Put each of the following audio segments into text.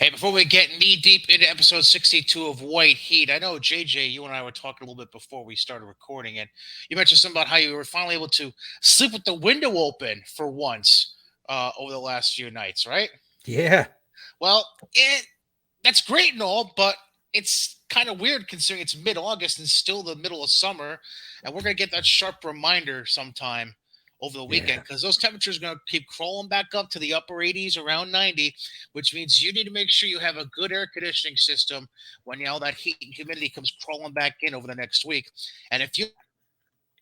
Hey, before we get knee deep into episode 62 of White Heat, I know JJ, you and I were talking a little bit before we started recording, and you mentioned something about how you were finally able to sleep with the window open for once over the last few nights, right? Yeah. Well, that's great and all, but it's kind of weird considering it's mid-August and still the middle of summer, and we're gonna get that sharp reminder sometime over the weekend Yeah. because those temperatures are gonna keep crawling back up to the upper 80s, around 90, which means you need to make sure you have a good air conditioning system when all that heat and humidity comes crawling back in over the next week. And if you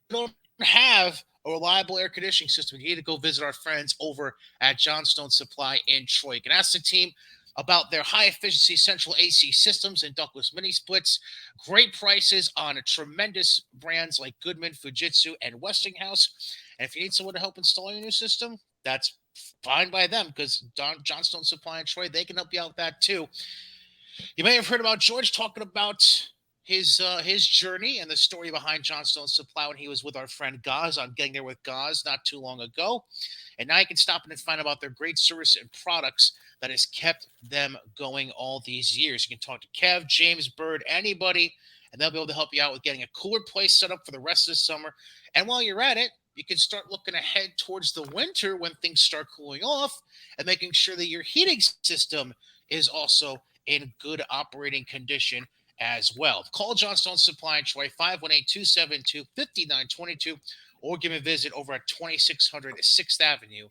don't have a reliable air conditioning system, you need to go visit our friends over at Johnstone Supply in Troy. You can ask the team about their high efficiency central AC systems and ductless mini splits. Great prices on tremendous brands like Goodman, Fujitsu, and Westinghouse. And if you need someone to help install your new system, that's fine by them because Johnstone Supply in Troy, they can help you out with that too. You may have heard about George talking about his journey and the story behind Johnstone Supply when he was with our friend Gaz on Getting There with Gaz not too long ago. And now you can stop in and find about their great service and products that has kept them going all these years. You can talk to Kev, James, Bird, anybody, and they'll be able to help you out with getting a cooler place set up for the rest of the summer. And while you're at it, you can start looking ahead towards the winter when things start cooling off and making sure that your heating system is also in good operating condition as well. Call Johnstone Supply in Troy, 518-272-5922, or give me a visit over at 2600 6th Avenue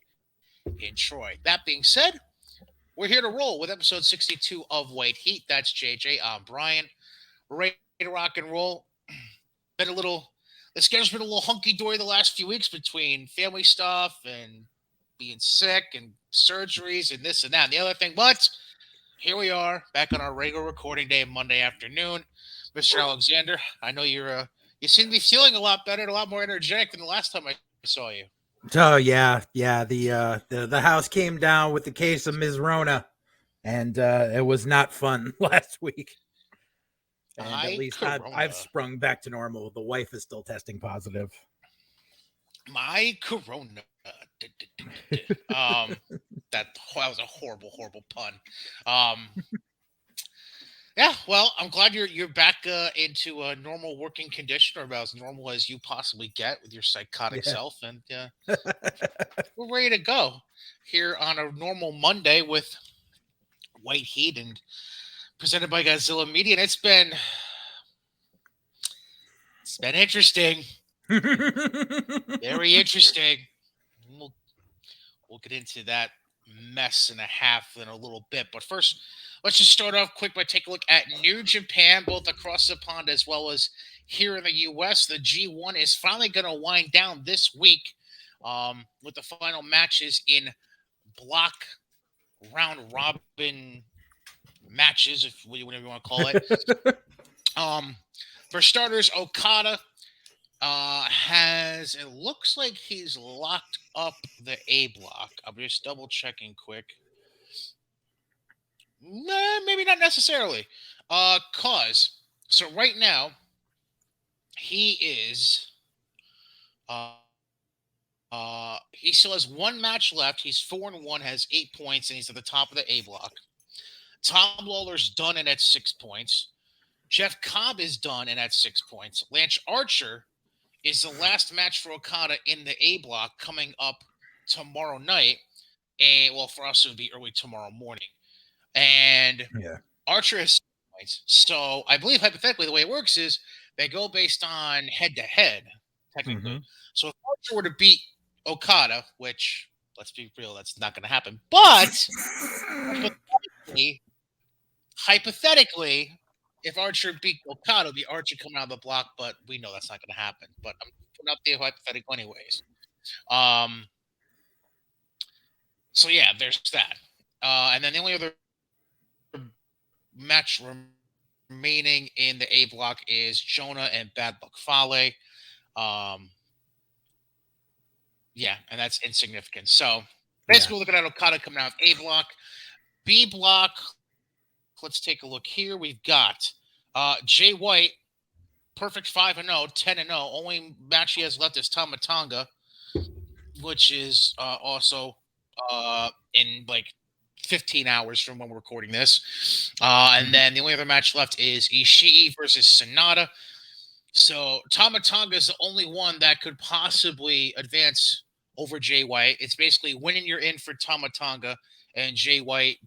in Troy. That being said, we're here to roll with episode 62 of White Heat. That's JJ. I'm Brian. We're ready to rock and roll. Been a little, the schedule's been a little hunky dory the last few weeks between family stuff and being sick and surgeries and this and that and the other thing. But here we are back on our regular recording day, Monday afternoon. Mr. Alexander, I know you seem to be feeling a lot better and a lot more energetic than the last time I saw you. Oh yeah, yeah. The house came down with the case of Ms. Rona, and it was not fun last week. And at I least I've Corona. sprung back to normal. The wife is still testing positive. My Corona. That was a horrible, horrible pun. Um, yeah, well, I'm glad you're back into a normal working condition, or about as normal as you possibly get with your psychotic Yeah. self, and we're ready to go here on a normal Monday with White Heat and presented by Godzilla Media. And it's been interesting, very interesting. We'll we'll get into that mess and a half in a little bit. But first, let's just start off quick by taking a look at New Japan, both across the pond as well as here in the U.S. The G1 is finally going to wind down this week with the final matches in block round robin matches, if whatever you want to call it. Um, for starters, Okada has it looks like he's locked up the A block. I'm just double checking quick. Nah, maybe not necessarily. Cause so right now he is he still has one match left. He's 4-1, has 8 points, and he's at the top of the A block. Tom Lawler's done and at 6 points. Jeff Cobb is done and at 6 points. Lance Archer is the last match for Okada in the A block coming up tomorrow night. And well, for us, it would be early tomorrow morning. And Yeah. Archer has 6 points. So I believe hypothetically the way it works is they go based on head to head, Hmm. technically. So if Archer were to beat Okada, which let's be real, that's not going to happen. But hypothetically, hypothetically, if Archer beat Okada, it'd be Archer coming out of the block, but we know that's not going to happen. But I'm putting out the hypothetical anyways. Um, so yeah, there's that. And then the only other match remaining in the A block is Jonah and Bad Luck Fale. Um, yeah, and that's insignificant. So Yeah. basically, we're looking at Okada coming out of A block. B block, let's take a look here. We've got Jay White, perfect 5-0, 10-0. Only match he has left is Tamatanga, which is also in like 15 hours from when we're recording this. And then the only other match left is Ishii versus Sonata. So Tama Tonga is the only one that could possibly advance over Jay White. It's basically winning you're in for Tama Tonga, and Jay White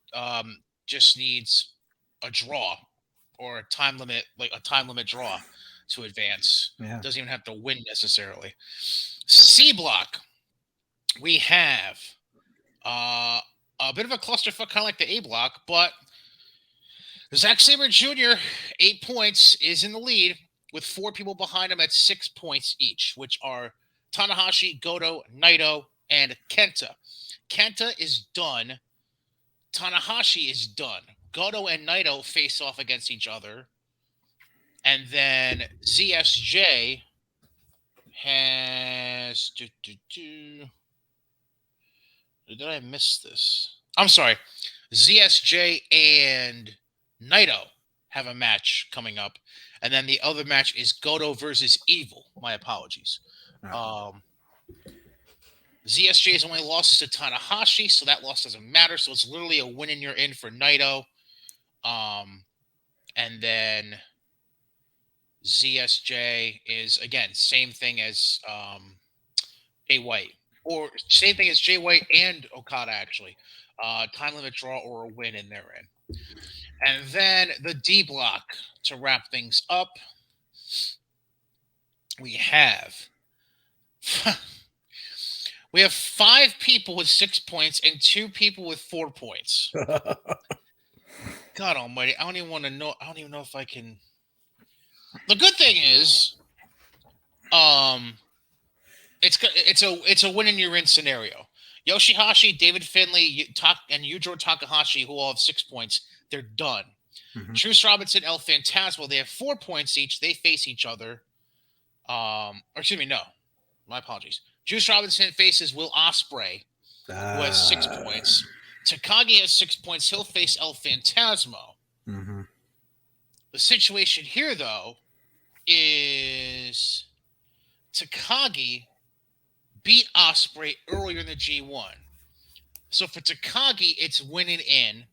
just needs a draw or a time limit draw to advance. Yeah. Doesn't even have to win necessarily. C block, we have uh, a bit of a clusterfuck, kind of like the A block, but Zack Sabre Jr., 8 points, is in the lead with 4 people behind him at 6 points each, which are Tanahashi, Goto, Naito, and Kenta. Kenta is done. Tanahashi is done. Goto and Naito face off against each other. And then ZSJ has. Did I miss this? I'm sorry. ZSJ and Naito have a match coming up. And then the other match is Goto versus Evil. My apologies. ZSJ's only losses to Tanahashi, so that loss doesn't matter. So it's literally a win and you're in for Naito. And then ZSJ is, again, same thing as Jay White. Or same thing as Jay White and Okada, actually. Time limit draw or a win in their end. And then the D block to wrap things up. We have 5 people with 6 points and 2 people with 4 points. God almighty, I don't even want to know. I don't even know if I can. The good thing is, it's a win and you're in scenario. Yoshihashi, David Finlay, and Yujiro Takahashi, who all have 6 points, they're done. Mm-hmm. Truce Robinson, El Phantasmo, they have 4 points each. They face each other. Or excuse me, no. My apologies. Juice Robinson faces Will Ospreay, who has 6 points. Takagi has 6 points. He'll face El Phantasmo. Mm-hmm. The situation here, though, is Takagi beat Ospreay earlier in the G1. So for Takagi, it's winning in,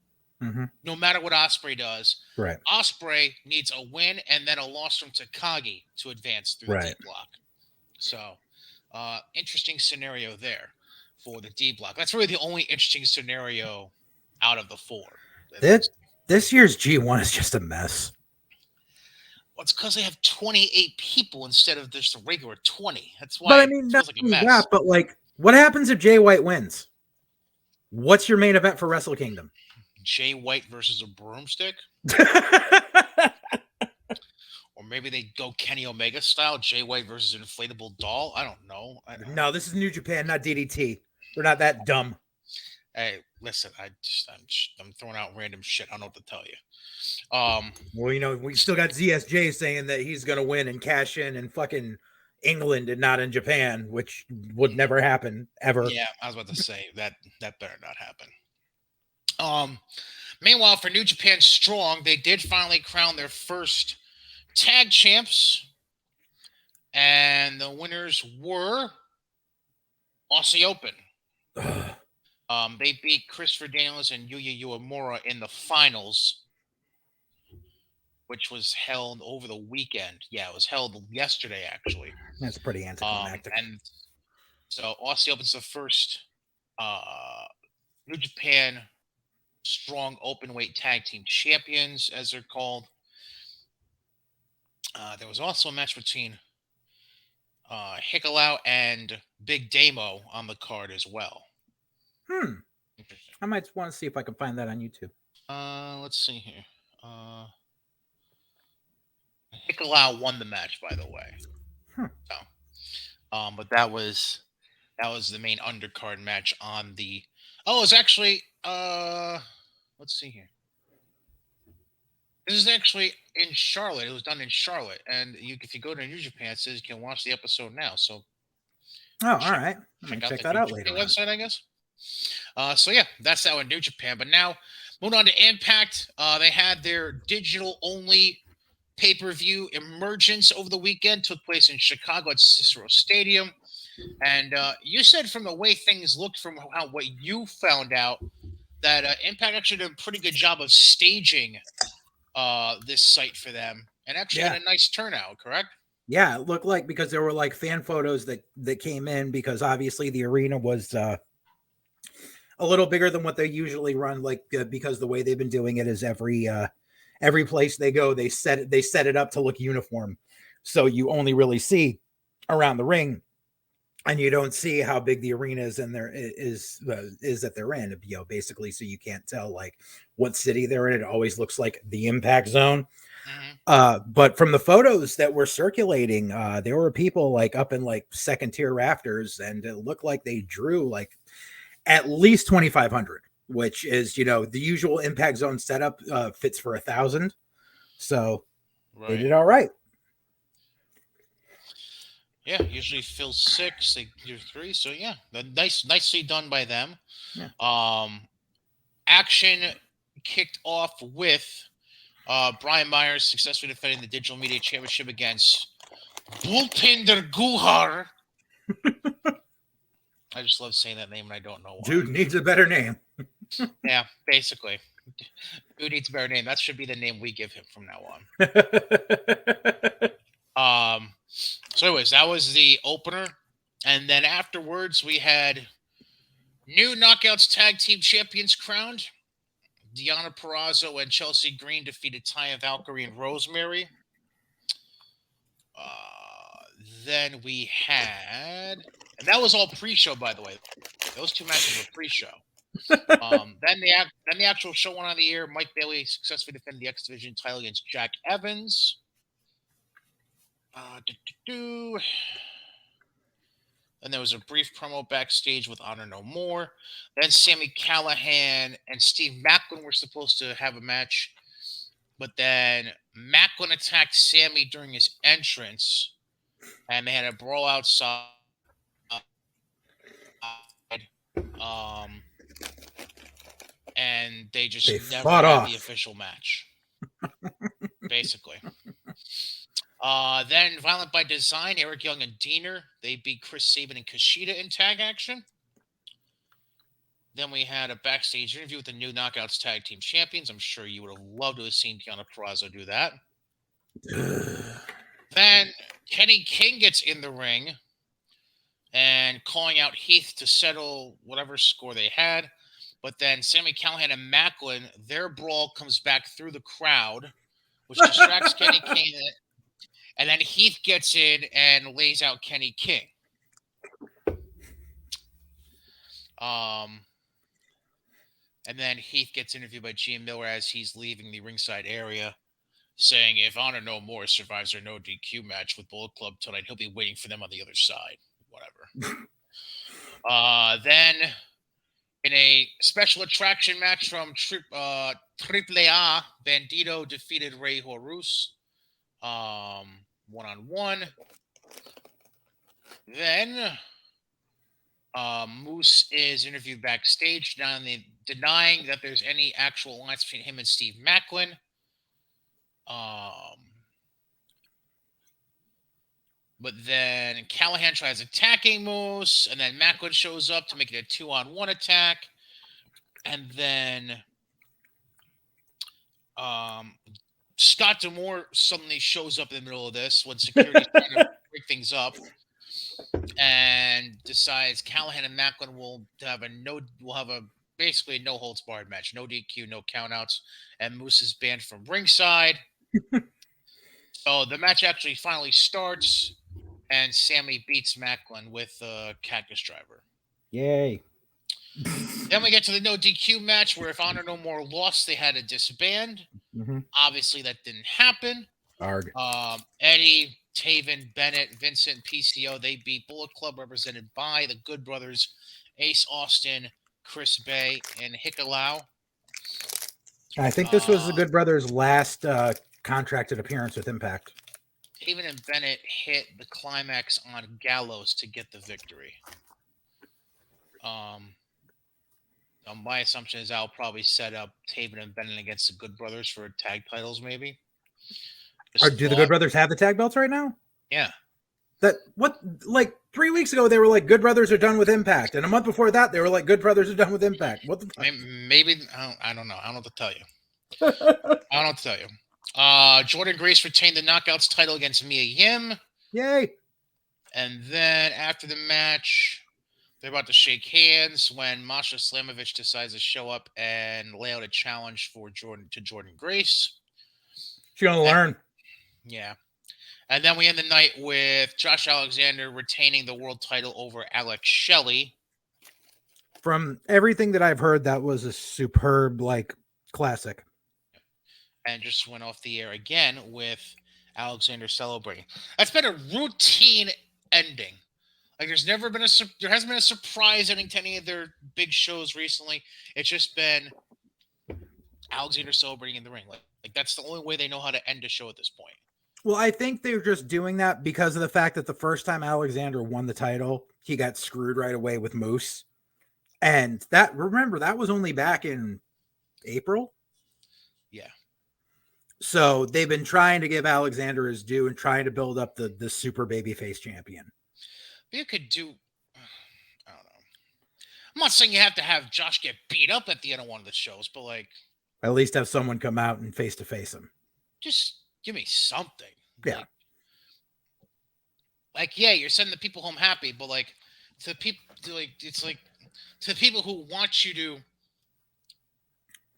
no matter what Ospreay does. Right. Ospreay needs a win and then a loss from Takagi to advance through the D block. So, interesting scenario there for the D block. That's really the only interesting scenario out of the 4. This year's G1 is just a mess. Well, it's because they have 28 people instead of just a regular 20. That's why but I mean, it feels like a mess. That, but like, what happens if Jay White wins? What's your main event for Wrestle Kingdom? Jay White versus a broomstick? Or maybe they go Kenny Omega style, Jay White versus an inflatable doll. I don't know. No, this is New Japan, not DDT. We're not that dumb. Hey, listen, I'm throwing out random shit. I don't know what to tell you. Well, you know, we still got ZSJ saying that he's going to win and cash in fucking England and not in Japan, which would never happen ever. Yeah, I was about to say that better not happen. Meanwhile, for New Japan Strong, they did finally crown their first tag champs, and the winners were Aussie Open. They beat Christopher Daniels and Yuya Uemura in the finals, which was held over the weekend. Yeah, it was held yesterday, actually. That's pretty anticlimactic. And so Aussie Open's the first New Japan Strong Openweight Tag Team Champions, as they're called. There was also a match between Hikalau and Big Damo on the card as well. I might want to see if I can find that on YouTube. Let's see here. Hikalau won the match, by the way. So, but that was the main undercard match on the. Oh, it's actually. Let's see here. This is actually in Charlotte. It was done in Charlotte, and if you go to New Japan, it says you can watch the episode now. So, all right, check that out later. Website, I guess. So yeah, that's that in New Japan. But now, moving on to Impact, they had their digital-only pay-per-view emergence over the weekend. Took place in Chicago at Cicero Stadium, and you said from the way things looked, from what you found out, that Impact actually did a pretty good job of staging this site for them, and actually had Yeah. a nice turnout. Correct? Yeah, it looked like because there were like fan photos that came in because obviously the arena was a little bigger than what they usually run like because the way they've been doing it is every place they go they set it up to look uniform. So you only really see around the ring and you don't see how big the arena is in there is that they're in, basically, so you can't tell like what city they're in. It always looks like the impact zone. Hmm. But from the photos that were circulating, there were people like up in like second tier rafters, and it looked like they drew like at least 2,500, which is the usual impact zone setup fits for 1,000. So they Right. did all right. Yeah. Usually fill six, they do three. So yeah, nicely done by them. Yeah. Um, Action kicked off with Brian Myers successfully defending the Digital Media Championship against Bulpinder Guhar. I just love saying that name, and I don't know why. Dude needs a better name. Yeah, basically. Who needs a better name? That should be the name we give him from now on. So, anyways, that was the opener. And then afterwards, we had new Knockouts Tag Team Champions crowned. Deonna Purrazzo and Chelsea Green defeated Taya Valkyrie and Rosemary. Uh, then we had, and that was all pre-show, by the way. Those two matches were pre-show. Then the actual show went on the air. Mike Bailey successfully defended the X Division title against Jack Evans. And there was a brief promo backstage with Honor No More. Then Sami Callihan and Steve Macklin were supposed to have a match, but then Macklin attacked Sami during his entrance, and they had a brawl outside. Um, and they just They never fought had the off. official match, basically. Then Violent by Design, Eric Young and Diener, they beat Chris Sabin and Kushida in tag action. Then we had a backstage interview with the new Knockouts Tag Team Champions. I'm sure you would have loved to have seen Deonna Purrazzo do that. Then Kenny King gets in the ring and calling out Heath to settle whatever score they had. But then Sami Callihan and Macklin, their brawl comes back through the crowd, which distracts Kenny King. And then Heath gets in and lays out Kenny King. And then Heath gets interviewed by Gene Miller as he's leaving the ringside area, saying if Honor No More survives their no DQ match with Bullet Club tonight, he'll be waiting for them on the other side. Whatever. Then in a special attraction match from Triple A, Bandito defeated Rey Horus. One-on-one. Then Moose is interviewed backstage, denying that there's any actual alliance between him and Steve Macklin. But then Callahan tries attacking Moose, and then Macklin shows up to make it a 2-on-1 attack. And then Scott D'Amore suddenly shows up in the middle of this when security's trying to break things up, and decides Callahan and Macklin will have a basically no holds barred match, no DQ, no countouts, and Moose is banned from ringside. So the match actually finally starts, and Sammy beats Macklin with a Cactus Driver. Yay. Then we get to the no DQ match where if Honor No More lost, they had to disband. Mm-hmm. Obviously, that didn't happen. Arg. Eddie, Taven, Bennett, Vincent, PCO, they beat Bullet Club, represented by the Good Brothers, Ace Austin, Chris Bay, and Hikalau. I think this was the Good Brothers' last contracted appearance with Impact. Taven and Bennett hit the climax on Gallows to get the victory. My assumption is I'll probably set up Taven and Bennett against the Good Brothers for tag titles, maybe. Do the Good Brothers have the tag belts right now? Yeah. That what like 3 weeks ago they were like Good Brothers are done with Impact, and a month before that they were like Good Brothers are done with Impact. What the fuck? Maybe I don't know. I don't know what to tell you. I don't know what to tell you. Jordan Grace retained the Knockouts title against Mia Yim. Yay! And then after the match, they're about to shake hands when Masha Slamovich decides to show up and lay out a challenge for Jordan Grace. She's gonna learn. Yeah. And then we end the night with Josh Alexander retaining the world title over Alex Shelley. From everything that I've heard, that was a superb, like, classic. And just went off the air again with Alexander celebrating. That's been a routine ending. Like there hasn't been a surprise ending to any of their big shows recently. It's just been Alexander celebrating in the ring. Like that's the only way they know how to end a show at this point. Well, I think they're just doing that because of the fact that the first time Alexander won the title, he got screwed right away with Moose. And that was only back in April. Yeah. So they've been trying to give Alexander his due and trying to build up the super babyface champion. But you could do, I don't know. I'm not saying you have to have Josh get beat up at the end of one of the shows, but like, at least have someone come out and face to face him. Just give me something. Yeah. Like, yeah, you're sending the people home happy, but like to the people, it's like to the people who want you to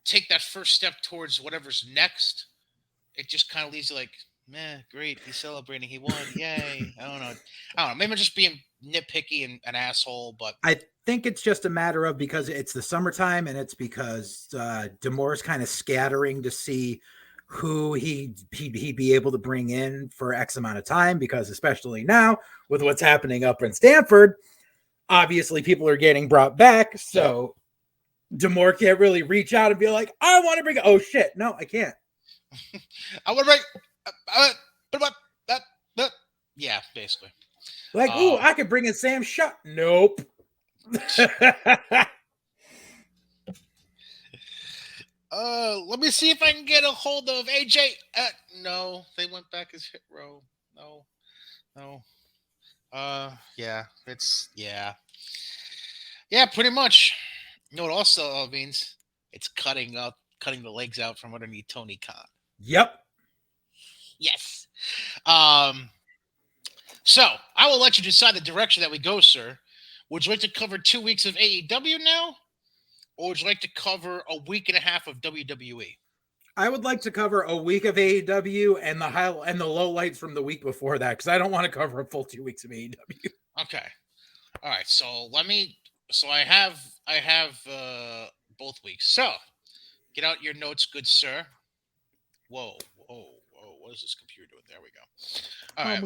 take that first step towards whatever's next, it just kind of leaves you like, man, great, he's celebrating, he won, yay. I don't know. Maybe I'm just being nitpicky and an asshole, but I think it's just a matter of because it's the summertime and it's because D'Amore's kind of scattering to see who he'd be able to bring in for X amount of time, because especially now with what's happening up in Stamford, obviously people are getting brought back. So D'Amore can't really reach out and be like, I want to bring, oh shit, no, I can't. I want to bring, yeah, basically. Like, ooh, I could bring in Sam Shutt. Nope. Let me see if I can get a hold of AJ. No, they went back as Hit Row. No. Yeah, pretty much. You know what also means? It's cutting the legs out from underneath Tony Khan. Yep. Yes. So I will let you decide the direction that we go, sir. Would you like to cover 2 weeks of AEW now? Or would you like to cover a week and a half of WWE? I would like to cover a week of AEW and the low lights from the week before that, because I don't want to cover a full 2 weeks of AEW. Okay. All right. So I have both weeks. So get out your notes, good sir. Whoa. What is this computer doing? There we go. All right.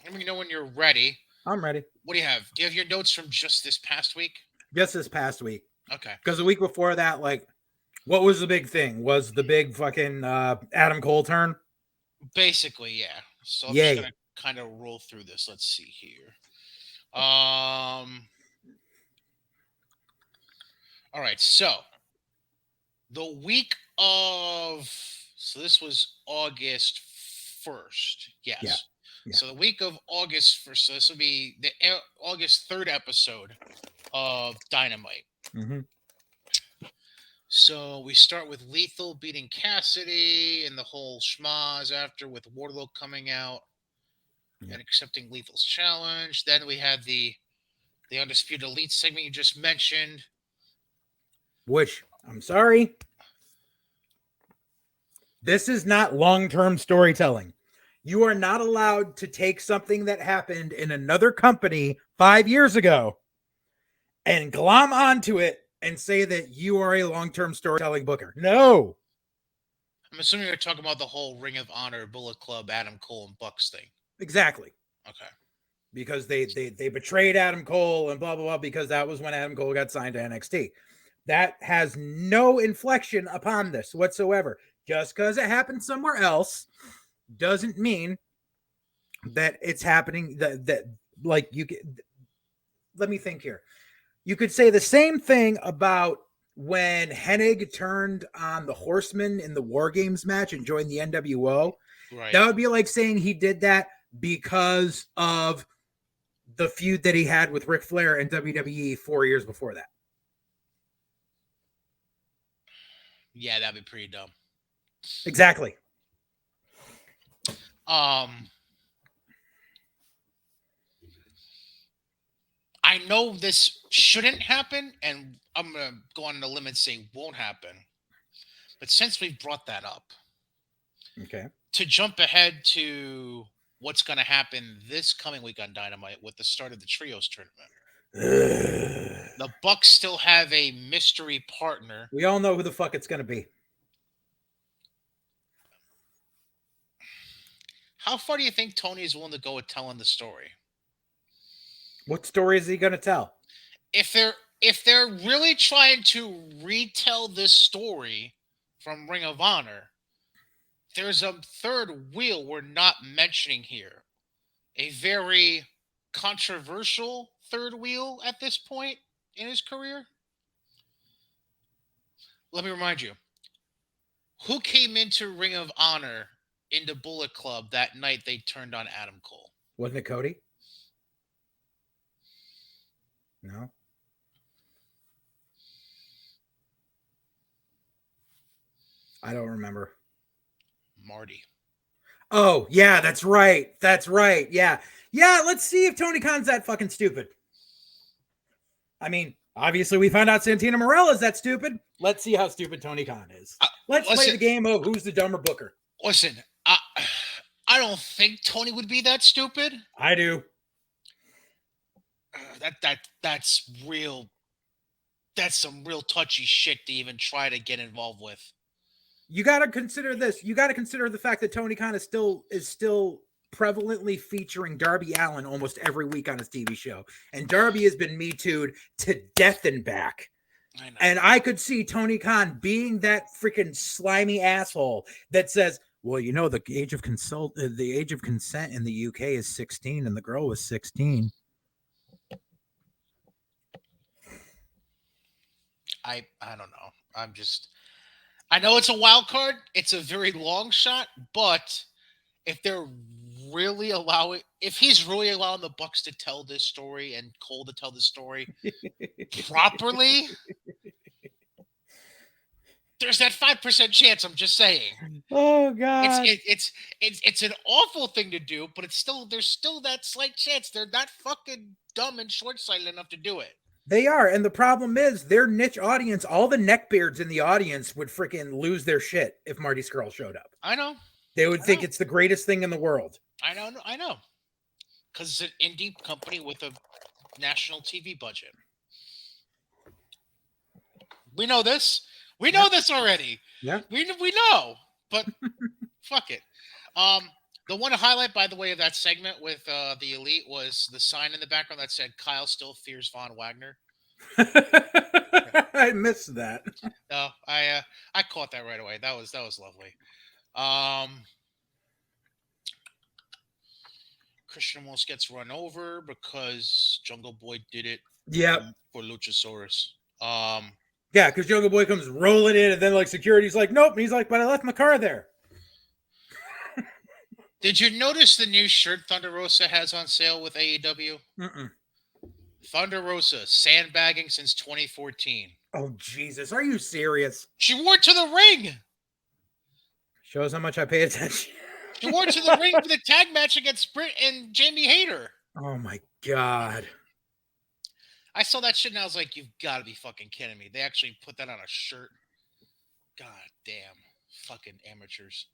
Let me know when you're ready. I'm ready. What do you have? Do you have your notes from just this past week? Just this past week. Okay. Because the week before that, like, what was the big thing? Was the big fucking Adam Cole turn? Basically, yeah. So I'm just gonna kind of roll through this. Let's see here. All right. So the week of this was August 1st. Yes. Yeah. So the week of August 1st. So this will be the August 3rd episode of Dynamite. Mm-hmm. So we start with Lethal beating Cassidy and the whole schmaz after, with Wardlow coming out and accepting Lethal's challenge. Then we had the Undisputed Elite segment you just mentioned. Which, I'm sorry, this is not long-term storytelling. You are not allowed to take something that happened in another company 5 years ago and glom onto it and say that you are a long-term storytelling booker. No. I'm assuming you're talking about the whole Ring of Honor, Bullet Club, Adam Cole, and Bucks thing. Exactly. Okay. Because they betrayed Adam Cole and blah, blah, blah, because that was when Adam Cole got signed to NXT. That has no inflection upon this whatsoever. Just because it happened somewhere else doesn't mean that it's happening that like you get. Let me think here. You could say the same thing about when Hennig turned on the Horsemen in the War Games match and joined the NWO. Right. That would be like saying he did that because of the feud that he had with Ric Flair and WWE 4 years before that. Yeah, that'd be pretty dumb. Exactly. I know this shouldn't happen, and I'm gonna go on a limb and say won't happen. But since we've brought that up, Okay. to jump ahead to what's going to happen this coming week on Dynamite with the start of the Trios tournament. The Bucks still have a mystery partner. We all know who the fuck it's going to be. How far do you think Tony is willing to go with telling the story? What story is he going to tell? If they're really trying to retell this story from Ring of Honor, there's a third wheel we're not mentioning here. A very controversial third wheel at this point in his career. Let me remind you, who came into Ring of Honor into Bullet Club that night they turned on Adam Cole? Wasn't it Cody? No. I don't remember. Marty. Oh, yeah, that's right. That's right. Yeah. Yeah, let's see if Tony Khan's that fucking stupid. I mean, obviously we found out Santino Marella's that stupid. Let's see how stupid Tony Khan is. Let's play the game of who's the dumber booker. Listen, I don't think Tony would be that stupid. I do. That's real. That's some real touchy shit to even try to get involved with. You got to consider this. You got to consider the fact that Tony Khan is still prevalently featuring Darby Allin almost every week on his TV show, and Darby has been Me Too'd to death and back. And I could see Tony Khan being that freaking slimy asshole that says, "Well, you know, the age of consent in the UK is 16, and the girl was 16." I don't know. I know it's a wild card. It's a very long shot, but if he's really allowing the Bucks to tell this story and Cole to tell this story properly, there's that 5% chance. I'm just saying. Oh God, it's an awful thing to do, but there's still that slight chance. They're not fucking dumb and short-sighted enough to do it. They are, and the problem is their niche audience, all the neckbeards in the audience would freaking lose their shit if Marty Scurll showed up. I know. They would think it's the greatest thing in the world. I know. Because it's an indie company with a national TV budget. We know this. We know this already. Yeah. We know, but fuck it. The one highlight, by the way, of that segment with the Elite was the sign in the background that said Kyle still fears Von Wagner. I missed that. No, I caught that right away. That was lovely. Christian almost gets run over because Jungle Boy did it. Yeah. For Luchasaurus. Yeah, because Jungle Boy comes rolling in, and then like security's like, nope. And he's like, but I left my car there. Did you notice the new shirt Thunder Rosa has on sale with AEW? Mm-mm. Thunder Rosa, sandbagging since 2014. Oh, Jesus. Are you serious? She wore it to the ring. Shows how much I pay attention. She wore it to the ring for the tag match against Britt and Jamie Hayter. Oh, my God. I saw that shit and I was like, you've got to be fucking kidding me. They actually put that on a shirt. God damn. Fucking amateurs.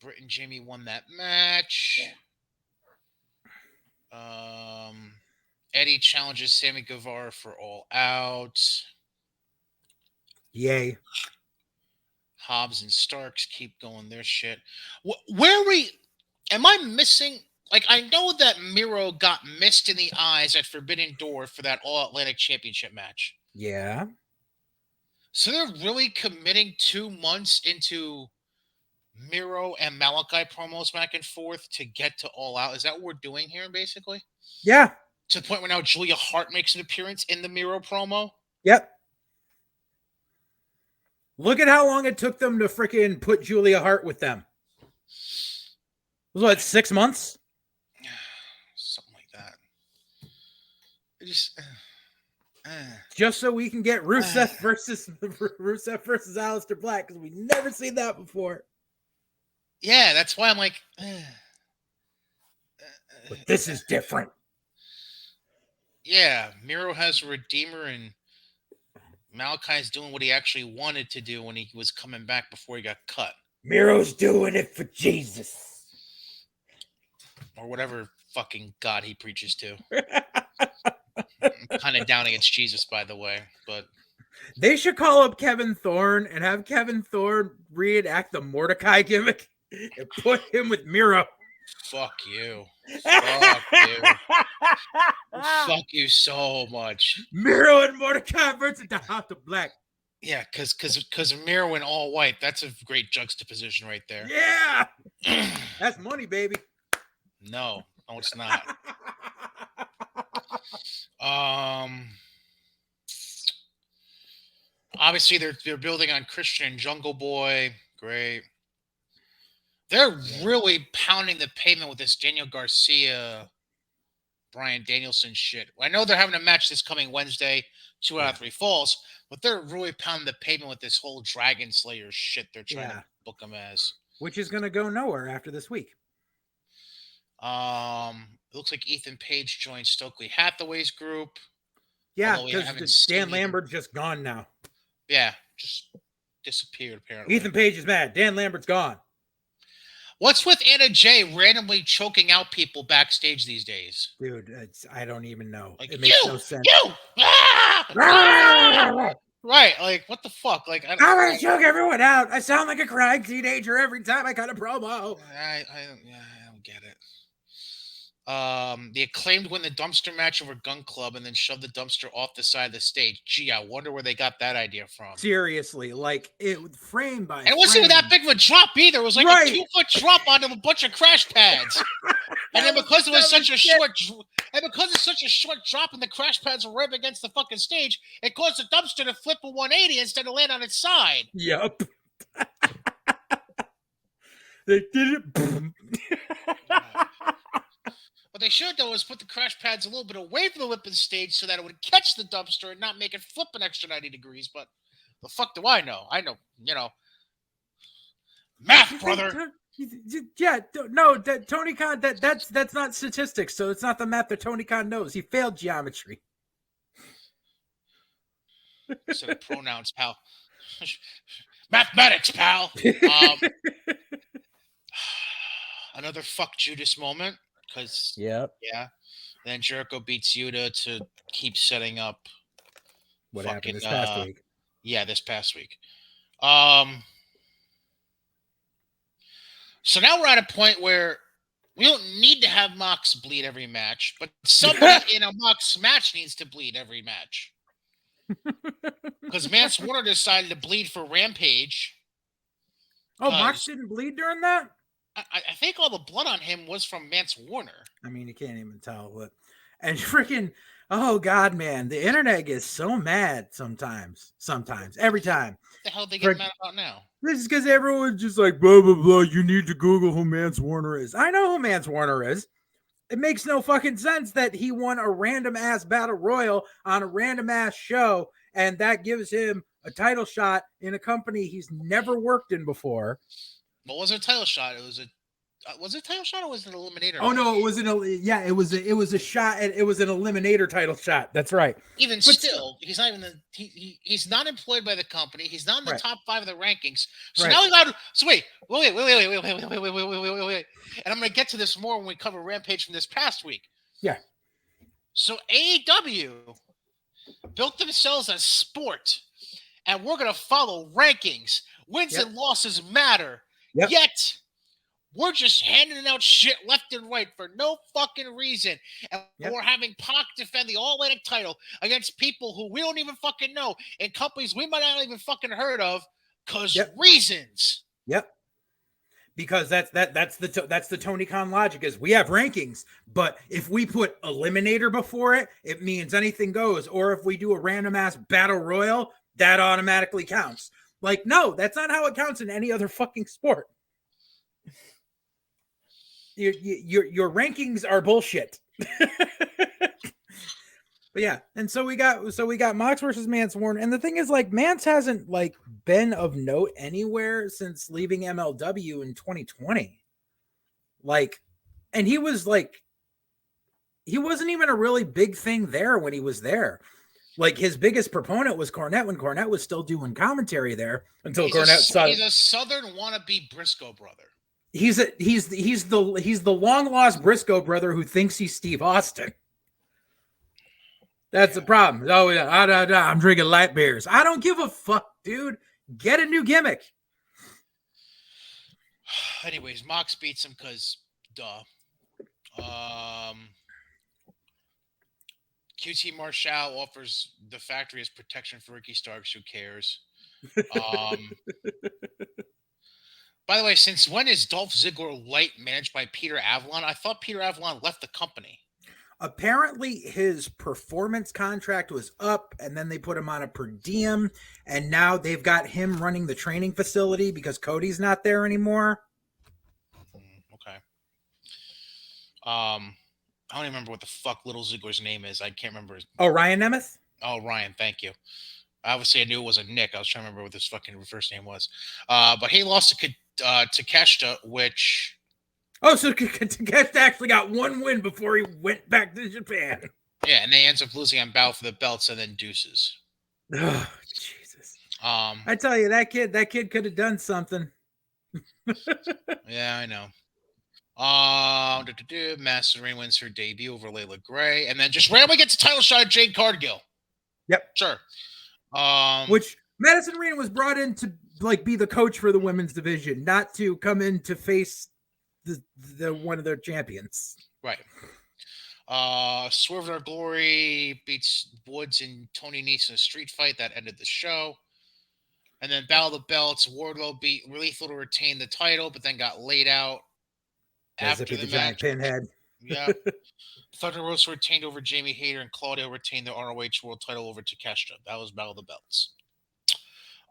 Britt and Jamie won that match. Eddie challenges Sammy Guevara for All Out. Yay. Hobbs and Starks keep going their shit. Am I missing? Like, I know that Miro got missed in the eyes at Forbidden Door for that All Atlantic Championship match. Yeah. So they're really committing 2 months into Miro and Malachi promos back and forth to get to All Out. Is that what we're doing here, basically? Yeah. To the point where now Julia Hart makes an appearance in the Miro promo? Yep. Look at how long it took them to freaking put Julia Hart with them. Was what, 6 months? Something like that. It just Just so we can get Rusev versus Aleister Black, because we've never seen that before. Yeah, that's why I'm like, but this is different. Yeah, Miro has a redeemer, and Malachi's doing what he actually wanted to do when he was coming back before he got cut. Miro's doing it for Jesus. Or whatever fucking God he preaches to. I'm kind of down against Jesus, by the way, but they should call up Kevin Thorne and have Kevin Thorne reenact the Mordecai gimmick and put him with Miro. Fuck you. Fuck you. Fuck you so much. Miro and Mordecai versus the House of Black. Yeah, because Miro in all white, that's a great juxtaposition right there. Yeah. That's money, baby. No, it's not. Obviously they're building on Christian and Jungle Boy. Great. They're really pounding the pavement with this Daniel Garcia, Bryan Danielson shit. I know they're having a match this coming Wednesday, 2 out of 3 falls, but they're really pounding the pavement with this whole Dragon Slayer shit they're trying to book them as. Which is going to go nowhere after this week. It looks like Ethan Page joined Stokely Hathaway's group. Yeah, because Dan Lambert's just gone now. Yeah, just disappeared apparently. Ethan Page is mad. Dan Lambert's gone. What's with Anna Jay randomly choking out people backstage these days? Dude, I don't even know. Like, it makes no sense. Right, like, what the fuck? Like, I'm gonna choke everyone out. I sound like a crying teenager every time I cut a promo. I don't get it. The Acclaimed win the dumpster match over Gun Club and then shove the dumpster off the side of the stage. Gee, I wonder where they got that idea from. Seriously, like it frame by and it wasn't even that big of a drop either. It was like a 2-foot drop onto a bunch of crash pads. And then because it was such a short drop and the crash pads were right against the fucking stage, it caused the dumpster to flip a 180 instead of land on its side. Yep. They did it. What they should do is put the crash pads a little bit away from the whipping stage so that it would catch the dumpster and not make it flip an extra 90 degrees. But the fuck do I know? I know, math, brother. Yeah, no, Tony Khan. That's not statistics, so it's not the math that Tony Khan knows. He failed geometry. Instead of pronouns, pal. Mathematics, pal. Another fuck Judas moment. Because, yeah. Then Jericho beats Yuta to keep setting up what happened this past week. Yeah, this past week. So now we're at a point where we don't need to have Mox bleed every match, but somebody in a Mox match needs to bleed every match. Because Mance Warner decided to bleed for Rampage. Oh, Mox didn't bleed during that? I think all the blood on him was from Mance Warner. I mean, you can't even tell what. And freaking, oh God, man, the internet gets so mad sometimes, every time. What the hell they get mad about now? This is because everyone's just like, blah, blah, blah. You need to Google who Mance Warner is. I know who Mance Warner is. It makes no fucking sense that he won a random ass battle royal on a random ass show, and that gives him a title shot in a company he's never worked in before. What was a title shot? Was it a title shot or was it an eliminator? Oh no, it was a shot. It was an eliminator title shot. That's right. Even still, he's not even he's not employed by the company. He's not in the top 5 of the rankings. So now he's out. So wait. And I'm gonna get to this more when we cover Rampage from this past week. Yeah. So AEW built themselves a sport, and we're gonna follow rankings. Wins and losses matter. Yep. Yet, we're just handing out shit left and right for no fucking reason. And we're having Pac defend the All-Atlantic title against people who we don't even fucking know and companies we might not even fucking heard of because reasons. Yep. Because that's the Tony Khan logic is we have rankings, but if we put eliminator before it, it means anything goes. Or if we do a random ass battle royal, that automatically counts. Like, no, that's not how it counts in any other fucking sport. Your rankings are bullshit. But yeah, and so we got Mox versus Mance Warner, and the thing is, like, Mance hasn't like been of note anywhere since leaving MLW in 2020. Like, and he wasn't even a really big thing there when he was there. Like, his biggest proponent was Cornette when Cornette was still doing commentary there until Cornette saw he's a Southern wannabe Briscoe brother. He's the long lost Briscoe brother who thinks he's Steve Austin. That's the problem. Oh yeah, I'm drinking light beers. I don't give a fuck, dude. Get a new gimmick. Anyways, Mox beats him because, duh. QT Marshall offers the factory as protection for Ricky Starks. Who cares? By the way, since when is Dolph Ziggler Light managed by Peter Avalon? I thought Peter Avalon left the company. Apparently his performance contract was up, and then they put him on a per diem, and now they've got him running the training facility because Cody's not there anymore. Okay. I don't even remember what the fuck Little Ziggler's name is. I can't remember. Ryan Nemeth? Oh, Ryan, thank you. Obviously, I knew it was a Nick. I was trying to remember what his fucking first name was. But he lost to Takeshita, which... Oh, so Takeshita actually got one win before he went back to Japan. Yeah, and they ends up losing on Battle for the Belts and then deuces. Oh, Jesus. I tell you, that kid could have done something. Yeah, I know. Master Serene wins her debut over Layla Gray, and then just randomly gets a title shot at Jade Cargill. Yep. Sure. Which Madison Arena was brought in to like be the coach for the women's division, not to come in to face the one of their champions. Right. Swerve in Our Glory beats Woods and Tony Nese in a street fight that ended the show. And then Battle of the Belts, Wardlow beat Lethal to retain the title, but then got laid out after the match. Giant pinhead. Yeah. Thunder Rosa retained over Jamie Hayter, and Claudio retained the ROH World Title over Takeshita. That was Battle of the Belts.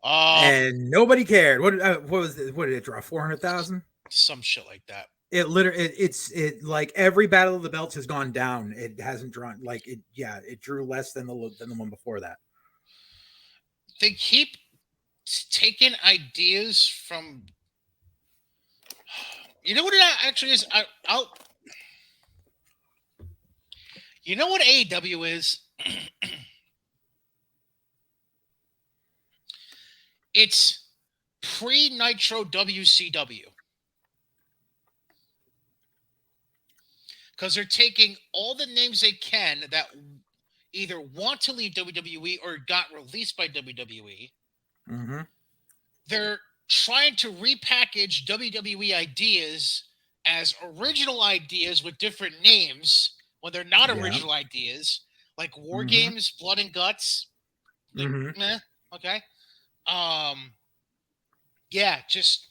And nobody cared. What was it? What did it draw? 400,000? Some shit like that. It literally, it's like every Battle of the Belts has gone down. It hasn't drawn like it. Yeah, it drew less than the one before that. They keep taking ideas from. You know what it actually is? You know what AEW is? It's pre-Nitro WCW. Because they're taking all the names they can that either want to leave WWE or got released by WWE. Mm-hmm. They're trying to repackage WWE ideas as original ideas with different names when they're not original ideas, like War Games, Blood and Guts. Like, okay. Yeah, just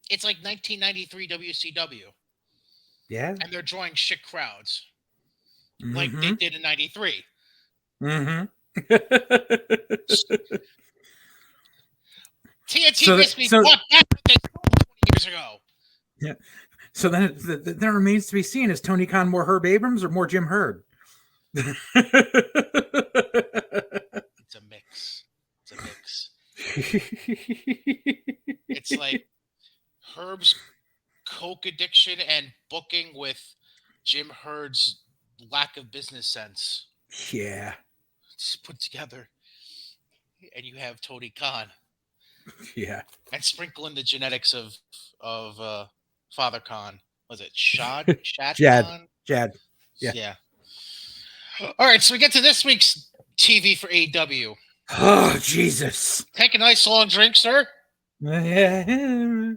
it's like 1993 WCW. Yeah. And they're drawing shit crowds. Like they did in 93. TNT basically brought back what they sold 20 years ago. Yeah. So then it remains to be seen: is Tony Khan more Herb Abrams or more Jim Herd? It's a mix. It's like Herb's coke addiction and booking with Jim Herd's lack of business sense. Yeah. Just put together. And you have Tony Khan. Yeah. And sprinkle in the genetics of Father Khan. Was it Shad Khan? Jad. Yeah. All right, so we get to this week's TV for AEW. Oh, Jesus. Take a nice long drink, sir. Yeah.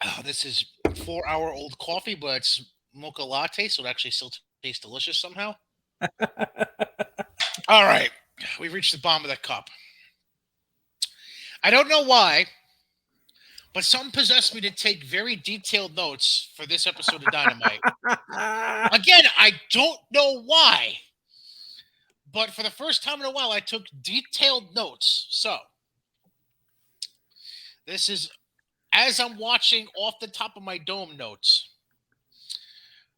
Oh, this is 4-hour-old coffee, but it's mocha latte, so it actually still tastes delicious somehow. All right. We've reached the bottom of the cup. I don't know why, but something possessed me to take very detailed notes for this episode of Dynamite. Again, I don't know why, but for the first time in a while, I took detailed notes. So, this is as I'm watching off the top of my dome notes,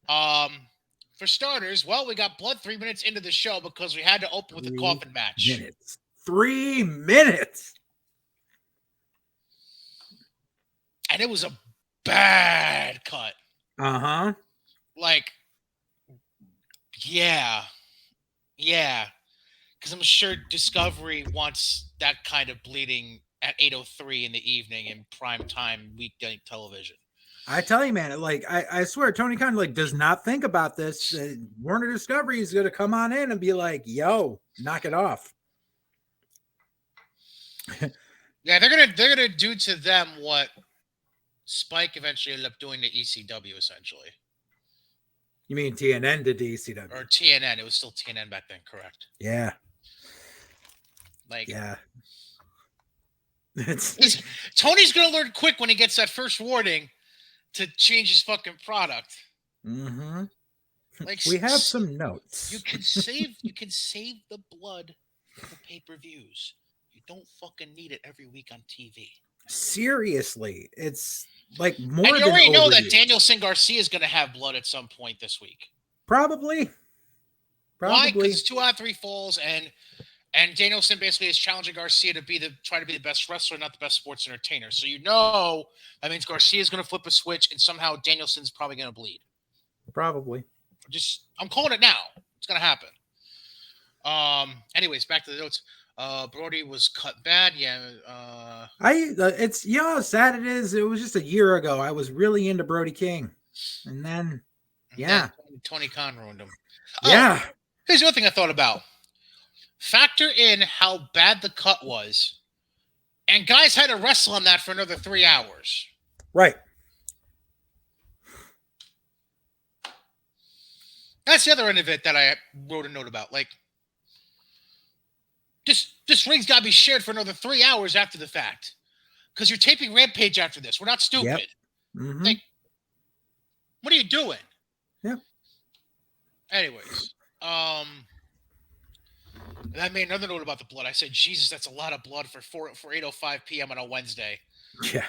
for starters, well, we got blood 3 minutes into the show because we had to open with the 3 coffin match. minutes. 3 minutes. And it was a bad cut. Uh-huh. Like, yeah. Because I'm sure Discovery wants that kind of bleeding at 8:03 in the evening in prime time weekday television. I tell you, man, like I swear, Tony Khan like does not think about this. Warner Discovery is going to come on in and be like, "Yo, knock it off." Yeah, they're gonna do to them what Spike eventually ended up doing to ECW, essentially. You mean TNN to ECW or TNN? It was still TNN back then, correct? Yeah. Like, yeah. Tony's gonna learn quick when he gets that first warning to change his fucking product. Mm-hmm. Like, we have some notes. You can save the blood for pay-per-views. You don't fucking need it every week on TV. Seriously, it's like more. And you than already know that overused. Danielson Garcia is going to have blood at some point this week. Probably. Why? Because it's 2 out of 3 falls, and Danielson basically is challenging Garcia to try to be the best wrestler, not the best sports entertainer. So that means Garcia is going to flip a switch, and somehow Danielson's probably going to bleed. Probably. I'm calling it now. It's going to happen. Anyways, back to the notes. Brody was cut bad. Yeah. It's how sad it is. It was just a year ago. I was really into Brody King, and then Tony Khan ruined him. Yeah. Here's the other thing I thought about. Factor in how bad the cut was, and guys had to wrestle on that for another 3 hours. Right. That's the other end of it that I wrote a note about. Like, this ring's got to be shared for another 3 hours after the fact, because you're taping Rampage after this. We're not stupid. Yep. Mm-hmm. Like, what are you doing? Yeah. Anyways, and I made another note about the blood. I said, Jesus, that's a lot of blood for 8:05 p.m. on a Wednesday. Yeah.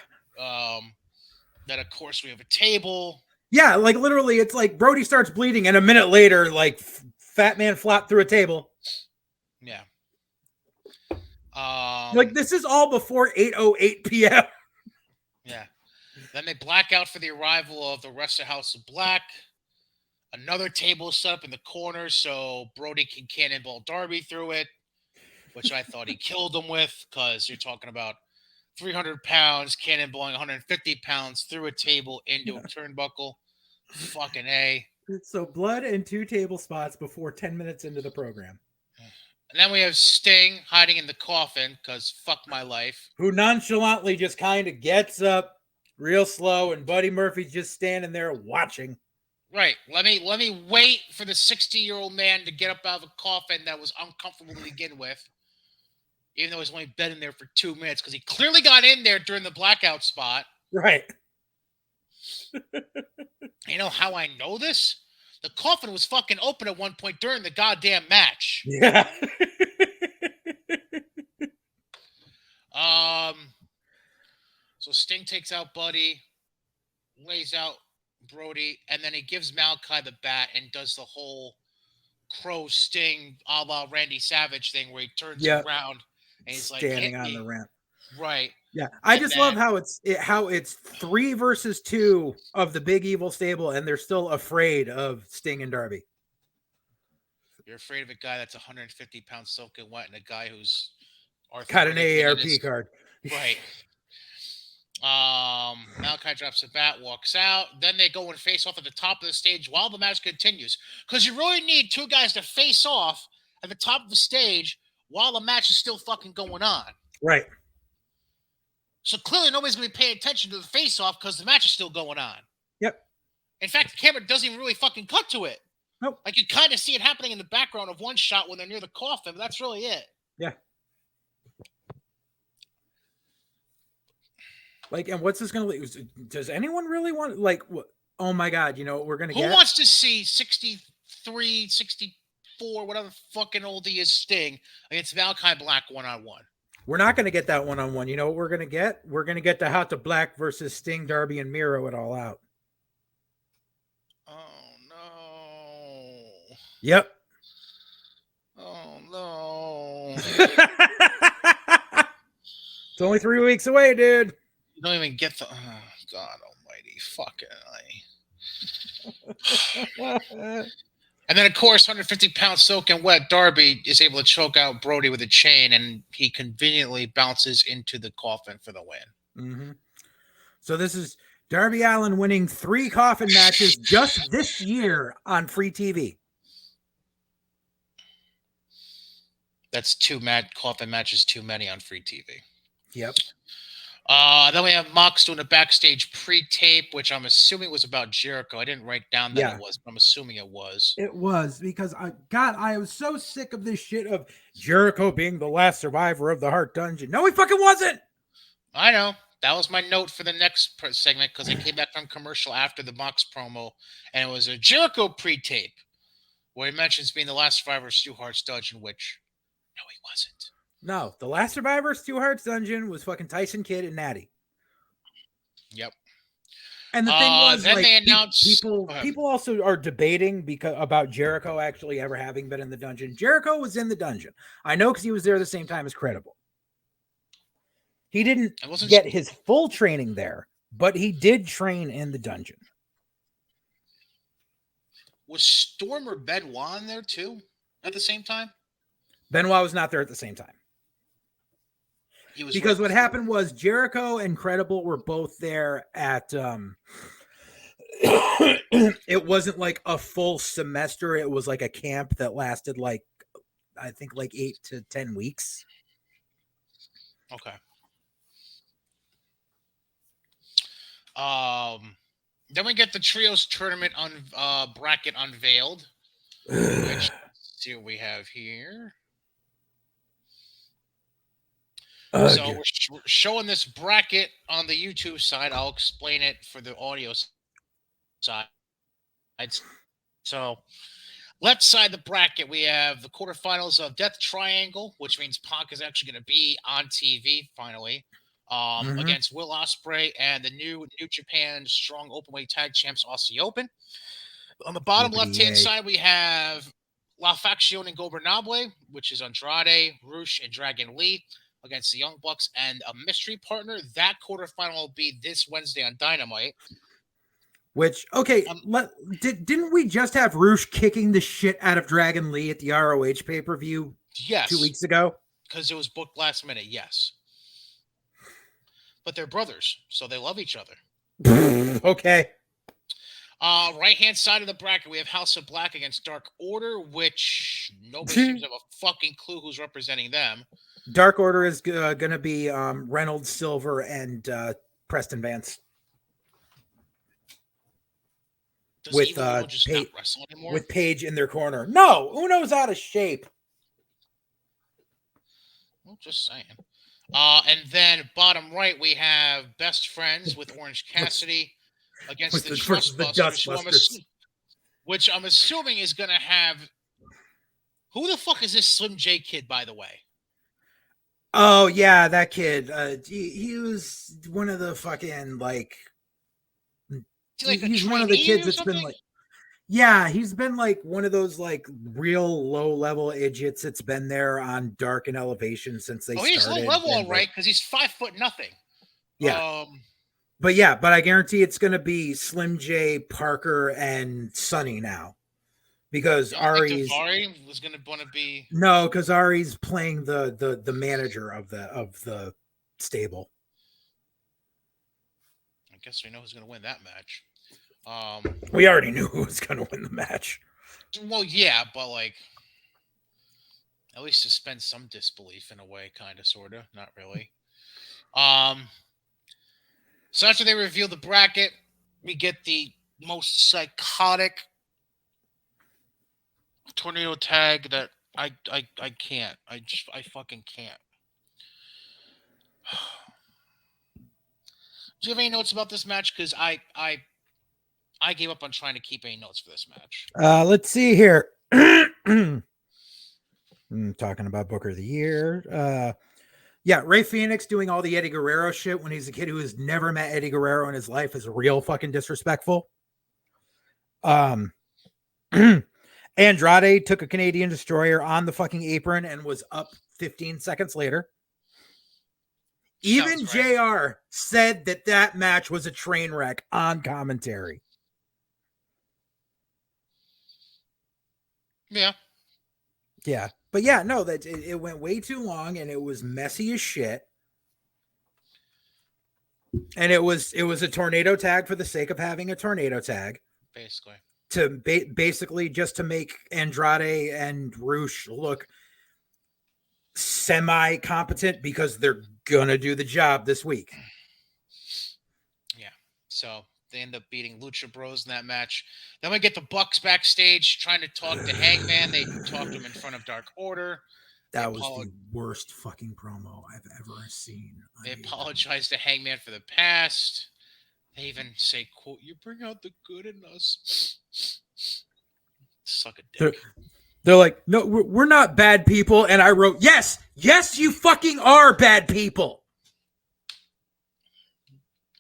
Then of course we have a table. Yeah, like literally, it's like Brody starts bleeding, and a minute later, like fat man flopped through a table. Yeah. Like this is all before 8:08 p.m. Yeah. Then they black out for the arrival of the rest of House of Black. Another table set up in the corner so Brody can cannonball Darby through it, which I thought he killed him with, because you're talking about 300 pounds cannonballing 150 pounds through a table into a turnbuckle. Fucking A. So blood and 2 table spots before 10 minutes into the program. And then we have Sting hiding in the coffin, because fuck my life. Who nonchalantly just kind of gets up real slow, and Buddy Murphy's just standing there watching. Right. Let me wait for the 60-year-old man to get up out of a coffin that was uncomfortable to begin with, even though he's only been in there for 2 minutes, because he clearly got in there during the blackout spot. Right. You know how I know this? The coffin was fucking open at one point during the goddamn match. Yeah. So Sting takes out Buddy, lays out Brody, and then he gives Malachi the bat and does the whole Crow Sting a la Randy Savage thing where he turns around and he's standing on the ramp. Right. Yeah. I just love how it's 3 versus 2 of the Big Evil stable, and they're still afraid of Sting and Darby. You're afraid of a guy that's 150 pounds soaking wet and a guy who's got an AARP card. Right. Malachi drops the bat, walks out. Then they go and face off at the top of the stage while the match continues. Because you really need 2 guys to face off at the top of the stage while the match is still fucking going on. Right. So clearly nobody's going to be paying attention to the face-off because the match is still going on. Yep. In fact, the camera doesn't even really fucking cut to it. Nope. Like, you kind of see it happening in the background of one shot when they're near the coffin, but that's really it. Yeah. Like, and what's this going to lead? Does anyone really want, like, what? Oh my God, you know what we're going to get? Who wants to see 63, 64, whatever fucking old he is, Sting against Malachi Black one-on-one? We're not going to get that one-on-one. You know what we're going to get? We're going to get the House of Black versus Sting, Darby, and Miro it all out. Oh no. Yep. Oh no. It's only 3 weeks away, dude. You don't even get the. Oh, God Almighty, fucking And then, of course, 150-pound soaking wet Darby is able to choke out Brody with a chain, and he conveniently bounces into the coffin for the win. Mm-hmm. So this is Darby Allin winning 3 coffin matches just this year on free TV. That's 2 coffin matches too many on free TV. Yep. Then we have Mox doing a backstage pre-tape, which I'm assuming was about Jericho. I didn't write down that it was, but I'm assuming it was. It was, because I was so sick of this shit of Jericho being the last survivor of the Heart Dungeon. No, he fucking wasn't. I know. That was my note for the next segment, because I came back from commercial after the Mox promo, and it was a Jericho pre-tape where he mentions being the last survivor of Stu Hart's Dungeon, which, no, he wasn't. No, the last survivor of Stu Hart's Dungeon was fucking Tyson Kidd and Natty. Yep. And the thing was, then like, they announced people also are debating about Jericho actually ever having been in the dungeon. Jericho was in the dungeon. I know, because he was there the same time as Credible. He didn't get his full training there, but he did train in the dungeon. Was Storm or Benoit in there too at the same time? Benoit was not there at the same time. Because what happened was Jericho and Credible were both there at it wasn't like a full semester. It was like a camp that lasted like, I think, like 8 to 10 weeks. Okay. Then we get the trios tournament bracket unveiled. Let's see what we have here. So we're showing this bracket on the YouTube side. I'll explain it for the audio side. So left side of the bracket, we have the quarterfinals of Death Triangle, which means Pac is actually going to be on TV finally, against Will Ospreay and the New Japan Strong Openweight Tag Champs Aussie Open. On the bottom left-hand side, we have La Facción Ingobernable, which is Andrade, Rush, and Dragon Lee against the Young Bucks and a mystery partner. That quarterfinal will be this Wednesday on Dynamite. Which, okay, didn't we just have Rush kicking the shit out of Dragon Lee at the ROH pay-per-view 2 weeks ago? Because it was booked last minute, yes. But they're brothers, so they love each other. Okay. Right-hand side of the bracket, we have House of Black against Dark Order, which nobody seems to have a fucking clue who's representing them. Dark Order is going to be Reynolds, Silver, and Preston Vance. With Paige in their corner. No, Uno's out of shape. Well, just saying. And then bottom right, we have Best Friends with Orange Cassidy against the Trustbusters, which I'm assuming is going to have. Who the fuck is this Slim J kid, by the way? Oh yeah, that kid. He was one of the fucking like. He's one of the kids that's been like. Yeah, he's been like one of those like real low level idiots that's been there on Dark and Elevation since they started. He's low level, all right, because he's 5'0" nothing. Yeah. But I guarantee it's going to be Slim J, Parker, and Sonny now. Because Ari's was going to want to be because Ari's playing the manager of the stable. I guess we know who's going to win that match. We already knew who was going to win the match. Well, yeah, but like at least suspend some disbelief in a way, kind of, sort of, not really. So after they reveal the bracket, we get the most psychotic tornado tag that I can't. I fucking can't. Do you have any notes about this match? Because I gave up on trying to keep any notes for this match. Let's see here. I'm talking about Booker of the Year. Yeah, Ray Phoenix doing all the Eddie Guerrero shit when he's a kid who has never met Eddie Guerrero in his life is real fucking disrespectful. Andrade took a Canadian destroyer on the fucking apron and was up 15 seconds later. Even Sounds right. JR said that match was a train wreck on commentary. Yeah. Yeah. But yeah, no, that it went way too long and it was messy as shit. And it was a tornado tag for the sake of having a tornado tag. Basically. To basically just to make Andrade and Roosh look semi-competent because they're gonna do the job this week. Yeah. So they end up beating Lucha Bros in that match. Then we get the Bucks backstage trying to talk to Hangman. They talked to him in front of Dark Order. That was the worst fucking promo I've ever seen. They apologize to Hangman for the past. They even say, quote, "You bring out the good in us." Suck a dick. They're like, no, we're not bad people. And I wrote, yes, you fucking are bad people.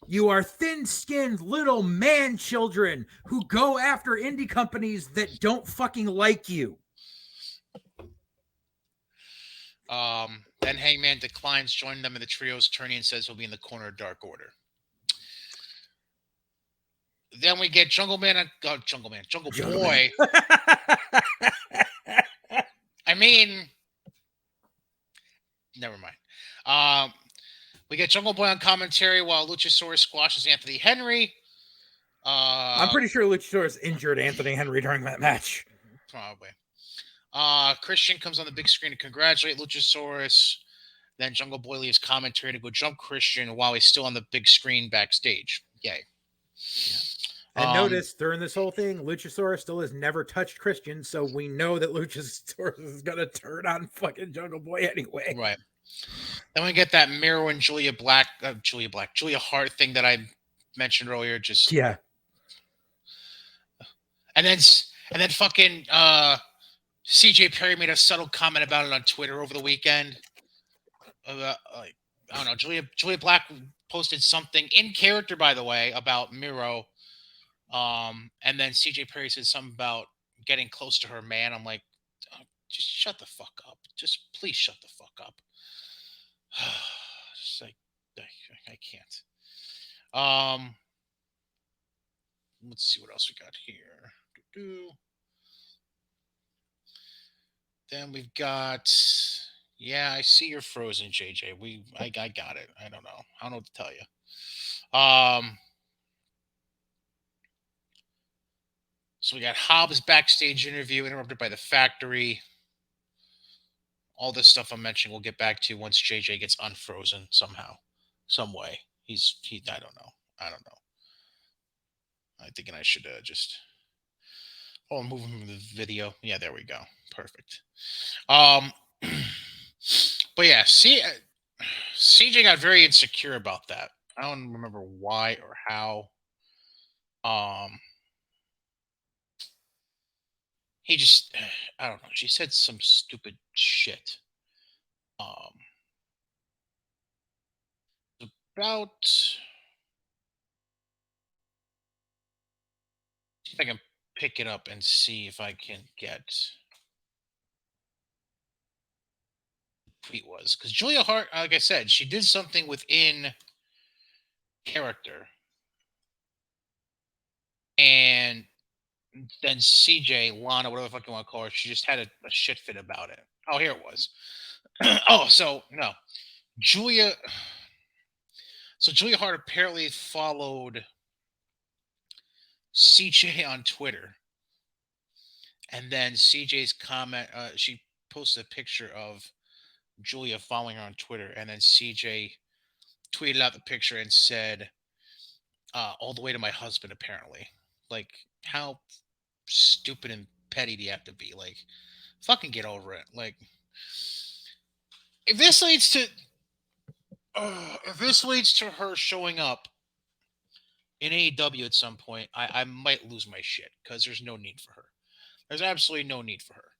You are thin-skinned little man children who go after indie companies that don't fucking like you. Then Hangman declines joining them in the trio's tourney and says he'll be in the corner of Dark Order. Then we get Jungle Boy. I mean, never mind. We get Jungle Boy on commentary while Luchasaurus squashes Anthony Henry. I'm pretty sure Luchasaurus injured Anthony Henry during that match. Probably. Christian comes on the big screen to congratulate Luchasaurus. Then Jungle Boy leaves commentary to go jump Christian while he's still on the big screen backstage. Yay. Yeah. And notice during this whole thing, Luchasaurus still has never touched Christian, so we know that Luchasaurus is going to turn on fucking Jungle Boy anyway. Right. Then we get that Miro and Julia Hart thing that I mentioned earlier. Just yeah. And then fucking CJ Perry made a subtle comment about it on Twitter over the weekend. I don't know. Julia Black posted something in character, by the way, about Miro. And then CJ Perry said something about getting close to her man. I'm like, oh, just shut the fuck up. Just please shut the fuck up. Just like, I can't. Let's see what else we got here. Then we've got, yeah, I see you're frozen, JJ. I got it. I don't know what to tell you. So we got Hobbs backstage interview interrupted by the Factory. All this stuff I'm mentioning we'll get back to once JJ gets unfrozen somehow, some way. I don't know. I'm thinking I should just. Oh, move him to the video. Yeah, there we go. Perfect. But yeah, CJ got very insecure about that. I don't remember why or how. He just, I don't know. She said some stupid shit. About. See if I can pick it up and see if I can get. Tweet was because Julia Hart, like I said, she did something within character, and then CJ, Lana, whatever the fuck you want to call her, she just had a shit fit about it. Oh, here it was. So Julia. So Julia Hart apparently followed CJ on Twitter, and then CJ's comment. She posted a picture of Julia following her on Twitter, and then CJ tweeted out the picture and said, "All the way to my husband." Apparently, like how stupid and petty do you have to be? Like, fucking get over it. Like, if this leads to her showing up in AEW at some point, I might lose my shit because there's no need for her. There's absolutely no need for her.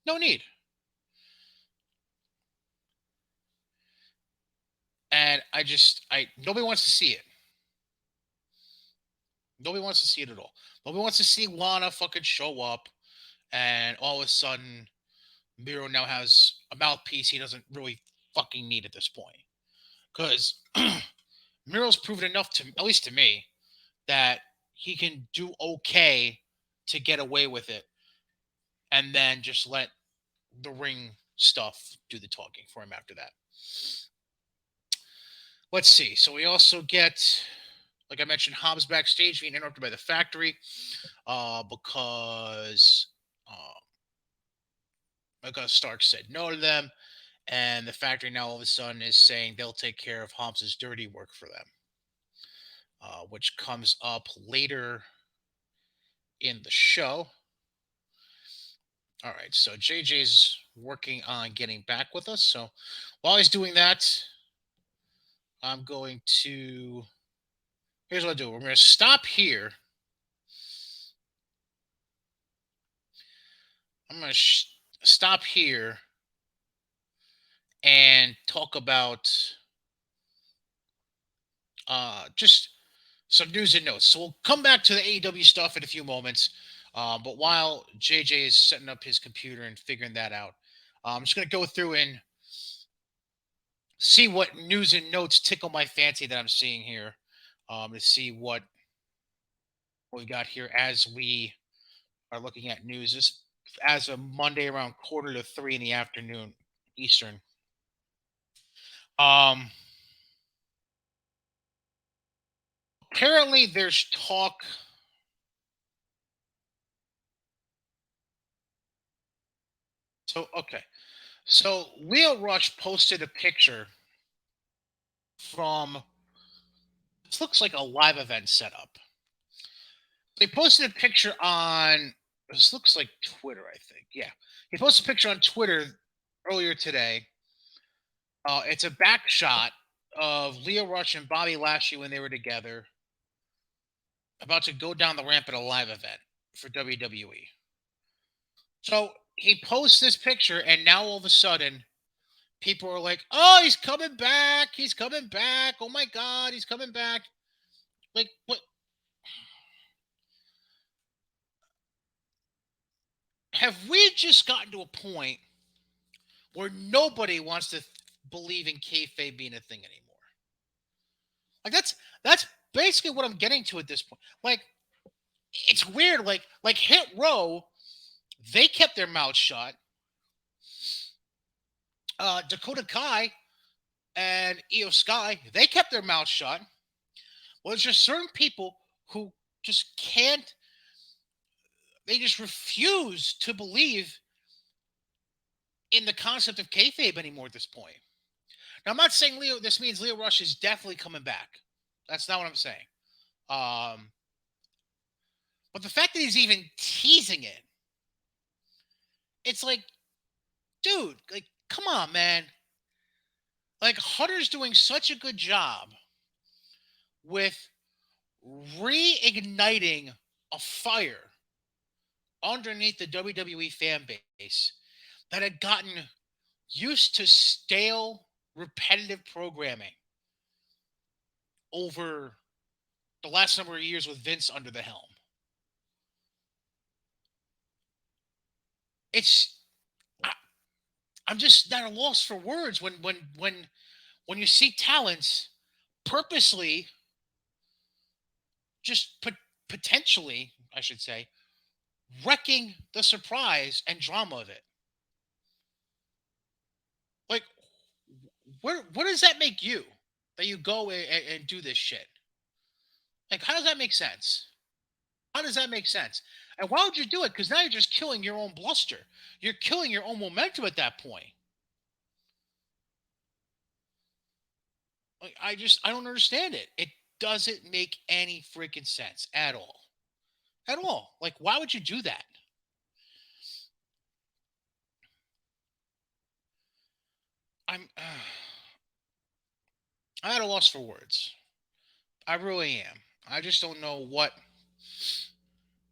No need. I nobody wants to see it. Nobody wants to see it at all. Nobody wants to see Lana fucking show up and all of a sudden Miro now has a mouthpiece he doesn't really fucking need at this point. Because Miro's proven enough to, at least to me, that he can do okay to get away with it and then just let the ring stuff do the talking for him after that. Let's see. So we also get, like I mentioned, Hobbs backstage being interrupted by the factory uh, because Stark said no to them, and the factory now all of a sudden is saying they'll take care of Hobbs's dirty work for them, which comes up later in the show. All right, so JJ's working on getting back with us. So while he's doing that, I'm going to. Here's what I do. We're going to stop here. I'm going to stop here and talk about just some news and notes. So we'll come back to the AEW stuff in a few moments. But while JJ is setting up his computer and figuring that out, I'm just going to go through and see what news and notes tickle my fancy that I'm seeing here, to see what we've got here as we are looking at news. This as of Monday around 2:45 in the afternoon Eastern. Um, Apparently there's talk. So okay, so Leo Rush posted a picture from, this looks like a live event setup. They posted a picture on, this looks like Twitter, I think. Yeah. He posted a picture on Twitter earlier today. It's a back shot of Leo Rush and Bobby Lashley when they were together, about to go down the ramp at a live event for WWE. So he posts this picture, and now all of a sudden, people are like, "Oh, he's coming back! He's coming back! Oh my God, he's coming back!" Like, what? Have we just gotten to a point where nobody wants to believe in kayfabe being a thing anymore? Like that's basically what I'm getting to at this point. Like, it's weird. Like Hit Row, they kept their mouths shut. Dakota Kai and Io Sky, they kept their mouths shut. Well, there's just certain people who just can't. They just refuse to believe in the concept of kayfabe anymore at this point. Now, I'm not saying Leo. This means Leo Rush is definitely coming back. That's not what I'm saying. Um, but the fact that he's even teasing it, it's like, dude, like, come on, man. Like, Hunter's doing such a good job with reigniting a fire underneath the WWE fan base that had gotten used to stale, repetitive programming over the last number of years with Vince under the helm. It's I, I'm just at a loss for words when you see talents purposely just potentially, I should say, wrecking the surprise and drama of it. Like, what does that make you, that you go and do this shit? Like, how does that make sense? How does that make sense? And why would you do it? Because now you're just killing your own bluster. You're killing your own momentum at that point. Like, I don't understand it. It doesn't make any freaking sense at all. At all. Like, why would you do that? I'm I'm at a loss for words. I really am. I just don't know what,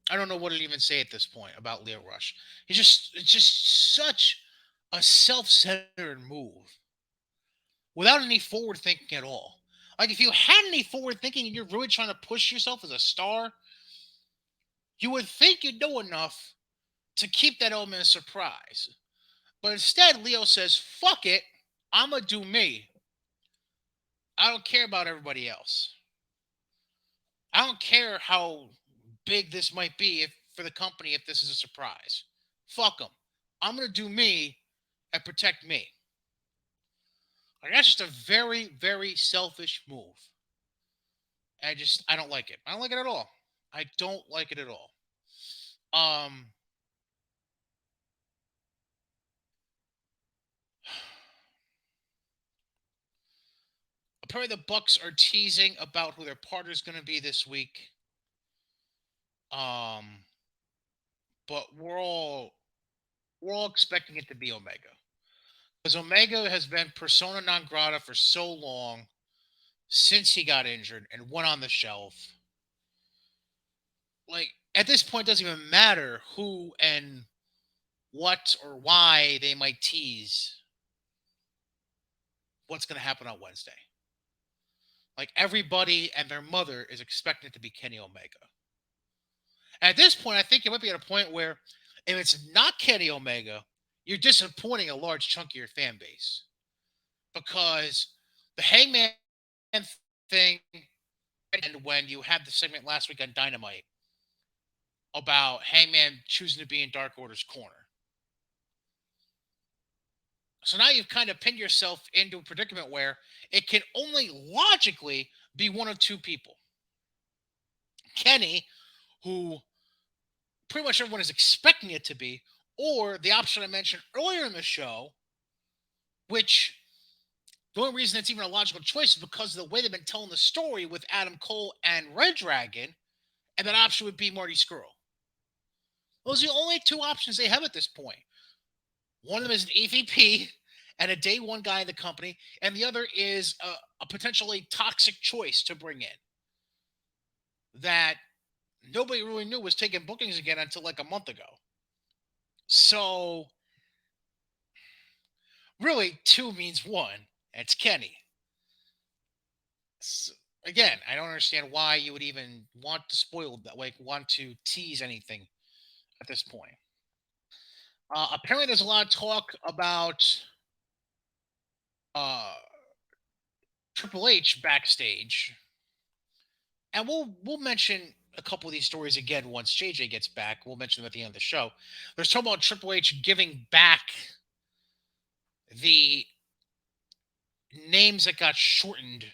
I don't know what to even say at this point about Leo Rush. It's just such a self-centered move without any forward thinking at all. Like if you had any forward thinking and you're really trying to push yourself as a star, you would think you know enough to keep that element of surprise. But instead, Leo says, fuck it, I'ma do me. I don't care about everybody else. I don't care how big this might be if for the company if this is a surprise. Fuck them. I'm gonna do me and protect me. Like that's just a very, very selfish move. I don't like it. I don't like it at all. I don't like it at all. Um Apparently the Bucks are teasing about who their partner's gonna be this week. Um but we're all expecting it to be Omega. Because Omega has been persona non grata for so long since he got injured and went on the shelf. Like at this point, it doesn't even matter who and what or why they might tease what's going to happen on Wednesday. Like everybody and their mother is expecting it to be Kenny Omega. And at this point, I think you might be at a point where if it's not Kenny Omega, you're disappointing a large chunk of your fan base because the Hangman thing, and when you had the segment last week on Dynamite about Hangman choosing to be in Dark Order's corner. So now you've kind of pinned yourself into a predicament where it can only logically be one of two people. Kenny, who pretty much everyone is expecting it to be, or the option I mentioned earlier in the show, which the only reason it's even a logical choice is because of the way they've been telling the story with Adam Cole and Red Dragon, and that option would be Marty Scurll. Those are the only two options they have at this point. One of them is an EVP and a day one guy in the company, and the other is a potentially toxic choice to bring in that nobody really knew was taking bookings again until like a month ago. So, really, two means one, and it's Kenny. So, again, I don't understand why you would even want to spoil that, like, want to tease anything at this point. Apparently, there's a lot of talk about uh, Triple H backstage, and we'll mention a couple of these stories again once JJ gets back. We'll mention them at the end of the show. There's talk about Triple H giving back the names that got shortened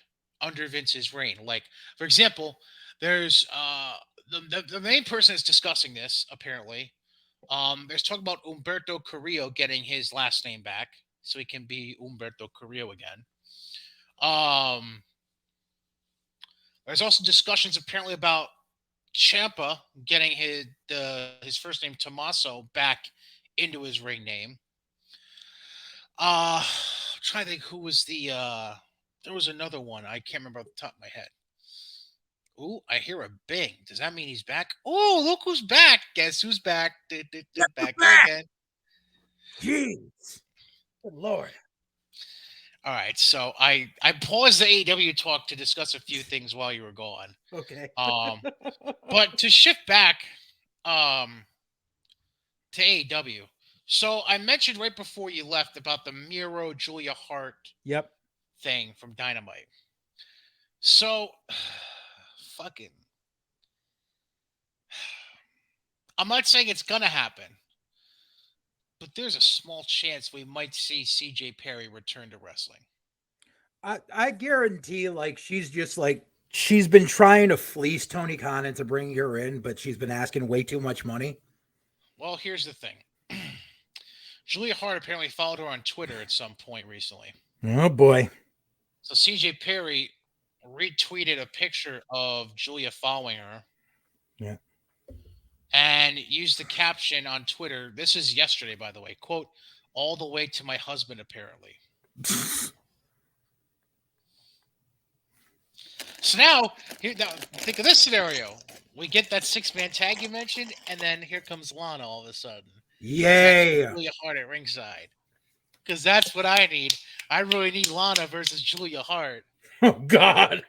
under Vince's reign. Like, for example, there's the main person is discussing this apparently. There's talk about Umberto Carrillo getting his last name back so he can be Umberto Carrillo again. Um, there's also discussions apparently about Ciampa getting his first name Tommaso back into his ring name. I'm trying to think who was there was another one. I can't remember off the top of my head. Ooh, I hear a bing. Does that mean he's back? Oh, look who's back. Guess who's back? Back there again. Jeez. Good Lord. All right. So I paused the AEW talk to discuss a few things while you were gone. Okay. But to shift back to AEW. So I mentioned right before you left about the Miro Julia Hart Yep. thing from Dynamite. So fucking I'm not saying it's gonna happen, but there's a small chance we might see CJ Perry return to wrestling. I guarantee like she's just like she's been trying to fleece Tony Khan into bringing her in, but she's been asking way too much money. Well, here's the thing. Julia Hart apparently followed her on Twitter at some point recently. Oh boy. So CJ Perry retweeted a picture of Julia following her. Yeah. And used the caption on Twitter. This is yesterday, by the way. Quote, all the way to my husband, apparently. So now think of this scenario. We get that 6-man tag you mentioned, and then here comes Lana all of a sudden. Yay. Julia Hart at ringside. Because that's what I need. I really need Lana versus Julia Hart. Oh God.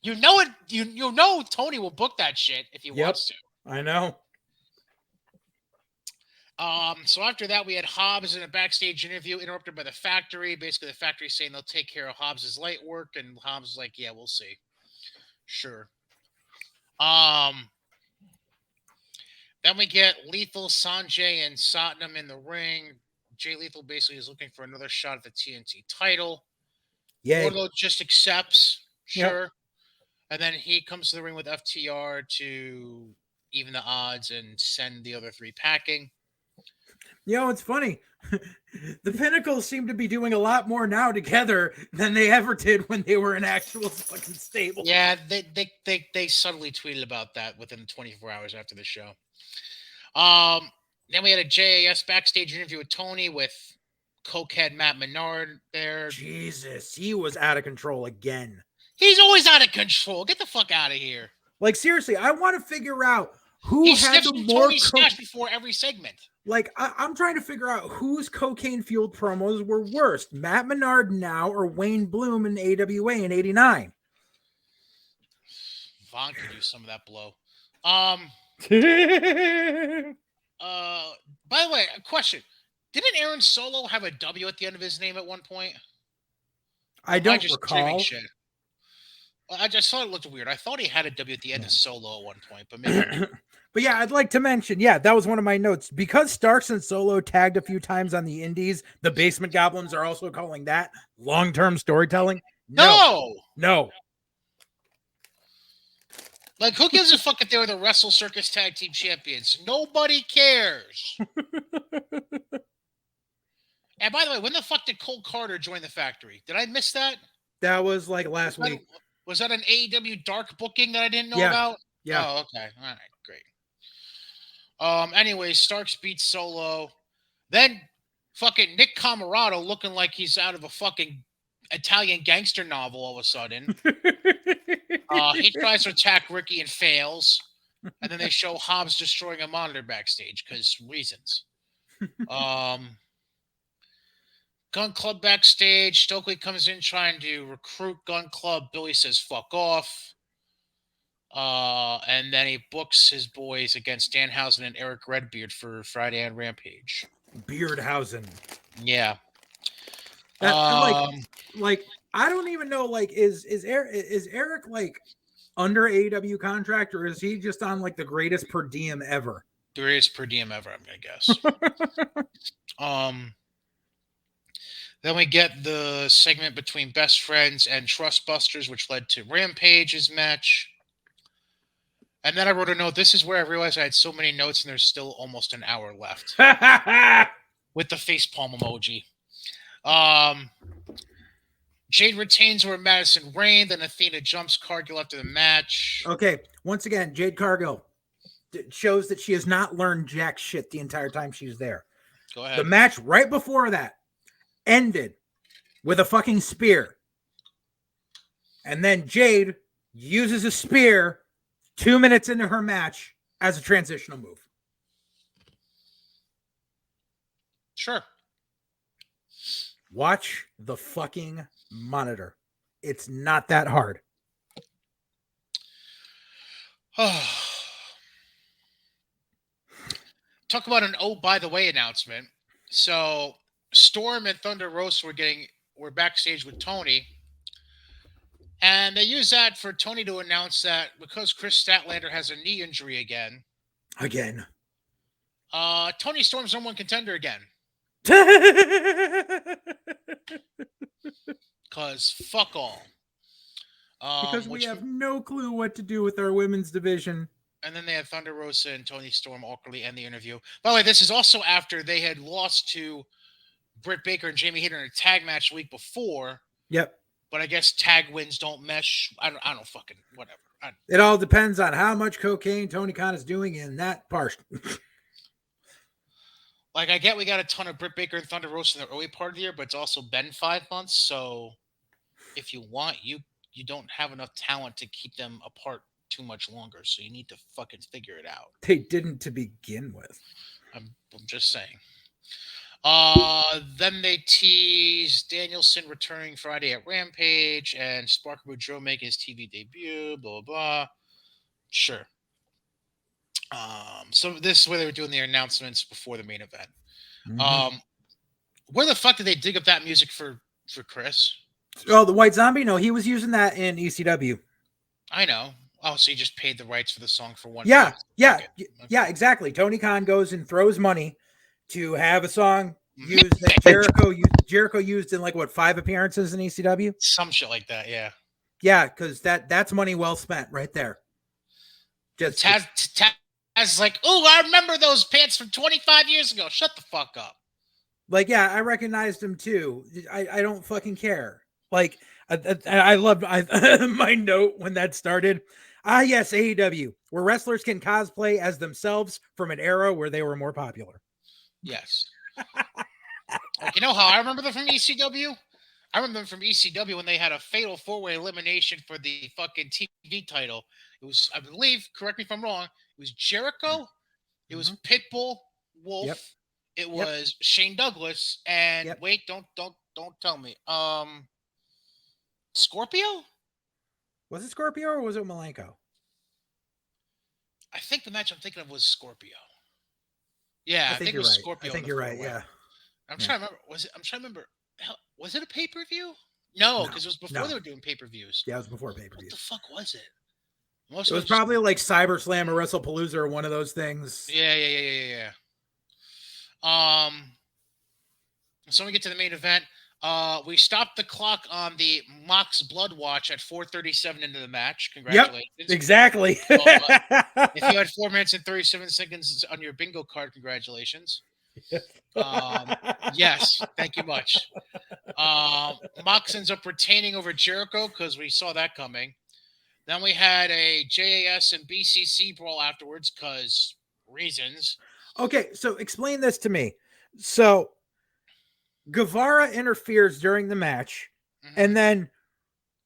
You know it. You know Tony will book that shit if he Yep. wants to. I know. So after that, we had Hobbs in a backstage interview interrupted by the factory. Basically, the factory saying they'll take care of Hobbs's light work, and Hobbs is like, "Yeah, we'll see." Sure. Um. Then we get Lethal, Sanjay, and Satnam in the ring. Jay Lethal basically is looking for another shot at the TNT title. Yay. Wardlow just accepts, Yep. sure. And then he comes to the ring with FTR to even the odds and send the other three packing. You know, it's funny. The Pinnacles seem to be doing a lot more now together than they ever did when they were an actual fucking stable. Yeah, they subtly tweeted about that within 24 hours after the show. Then we had a JAS backstage interview with Tony with cokehead Matt Menard there. Jesus, he was out of control again. He's always out of control. Get the fuck out of here. Like, seriously, I want to figure out who He had sniffs the from more Tony's stash before every segment. Like, I'm trying to figure out whose cocaine-fueled promos were worst, Matt Menard now or Wayne Bloom in AWA in '89. Vaughn could use some of that blow. By the way, a question. Didn't Aaron Solo have a W at the end of his name at one point? I don't recall. Shit? I just thought it looked weird. I thought he had a W at the end of Solo at one point, but maybe not. But yeah, I'd like to mention, that was one of my notes. Because Starks and Solo tagged a few times on the indies, the Basement Goblins are also calling that long-term storytelling. No. Like, who gives a fuck if they were the Wrestle Circus Tag Team Champions? Nobody cares. And by the way, when the fuck did Cole Carter join the factory? Did I miss that? That was like last week. Was that an AEW dark booking that I didn't know about? Yeah. Oh, okay. All right, great. Anyway, Starks beats Solo. Then fucking Nick Camarado looking like he's out of a fucking Italian gangster novel all of a sudden. He tries to attack Ricky and fails. And then they show Hobbs destroying a monitor backstage because reasons. Gun Club backstage. Stokely comes in trying to recruit Gun Club. Billy says, fuck off. And then he books his boys against Danhausen and Eric Redbeard for Friday on Rampage. Beardhausen. Yeah. Like I don't even know. Like, is Eric like under AEW contract, or is he just on like the greatest per diem ever? Greatest per diem ever, I'm gonna guess. Then we get the segment between Best Friends and Trustbusters, which led to Rampage's match. And then I wrote a note. This is where I realized I had so many notes and there's still almost an hour left. With the facepalm emoji. Jade retains over Madison Rayne. Then Athena jumps Cargill after the match. Okay. Once again, Jade Cargill shows that she has not learned jack shit the entire time she's there. Go ahead. The match right before that ended with a fucking spear. And then Jade uses a spear 2 minutes into her match as a transitional move. Sure. Watch the fucking monitor. It's not that hard. Talk about an by the way announcement. So Storm and Thunder Rosa were backstage with Tony. And they used that for Tony to announce that because Chris Statlander has a knee injury again. Tony Storm's number one contender again. Because fuck all. Because we have no clue what to do with our women's division. And then they had Thunder Rosa and Tony Storm awkwardly end the interview. By the way, this is also after they had lost to Britt Baker and Jamie Hayter in a tag match the week before. Yep. But I guess tag wins don't mesh. I don't fucking whatever. It all depends on how much cocaine Tony Khan is doing in that part. Like, I get we got a ton of Britt Baker and Thunder Rosa in the early part of the year, but it's also been 5 months. So if you want, you don't have enough talent to keep them apart too much longer. So you need to fucking figure it out. They didn't to begin with. I'm just saying. Then they tease Danielson returning Friday at Rampage and Sparker Boudreaux making his TV debut. Blah blah blah. Sure. So this is where they were doing their announcements before the main event. Mm-hmm. Um, where the fuck did they dig up that music for Chris? Oh, the White Zombie? No, he was using that in ECW. I know. Oh, so you just paid the rights for the song for one Yeah, payment. yeah, Okay. yeah, exactly. Tony Khan goes and throws money to have a song used that Okay. Jericho used in like what 5 appearances in ECW. Some shit like that, yeah. Yeah, because that's money well spent right there. And Just Taz is like, "Oh, I remember those pants from 25 years ago." Shut the fuck up. like, yeah, I recognized him too. I don't fucking care. Like, I loved my note when that started. Ah, yes, AEW, where wrestlers can cosplay as themselves from an era where they were more popular. Yes. Like, you know how I remember them from ECW? I remember them from ECW when they had a fatal 4-way elimination for the fucking TV title. It was, I believe, correct me if I'm wrong, it was Jericho, it was Mm-hmm. Pitbull, Yep. Wolf, it Yep. was Shane Douglas, and Yep. wait, don't tell me. Scorpio? Was it Scorpio or was it Malenko? I think the match I'm thinking of was Scorpio. Yeah, I I think think it you're was right. I Scorpio in think the you're right. 4-way. Yeah. I'm Yeah. trying to remember. I'm trying to remember. Was it a pay per view? No, No. because it was before No. they were doing pay per views. Yeah, it was before pay per What the views. fuck was it? It was probably like CyberSlam or WrestlePalooza or one of those things. Yeah. So we get to the main event. We stopped the clock on the Mox Blood Watch at 4:37 into the match. Congratulations. Yep, exactly. If you had 4 minutes and 37 seconds on your bingo card, congratulations. Yes, thank you much. Mox ends up retaining over Jericho because we saw that coming. Then we had a JAS and BCC brawl afterwards because reasons. Okay, so explain this to me. So Guevara interferes during the match and Mm-hmm. then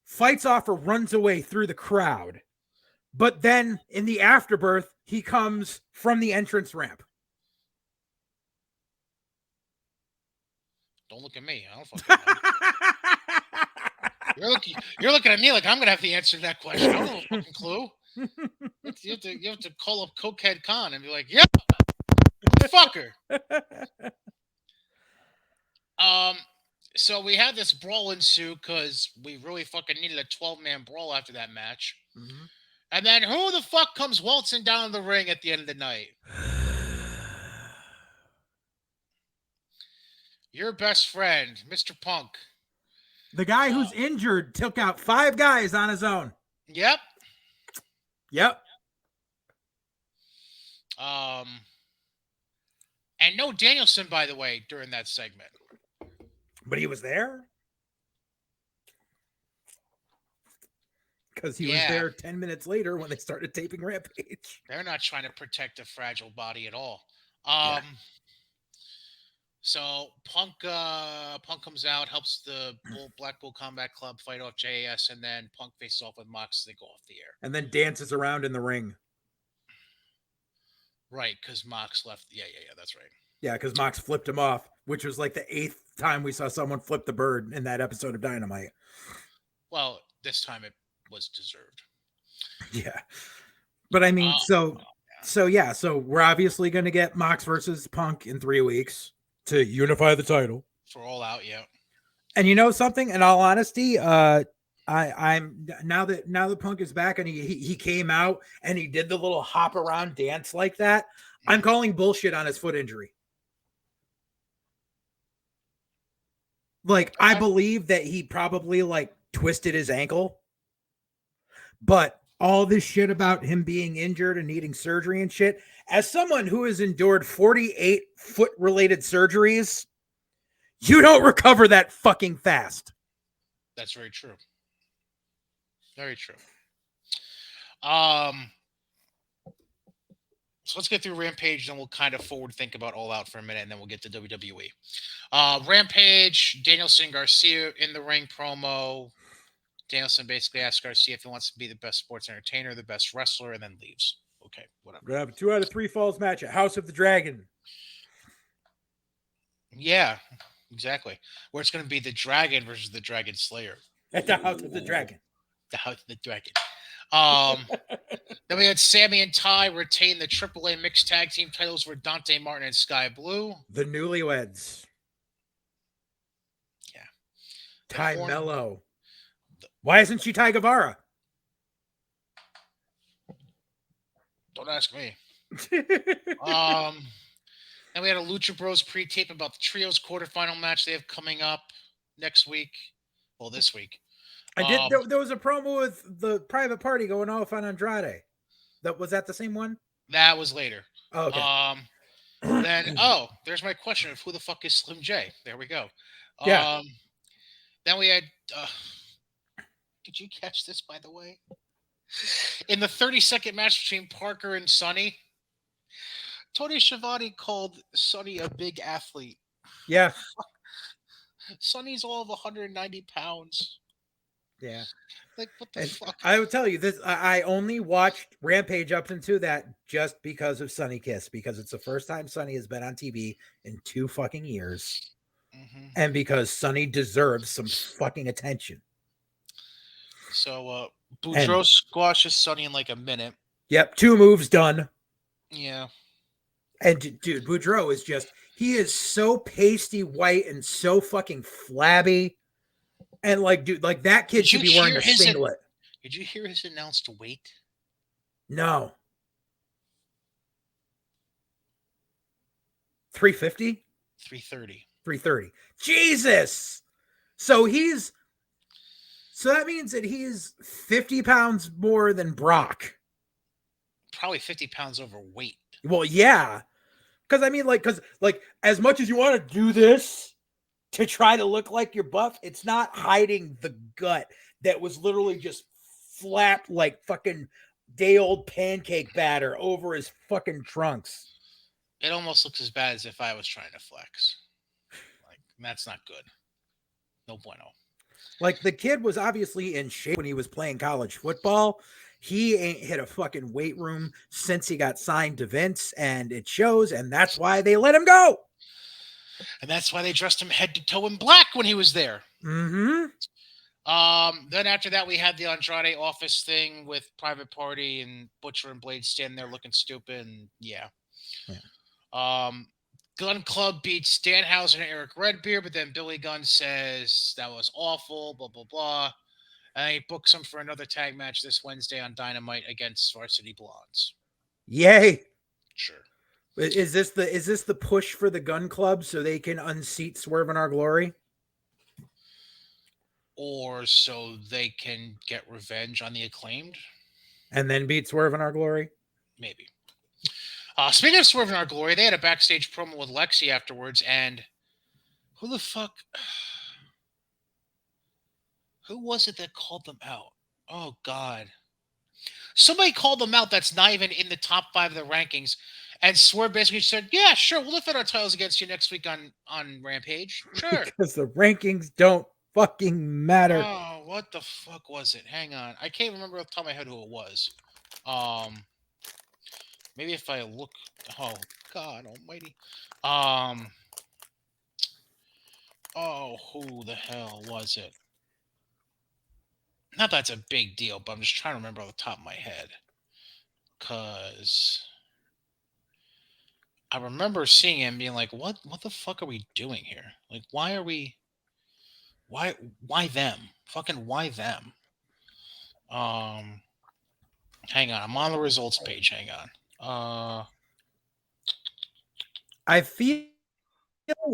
fights off or runs away through the crowd. But then in the afterbirth, he comes from the entrance ramp. Don't look at me. I don't fucking know. You're looking at me like I'm gonna have to answer that question. I don't have a fucking clue. You have to call up Cokehead Khan and be like, "Yeah, fucker." Um, so we had this brawl ensue because we really fucking needed a 12-man brawl after that match. Mm-hmm. And then who the fuck comes waltzing down the ring at the end of the night? Your best friend, Mr. Punk. The guy who's injured took out 5 guys on his own. Yep. Yep. And no Danielson, by the way, during that segment. But he was there? Because he was there 10 minutes later when they started taping Rampage. They're not trying to protect a fragile body at all. Yeah. So Punk comes out, helps the Black Bull Combat Club fight off JAS, and then Punk faces off with Mox as they go off the air. And then dances around in the ring. Right, because Mox left. Yeah, that's right. Yeah, because Mox flipped him off, which was like the 8th time we saw someone flip the bird in that episode of Dynamite. Well, this time it was deserved. Yeah. But I mean, so we're obviously going to get Mox versus Punk in 3 weeks to unify the title. For All Out, yeah. And you know something? In all honesty, I'm now that Punk is back and he came out and he did the little hop around dance like that. I'm calling bullshit on his foot injury. Like, I believe that he probably like twisted his ankle, but all this shit about him being injured and needing surgery and shit, as someone who has endured 48 foot related surgeries, you don't recover that fucking fast. That's very true. Very true. So let's get through Rampage, and we'll kind of forward think about All Out for a minute, and then we'll get to WWE. Rampage, Danielson Garcia in the ring promo. Danielson basically asks Garcia if he wants to be the best sports entertainer, the best wrestler, and then leaves. Okay, whatever. We're gonna have a 2 out of 3 falls match at House of the Dragon. Yeah, exactly. Where it's going to be the dragon versus the dragon slayer. At the House of the Ooh, Dragon. the house of the dragon. Um, then we had Sammy and Ty retain the AAA mixed tag team titles for Dante Martin and Sky Blue. The Newlyweds. Yeah. Then Ty Horn. Mello. Why isn't she Ty Guevara? Don't ask me. Um, then we had a Lucha Bros pre-tape about the trios quarterfinal match they have coming up next week. Well, this week. I did. Um, There was a promo with the Private Party going off on Andrade. That the same one? that was later. Oh, okay. Then there's my question of who the fuck is Slim J. There we go. Yeah. Um, then we had. Did you catch this, by the way? In the 30-second match between Parker and Sonny, Tony Schiavone called Sonny a big athlete. Yeah. Sonny's all of 190 pounds. Yeah. Like, what the And fuck? I would tell you this: I only watched Rampage up into that just because of Sonny Kiss, because it's the first time Sonny has been on TV in 2 fucking years, Hmm. and because Sonny deserves some fucking attention. So, And Boudreaux squashes Sonny in like a minute. yep, 2 moves done. Yeah. And dude, Boudreaux is he is so pasty white and so fucking flabby. And like, dude, like that kid should be wearing a singlet. Did you hear his announced weight? No. 350? 330. 330. Jesus. So that means that he's 50 pounds more than Brock. Probably 50 pounds overweight. Well, yeah. Because I mean, because as much as you want to do this to try to look like you're buff, it's not hiding the gut that was literally just flapped like fucking day old pancake batter over his fucking trunks. It almost looks as bad as if I was trying to flex. Like, that's not good. No bueno. Like, the kid was obviously in shape when he was playing college football. He ain't hit a fucking weight room since he got signed to Vince, and it shows, and that's why they let him go. And that's why they dressed him head to toe in black when he was there. Mm-hmm. Then after that, we had the Andrade office thing with Private Party and Butcher and Blade standing there looking stupid, and yeah. Gun Club beats Danhausen and Eric Redbeard, but then Billy Gunn says that was awful, blah, blah, blah. And he books them for another tag match this Wednesday on Dynamite against Varsity Blondes. Yay. Sure. Is this the push for the Gun Club so they can unseat Swerve in Our Glory? Or so they can get revenge on the Acclaimed. And then beat Swerve in Our Glory? Maybe. Speaking of Swerve in Our Glory, they had a backstage promo with Lexi afterwards, and who the fuck... Who was it that called them out? Oh, God. Somebody called them out that's not even in the top 5 of the rankings. And Swerve basically said, yeah, sure, we'll defend our titles against you next week on Rampage. Sure. Because the rankings don't fucking matter. Oh, what the fuck was it? Hang on. I can't remember off the top of my head who it was. Maybe if I look... Oh, God almighty. Oh, who the hell was it? Not that's a big deal, but I'm just trying to remember off the top of my head. Because I remember seeing him being like, what the fuck are we doing here? Like, why are we... Why them? Fucking why them? Hang on. I'm on the results page. Hang on. I feel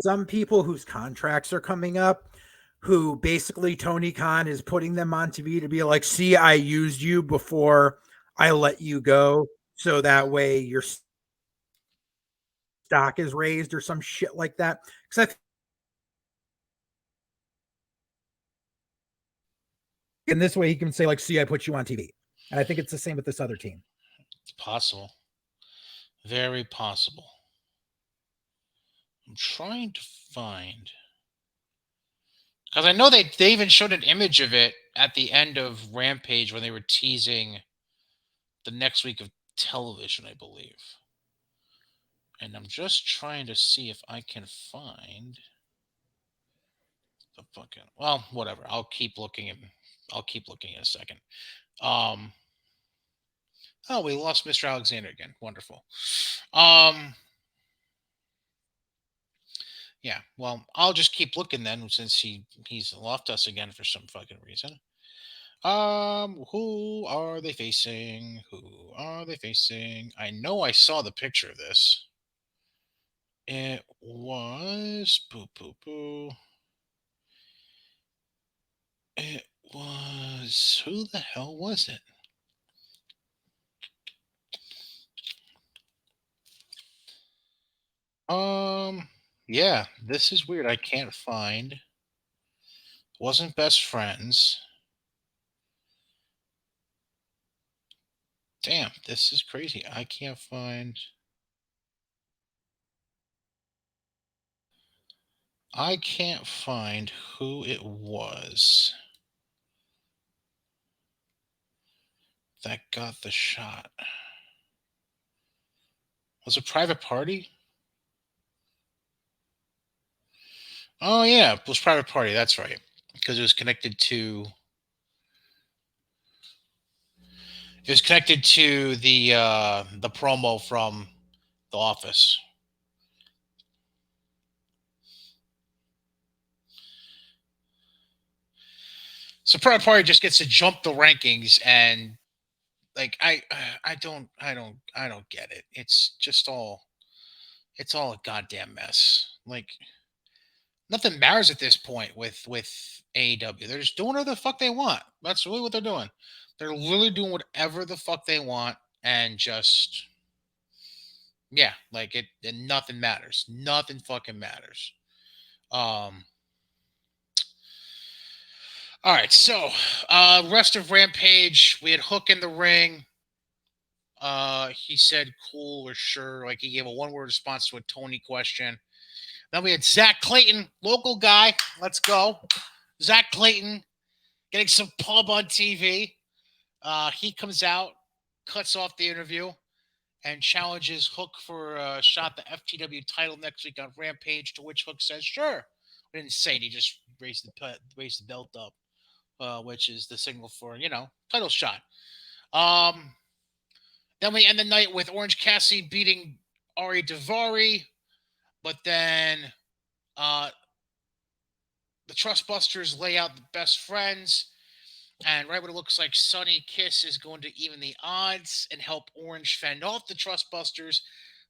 some people whose contracts are coming up, who basically Tony Khan is putting them on TV to be like, see, I used you before I let you go, so that way your stock is raised or some shit like that. Because in this way he can say like, see, I put you on TV. And I think it's the same with this other team. It's possible. Very possible. I'm trying to find... Because I know they even showed an image of it at the end of Rampage when they were teasing the next week of television, I believe. And I'm just trying to see if I can find the fucking. Well, whatever. I'll keep looking in a second. Um. Oh, we lost Mr. Alexander again. Wonderful. Um. Yeah. Well, I'll just keep looking then, since he's left us again for some fucking reason. Who are they facing? Who are they facing? I know I saw the picture of this. It was boo boo boo. It was who the hell was it? Yeah, this is weird. I can't find. Wasn't best friends. Damn, this is crazy. I can't find. I can't find who it was that got the shot. Was it Private Party? Oh yeah, it was Private Party. That's right, because it was connected to the promo from The Office. So Private Party just gets to jump the rankings, and like I don't get it. It's all a goddamn mess. Like nothing matters at this point with AEW. They're just doing whatever the fuck they want. That's really what they're doing. They're literally doing whatever the fuck they want, and just yeah, like it. And nothing matters. Nothing fucking matters. Um. All right, so rest of Rampage, we had Hook in the ring. He said cool or sure, like he gave a one-word response to a Tony question. Then we had Zach Clayton, local guy. Let's go. Zach Clayton getting some pub on TV. He comes out, cuts off the interview, and challenges Hook for a shot the FTW title next week on Rampage. To which Hook says, "Sure." I didn't say it. He just raised the belt up, which is the signal for title shot. Um, then we end the night with Orange Cassidy beating Ari Daivari, but then uh, the Trustbusters lay out the best friends. And right when it looks like Sonny Kiss is going to even the odds and help Orange fend off the Trustbusters,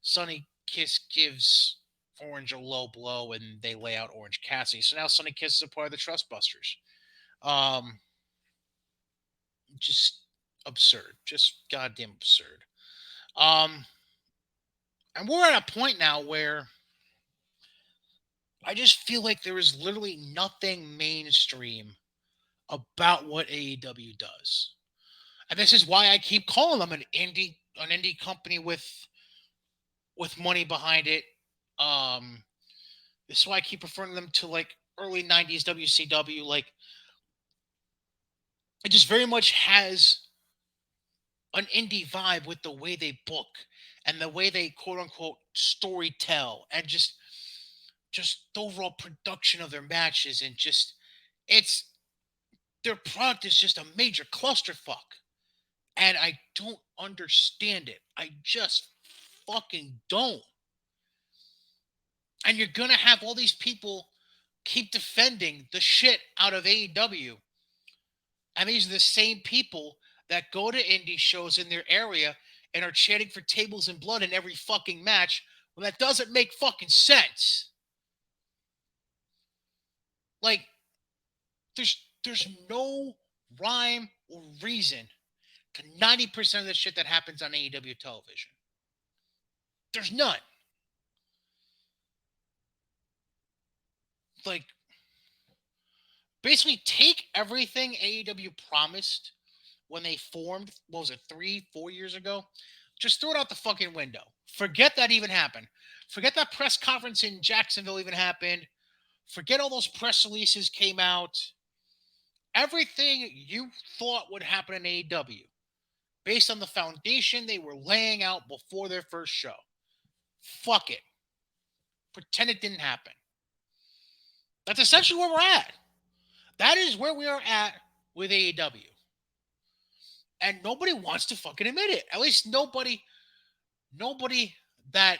Sonny Kiss gives Orange a low blow and they lay out Orange Cassidy. So now Sonny Kiss is a part of the Trustbusters. Um, just absurd. Just goddamn absurd. Um, and we're at a point now where I just feel like there is literally nothing mainstream about what AEW does. And this is why I keep calling them an indie company with money behind it. Um, this is why I keep referring them to like early '90s WCW. Like it just very much has an indie vibe with the way they book and the way they quote unquote story tell, and just the overall production of their matches, and just it's their product is just a major clusterfuck. And I don't understand it. I just fucking don't. And you're gonna have all these people keep defending the shit out of AEW. And these are the same people that go to indie shows in their area and are chanting for tables and blood in every fucking match when that doesn't make fucking sense. Like, there's no rhyme or reason to 90% of the shit that happens on AEW television. There's none. Like, basically take everything AEW promised when they formed, what was it, 3, 4 years ago? Just throw it out the fucking window. Forget that even happened. Forget that press conference in Jacksonville even happened. Forget all those press releases came out. Everything you thought would happen in AEW based on the foundation they were laying out before their first show. Fuck it. Pretend it didn't happen. That's essentially where we're at. That is where we are at with AEW. And nobody wants to fucking admit it. At least nobody that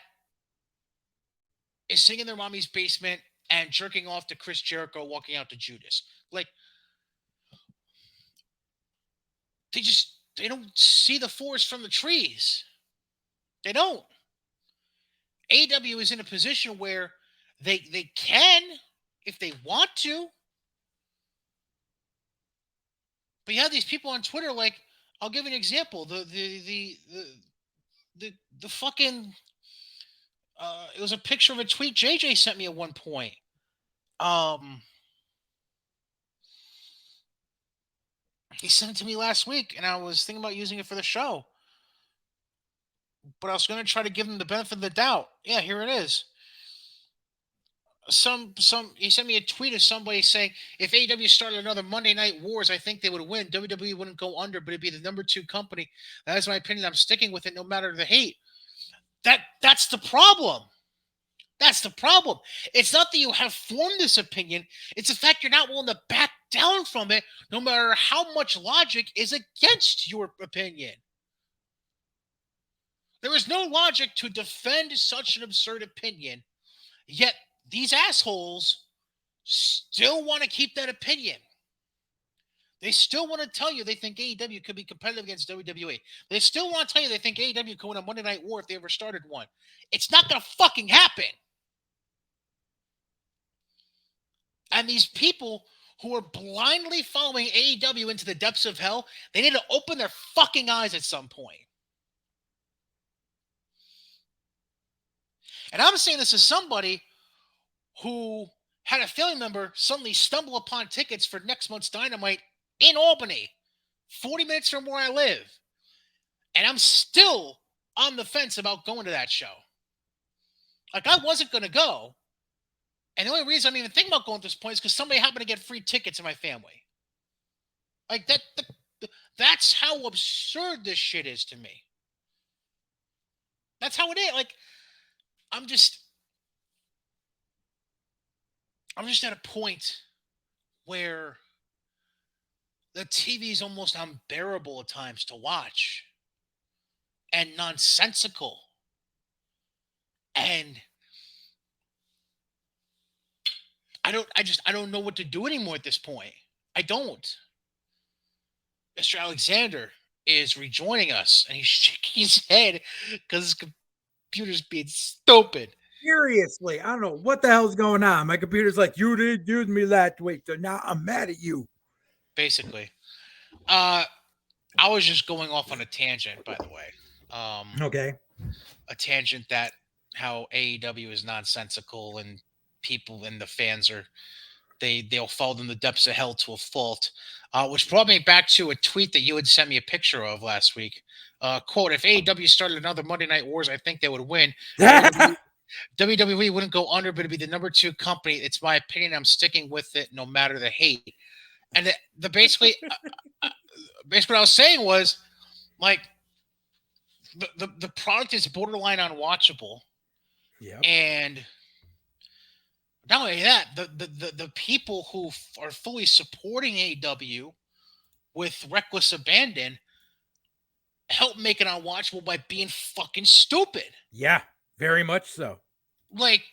is sitting in their mommy's basement and jerking off to Chris Jericho walking out to Judas. Like, they don't see the forest from the trees. They don't. AEW is in a position where they can, if they want to. But you have these people on Twitter, like, I'll give you an example. The fucking it was a picture of a tweet JJ sent me at one point. He sent it to me last week, and I was thinking about using it for the show. But I was going to try to give him the benefit of the doubt. Yeah, here it is. He sent me a tweet of somebody saying, if AEW started another Monday Night Wars, I think they would win. WWE wouldn't go under, but it'd be the number 2 company. That is my opinion. I'm sticking with it no matter the hate. That's the problem. That's the problem. It's not that you have formed this opinion. It's the fact you're not willing to back down from it, no matter how much logic is against your opinion. There is no logic to defend such an absurd opinion, yet these assholes still want to keep that opinion. They still want to tell you they think AEW could be competitive against WWE. They still want to tell you they think AEW could win a Monday Night War if they ever started one. It's not going to fucking happen. And these people who are blindly following AEW into the depths of hell, they need to open their fucking eyes at some point. And I'm saying this as somebody who had a family member suddenly stumble upon tickets for next month's Dynamite in Albany, 40 minutes from where I live. And I'm still on the fence about going to that show. Like, I wasn't going to go. And the only reason I'm even thinking about going at this point is because somebody happened to get free tickets in my family. Like, that's how absurd this shit is to me. That's how it is. Like, I'm just at a point where the TV is almost unbearable at times to watch and nonsensical. And I don't know what to do anymore at this point. I don't. Mr. Alexander is rejoining us, and he's shaking his head because his computer's being stupid. Seriously, I don't know what the hell's going on. My computer's like, you didn't use me last week, so now I'm mad at you. Basically. I was just going off on a tangent, by the way. Okay. A tangent that how AEW is nonsensical and people and the fans are they'll fall in the depths of hell to a fault. Which brought me back to a tweet that you had sent me a picture of last week. Quote, if AEW started another Monday Night Wars, I think they would win. WWE wouldn't go under, but it'd be the number 2 company. It's my opinion. I'm sticking with it no matter the hate. And basically what I was saying was, like, the product is borderline unwatchable. Yeah. And not only that, the people who are fully supporting AEW with reckless abandon help make it unwatchable by being fucking stupid. Yeah, very much so. Like,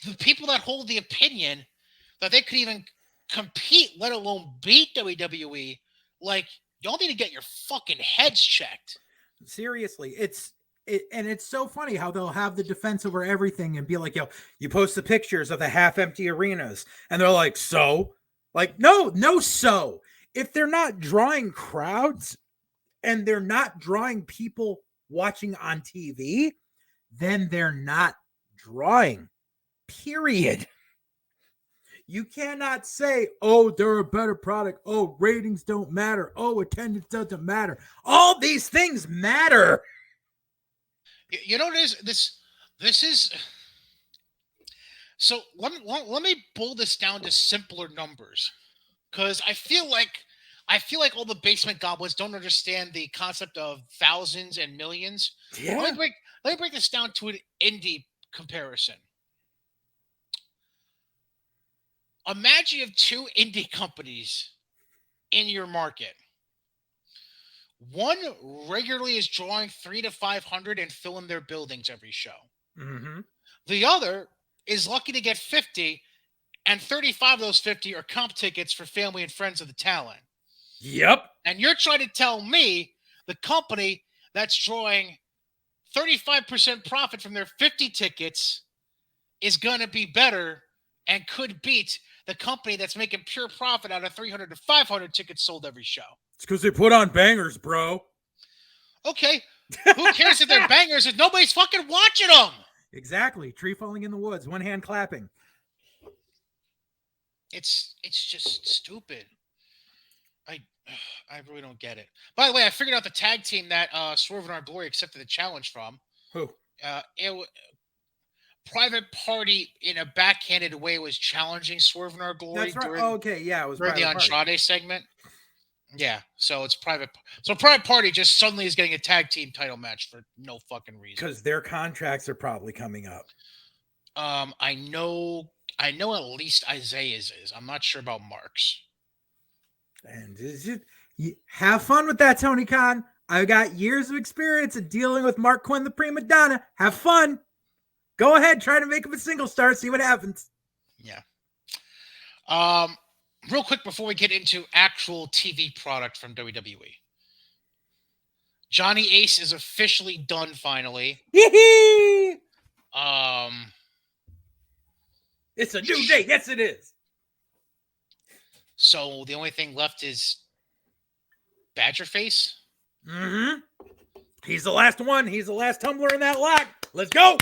the people that hold the opinion that they could even compete, let alone beat WWE, like, y'all need to get your fucking heads checked. Seriously, and it's so funny how they'll have the defense over everything and be like, yo, you post the pictures of the half-empty arenas, and they're like, so? Like, no, so. If they're not drawing crowds and they're not drawing people watching on TV, then they're not drawing, period. You cannot say, oh, they're a better product. Oh, ratings don't matter. Oh, attendance doesn't matter. All these things matter. You know what it is? This is... So let me boil this down to simpler numbers. Because I feel like all the basement goblins don't understand the concept of thousands and millions. Yeah. let me break this down to an indie comparison. Imagine you have two indie companies in your market. One regularly is drawing 300 to 500 and filling their buildings every show. Mm-hmm. The other is lucky to get 50, and 35 of those 50 are comp tickets for family and friends of the talent. Yep. And you're trying to tell me the company that's drawing 35% profit from their 50 tickets is going to be better and could beat the company that's making pure profit out of 300 to 500 tickets sold every show. It's because they put on bangers, bro. Okay, who cares if they're bangers if nobody's fucking watching them? Exactly. Tree falling in the woods, one hand clapping. It's just stupid. I really don't get it. By the way, I figured out the tag team that Swerve and Our Glory accepted the challenge from. Who? Private Party, in a backhanded way, was challenging Swerve and Our Glory. That's right. During, okay, yeah, it was during the Private Andrade Party segment. Yeah, so it's Private. So Private Party just suddenly is getting a tag team title match for no fucking reason. because their contracts are probably coming up. I know at least Isaiah's is. I'm not sure about Mark's. And have fun with that, Tony Khan. I've got years of experience in dealing with Mark Quinn, the prima donna. Have fun. Go ahead, try to make him a single star, see what happens. Yeah. Real quick before we get into actual TV product from WWE. Johnny Ace is officially done finally. It's a new day. Yes, it is. So the only thing left is Badgerface. Mm-hmm. He's the last one. He's the last tumbler in that lock. Let's go.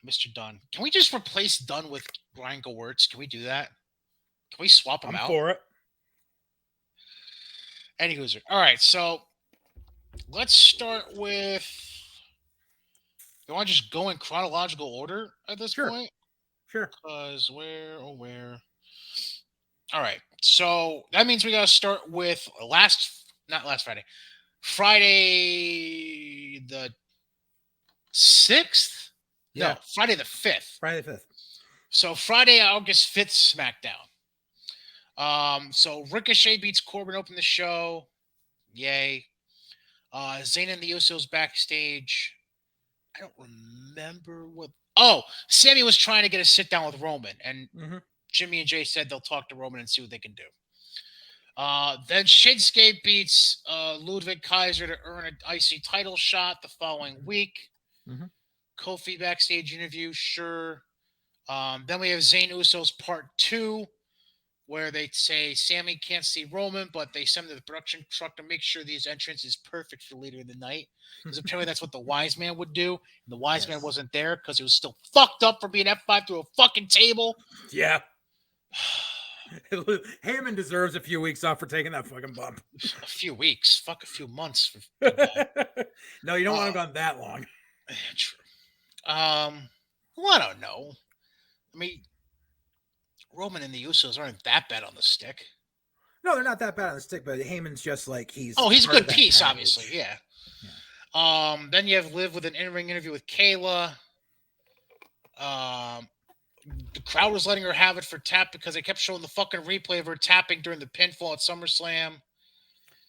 Mr. Dunn. Can we just replace Dunn with Brian Gewirtz? Can we do that? Can we swap them out? I'm for it. Anywho's. All right, so let's start with. You want to just go in chronological order at this point? Sure. Because where? All right, so that means we got to start with not last Friday. Friday the 6th? Yeah. No, Friday the 5th. Friday the 5th. So Friday, August 5th, SmackDown. So Ricochet beats Corbin, open the show. Yay. Zayn and the Usos backstage. I don't remember what. Oh, Sammy was trying to get a sit down with Roman, and Jimmy and Jay said they'll talk to Roman and see what they can do. Then Shinsuke beats Ludwig Kaiser to earn an IC title shot the following week. Kofi backstage interview, sure. Then we have Zayn Usos Part 2, where they say Sammy can't see Roman, but they send him to the production truck to make sure these entrance is perfect for later in the night. Because apparently that's what the Wise Man would do. And the Wise Man wasn't there because he was still fucked up from being F5 through a fucking table. Yeah. Heyman deserves a few weeks off for taking that fucking bump. A few weeks. Fuck, a few months. No, you don't want to go that long. True. Well, I don't know. I mean, Roman and the Usos aren't that bad on the stick. No, they're not that bad on the stick, but Heyman's just like he's a good piece, obviously, yeah. Then you have Liv with an in-ring interview with Kayla. The crowd was letting her have it for tap because they kept showing the fucking replay of her tapping during the pinfall at SummerSlam.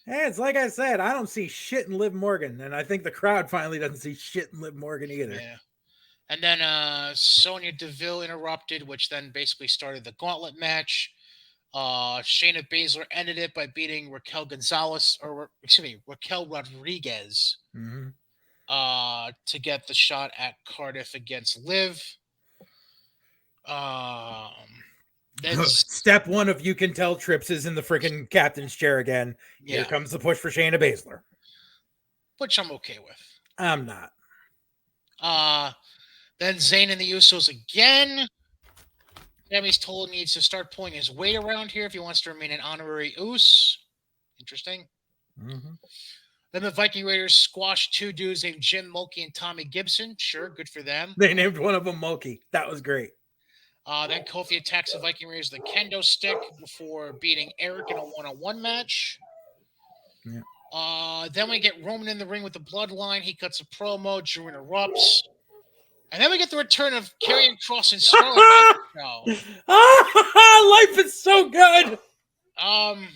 Hey, it's like I said, I don't see shit in Liv Morgan, and I think the crowd finally doesn't see shit in Liv Morgan either. Yeah. And then Sonya Deville interrupted, which then basically started the gauntlet match. Shayna Baszler ended it by beating Raquel Rodriguez to get the shot at Cardiff against Liv. Then Step one of You Can Tell trips is in the freaking captain's chair again. Yeah. Here comes the push for Shayna Baszler. Which I'm okay with. I'm not. Then Zayn and the Usos again. Sammy's told he needs to start pulling his weight around here if he wants to remain an honorary Us. Interesting. Then the Viking Raiders squashed two dudes named Jim Mulkey and Tommy Gibson. Sure, good for them. They named one of them Mulkey. That was great. Then Kofi attacks the Viking Raiders with a kendo stick before beating Eric in a one-on-one match. Yeah. Then we get Roman in the ring with the Bloodline. He cuts a promo. Drew interrupts. And then we get the return of Karrion Kross and Scarlett back to the show. Life is so good. Um,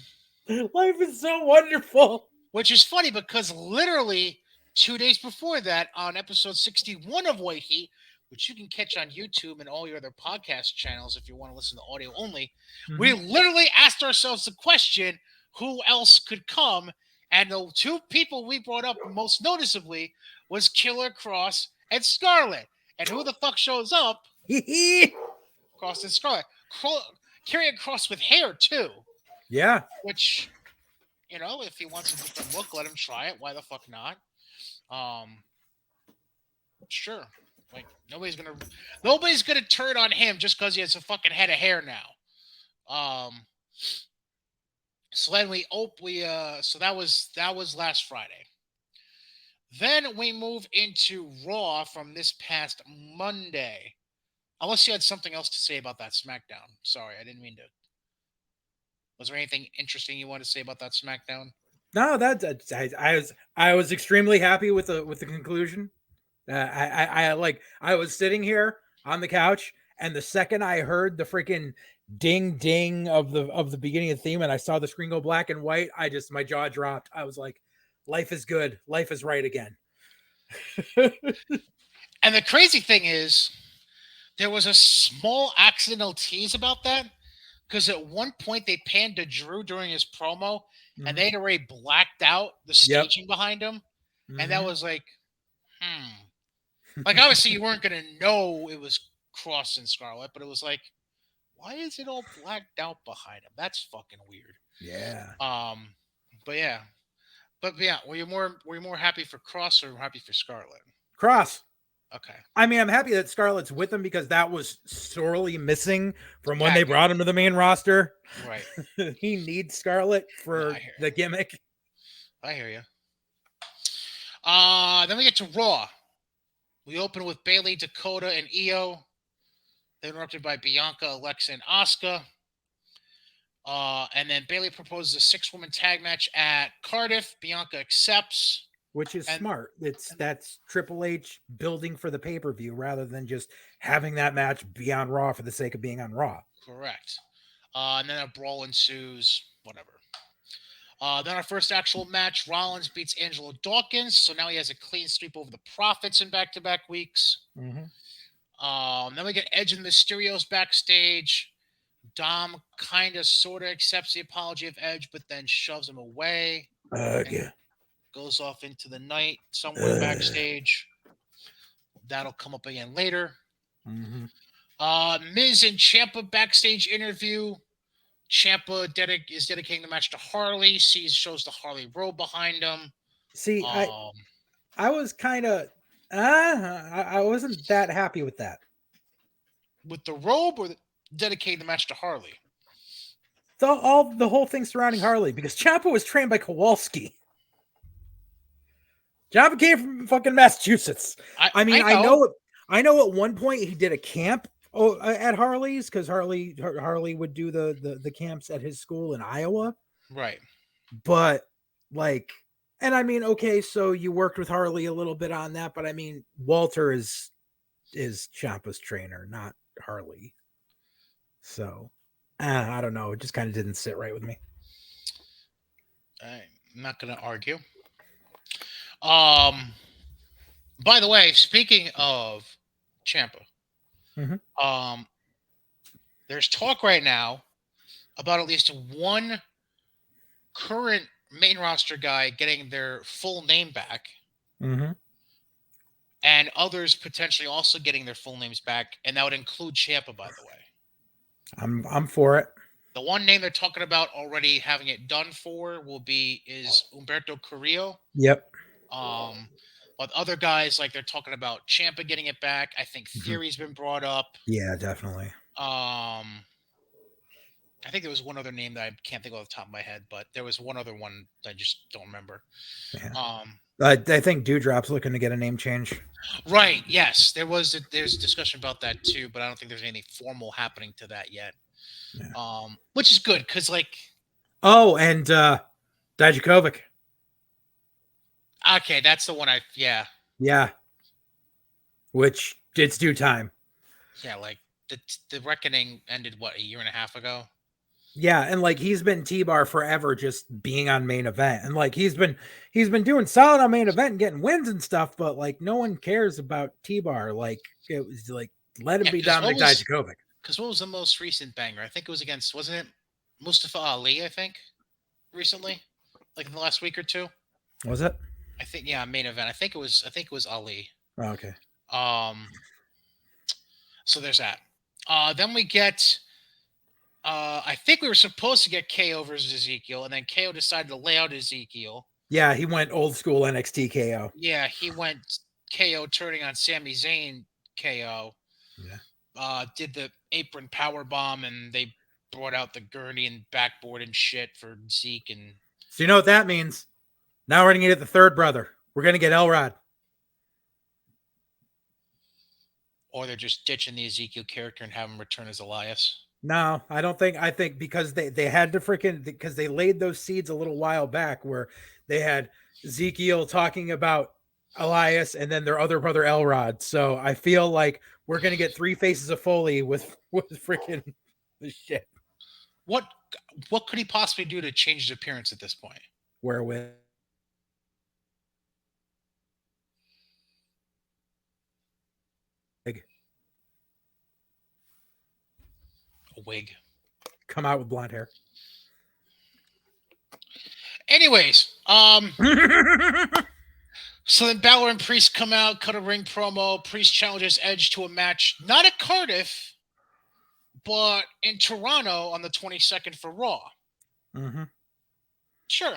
Life is so wonderful. which is funny because literally 2 days before that, on episode 61 of White Heat, which you can catch on YouTube and all your other podcast channels if you want to listen to audio only, we literally asked ourselves the question, who else could come? And the two people we brought up most noticeably was Killer Cross and Scarlett. And who the fuck shows up? Cross and Scarlett. Karrion Kross with hair, too. Yeah. Which, you know, if he wants a different look, let him try it. Why the fuck not? Sure. Like nobody's gonna turn on him just because he has a fucking head of hair now. So then so that was last Friday. Then we move into Raw from this past Monday. Unless you had something else to say about that SmackDown. Sorry, I didn't mean to. Was there anything interesting you wanted to say about that SmackDown? No, I was extremely happy with the conclusion. I was sitting here on the couch, and the second I heard the freaking ding ding of the beginning of the theme, and I saw the screen go black and white, my jaw dropped. I was like, life is good, life is right again. And the crazy thing is, there was a small accidental tease about that, because at one point they panned to Drew during his promo, and they had already blacked out the staging behind him, and that was like, like obviously you weren't gonna know it was Cross and Scarlett, but it was like, why is it all blacked out behind him? That's fucking weird. Yeah. But yeah, were you more happy for Cross or happy for Scarlett? Cross. Okay. I mean, I'm happy that Scarlett's with him because that was sorely missing from when they brought him to the main roster. Right. He needs Scarlett for the gimmick. I hear you. Then we get to Raw. We open with Bayley, Dakota, and Io. They're interrupted by Bianca, Alexa, and Asuka. And then Bayley proposes a 6-woman tag match at Cardiff. Bianca accepts. Which is smart. That's Triple H building for the pay-per-view rather than just having that match be on Raw for the sake of being on Raw. Correct. And then a brawl ensues. Whatever. Then our first actual match, Rollins beats Angelo Dawkins. So now he has a clean sweep over the Profits in back-to-back weeks. Then we get Edge and Mysterios backstage. Dom kind of sort of accepts the apology of Edge, but then shoves him away. Yeah. Goes off into the night somewhere backstage. That'll come up again later. Miz and Ciampa backstage interview. Ciampa is dedicating the match to Harley. Shows the Harley robe behind him. See, I was kind of I wasn't that happy with that. With the robe or dedicating the match to Harley? The whole thing surrounding Harley, because Ciampa was trained by Kowalski. Ciampa came from fucking Massachusetts. I know at one point he did a camp at Harley's because Harley would do the camps at his school in Iowa. Right. But like, and I mean, okay, so you worked with Harley a little bit on that, but I mean, Walter is Ciampa's trainer, not Harley. So I don't know. It just kind of didn't sit right with me. I'm not going to argue. By the way, speaking of Ciampa, there's talk right now about at least one current main roster guy getting their full name back, and others potentially also getting their full names back, and that would include Ciampa, by the way. I'm for it. The one name they're talking about already having it done for is Humberto Carrillo. Yep. But other guys, like they're talking about Ciampa getting it back. I think Theory's been brought up. Yeah, definitely. I think there was one other name that I can't think of off the top of my head, but there was one other one that I just don't remember. Yeah. I think Dewdrop's looking to get a name change. Right. Yes, there's discussion about that too, but I don't think there's anything formal happening to that yet. Yeah. Which is good because like. Oh, and Dijakovic. Okay, that's the one I yeah. Yeah, which it's due time. Yeah, like the reckoning ended what, a year and a half ago? Yeah, and like he's been T-Bar forever just being on main event. And like he's been doing solid on main event and getting wins and stuff, but like no one cares about T-Bar. Like it was like let him Yeah, be Dominic Dijakovic. because what was the most recent banger? I think it was against, wasn't it Mustafa Ali, I think, recently? Like in the last week or two? Was it? I think yeah, main event. I think it was Ali. Oh, okay. Um so there's that. Then we get I think we were supposed to get KO versus Ezekiel, and then KO decided to lay out Ezekiel. Yeah, he went old school NXT KO. Yeah, he went KO turning on Sami Zayn KO. Yeah. Did the apron power bomb, and they brought out the gurney and backboard and shit for Zeke, and So you know what that means? Now we're gonna get the third brother. We're gonna get Elrod. or they're just ditching the Ezekiel character and have him return as Elias. No, I don't think. I think because they had to freaking because they laid those seeds a little while back where they had Ezekiel talking about Elias and then their other brother Elrod. So I feel like we're gonna get three faces of Foley with freaking the shit. What what could he possibly do to change his appearance at this point? Where with like, A wig. come out with blonde hair. Anyways, so then Balor and Priest come out, cut a ring promo. Priest challenges Edge to a match, not at Cardiff, but in Toronto on the 22nd for Raw. Mm-hmm. Sure.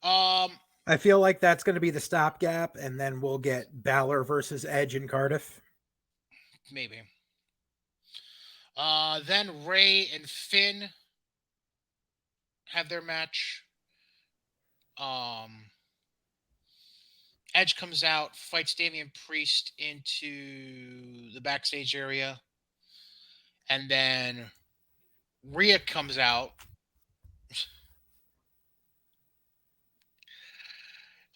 Um, I feel like that's going to be the stopgap, and then we'll get Balor versus Edge in Cardiff. maybe. Then Ray and Finn have their match. Um, Edge comes out, fights Damian Priest into the backstage area, and then Rhea comes out.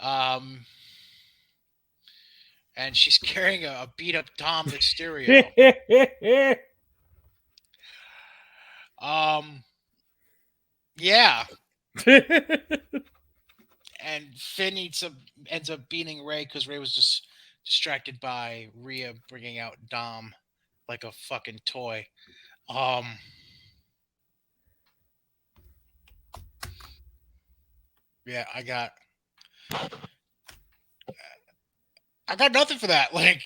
Um, and she's carrying a beat up Dom Mysterio. Um, yeah, and Finn ends up beating Ray because Ray was just distracted by Rhea bringing out Dom like a fucking toy. Um, yeah, I got nothing for that. Like,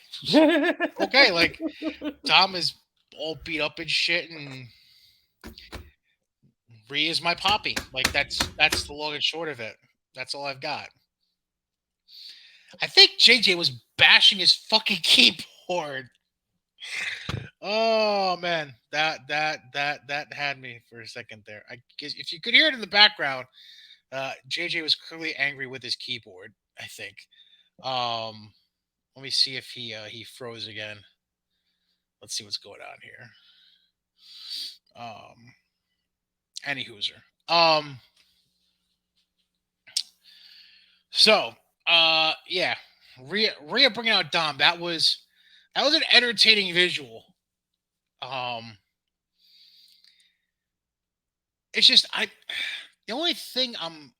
okay, like Dom is all beat up and shit, and Rhea is my poppy. Like that's the long and short of it. That's all I've got. I think JJ was bashing his fucking keyboard. Oh man, that had me for a second there. I guess if you could hear it in the background, JJ was clearly angry with his keyboard. I think. Um, Let me see if he froze again. Let's see what's going on here. Um, any hooser. So yeah, Rhea bringing out Dom. That was an entertaining visual. Um, it's just I the only thing I'm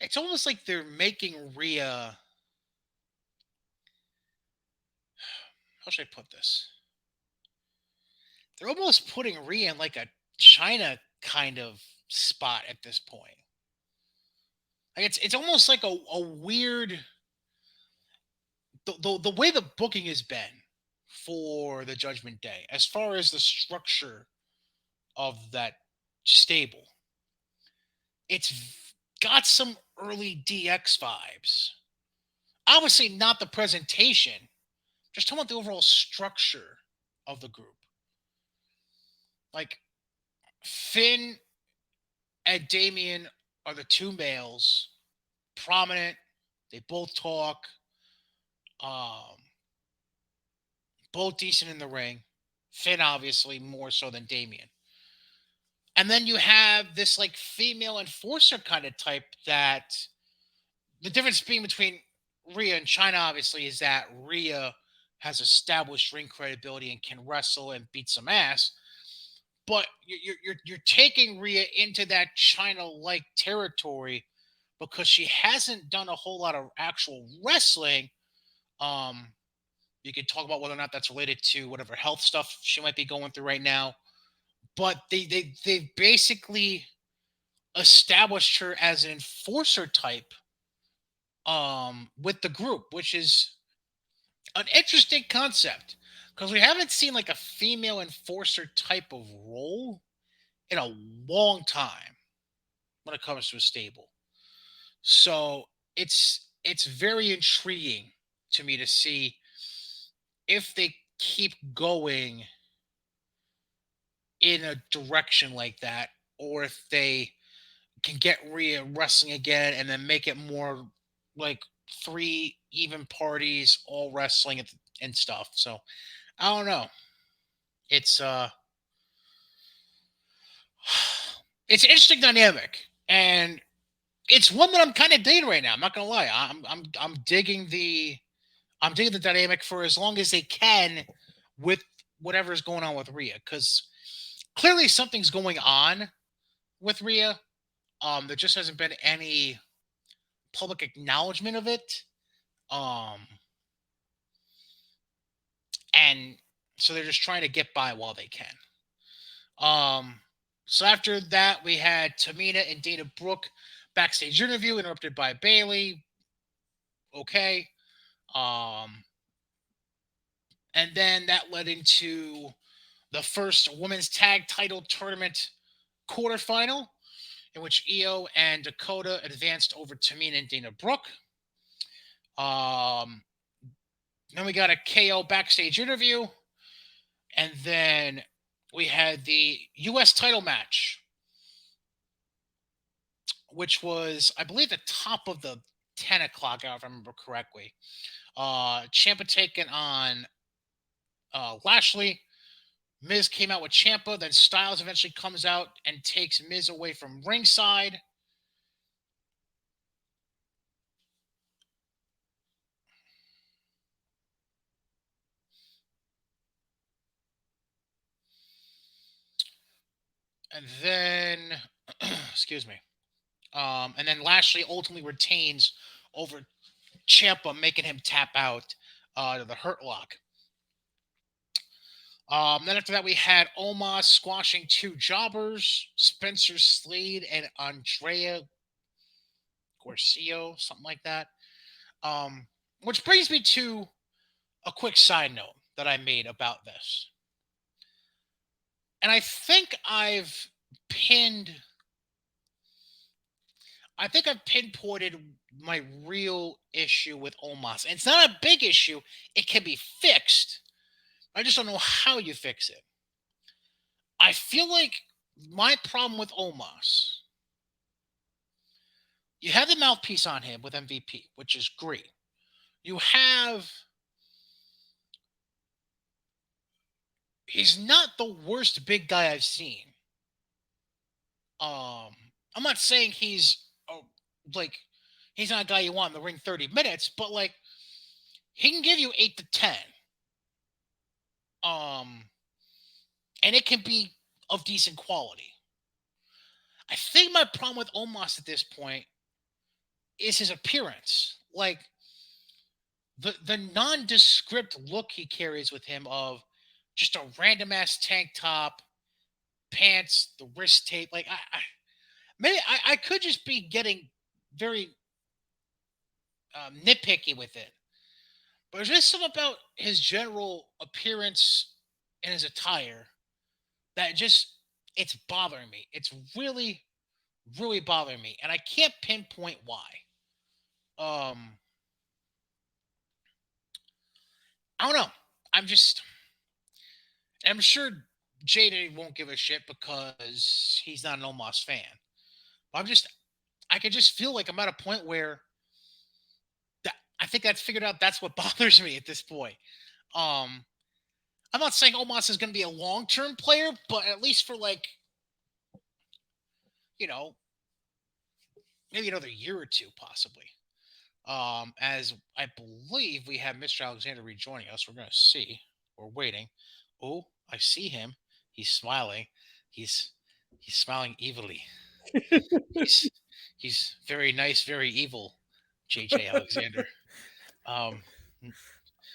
it's almost like they're making Rhea, how should I put this? They're almost putting Rhea in like a China kind of spot at this point. Like it's almost like a weird the way the booking has been for the Judgment Day, as far as the structure of that stable, it's got some early DX vibes. Obviously, not the presentation, just talking about the overall structure of the group. Like Finn and Damien are the two males, prominent. They both talk, um, both decent in the ring. Finn, obviously, more so than Damien. And then you have this like female enforcer kind of type that the difference being between Rhea and China, obviously, is that Rhea has established ring credibility and can wrestle and beat some ass. But you're taking Rhea into that China like territory because she hasn't done a whole lot of actual wrestling. Um, you could talk about whether or not that's related to whatever health stuff she might be going through right now. But they basically established her as an enforcer type with the group, which is an interesting concept because we haven't seen like a female enforcer type of role in a long time when it comes to a stable. So it's very intriguing to me to see if they keep going in a direction like that, or if they can get Rhea wrestling again and then make it more like three even parties all wrestling and stuff. So I don't know. It's it's an interesting dynamic, and it's one that I'm kind of digging right now. I'm not gonna lie. I'm digging the dynamic for as long as they can with whatever's going on with Rhea, because clearly something's going on with Rhea. There just hasn't been any public acknowledgement of it. Um, and so they're just trying to get by while they can. Um, so after that, we had Tamina and Dana Brooke backstage interview interrupted by Bailey. Okay. Um, and then that led into the first women's tag title tournament quarterfinal, in which Io and Dakota advanced over Tamina and Dana Brooke. Um, then we got a KO backstage interview, and then we had the U.S. title match, which was, I believe, the top of the 10 o'clock hour, if I remember correctly. Champa taking on Lashley. Miz came out with Champa. Then Styles eventually comes out and takes Miz away from ringside. And then, excuse me. And then Lashley ultimately retains over Champa, making him tap out to the Hurt Lock. Then after that, we had Omos squashing two jobbers, Spencer Slade and Andrea Garcia, something like that. Um, which brings me to a quick side note that I made about this. And pinned, I think I've pinpointed my real issue with Omos. And it's not a big issue, it can be fixed. I just don't know how you fix it. I feel like my problem with Omos, you have the mouthpiece on him with MVP, which is great. You have, he's not the worst big guy I've seen. Um, I'm not saying like he's not a guy you want in the ring 30 minutes, but like he can give you 8 to 10. Um, and it can be of decent quality. I think my problem with Omos at this point is his appearance. Like the nondescript look he carries with him of just a random ass tank top, pants, the wrist tape. Like maybe I could just be getting very nitpicky with it, but there's just something about his general appearance and his attire that just it's bothering me. It's really bothering me, and I can't pinpoint why. Um, I don't know. I'm just I'm sure JD won't give a shit because he's not an Omos fan. But I can just feel like I'm at a point where I think that's figured out. That's what bothers me at this point. Um, I'm not saying Omos is going to be a long term player, but at least for like you know maybe another year or two, possibly. As I believe we have Mr. Alexander rejoining us. We're going to see. We're waiting. Oh, I see him. He's smiling. He's he's smiling evilly. He's he's very nice, very evil. JJ Alexander. Um,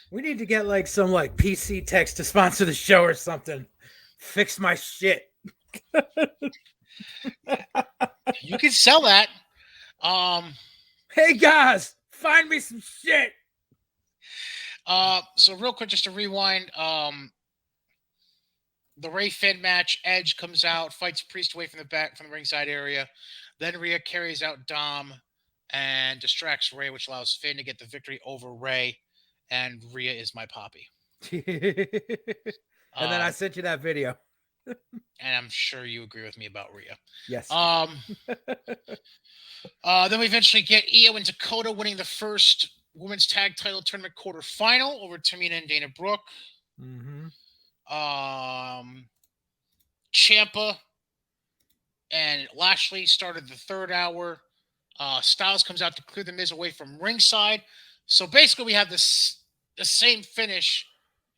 We need to get like some like PC text to sponsor the show or something. Fix my shit. you can sell that. Um, Hey guys, find me some shit. so real quick, just to rewind. The Ray Finn match. Edge comes out, fights Priest away from the back from the ringside area. Then Rhea carries out Dom and distracts Ray, which allows Finn to get the victory over Ray. And Rhea is my poppy. And then I sent you that video. And I'm sure you agree with me about Rhea. Yes. Then we eventually get Io and Dakota winning the first women's tag title tournament quarterfinal over Tamina and Dana Brooke. Mm-hmm. Ciampa and Lashley started the third hour. Styles comes out to clear the Miz away from ringside. So basically, we have the same finish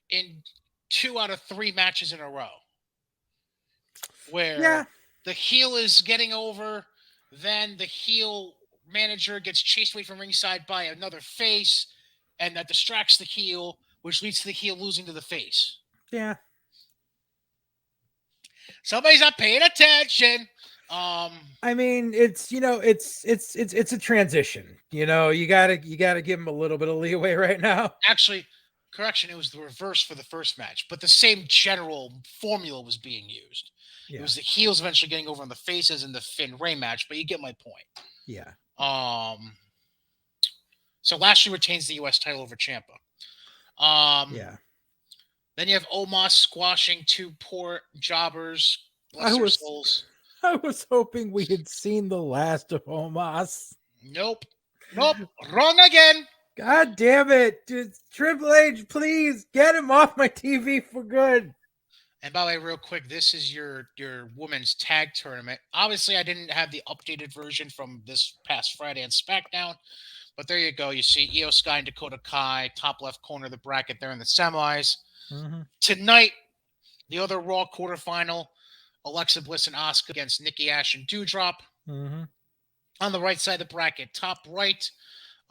in 2 out of 3 matches in a row, where the heel is getting over, then the heel manager gets chased away from ringside by another face, and that distracts the heel, which leads to the heel losing to the face. Yeah. Somebody's not paying attention. I mean, it's a transition. You gotta give him a little bit of leeway right now. Actually, correction, it was the reverse for the first match, but the same general formula was being used. Yeah. It was the heels eventually getting over on the faces in the Finn Ray match, but you get my point. Yeah. So Lashley retains the U.S. title over Ciampa. Yeah. Then you have Omos squashing 2 poor jobbers. Bless their souls. I was hoping we had seen the last of Omos. Nope. Wrong again. God damn it. Dude, Triple H, please get him off my TV for good. And by the way, real quick, this is your women's tag tournament. Obviously, I didn't have the updated version from this past Friday on SmackDown. But there you go. You see Io Sky and Dakota Kai, top left corner of the bracket there in the semis. Mm-hmm. Tonight, the other Raw quarterfinal, Alexa Bliss and Asuka against Nikki Ash and Doudrop. Mm-hmm. On the right side of the bracket, top right,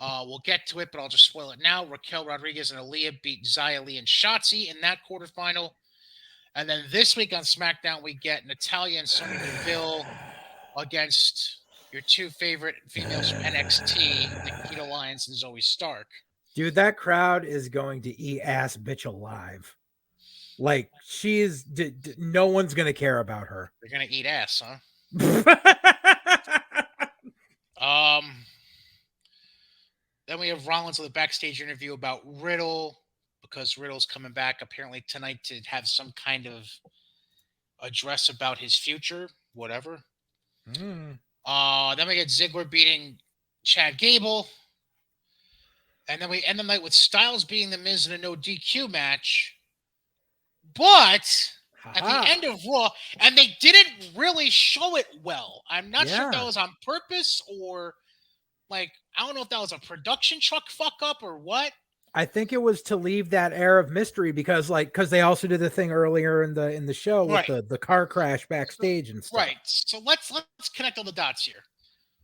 we'll get to it, but I'll just spoil it now. Raquel Rodriguez and Aaliyah beat Xia Li and Shotzi in that quarterfinal. And then this week on SmackDown, we get Natalya and Sonya Deville against your 2 favorite females from NXT, Nikita Lyons and Zoe Stark. Dude, that crowd is going to eat ass bitch alive. Like, she is, no one's going to care about her. They're going to eat ass, huh? Then we have Rollins with a backstage interview about Riddle, because Riddle's coming back apparently tonight to have some kind of address about his future, whatever. Then we get Ziggler beating Chad Gable. And then we end the night with Styles beating The Miz in a no DQ match. But at the end of Raw, and they didn't really show it well. I'm not sure if that was on purpose or, like, I don't know if that was a production truck fuck up or what. I think it was to leave that air of mystery because they also did the thing earlier in the show with the car crash backstage and stuff. Right. So let's connect all the dots here.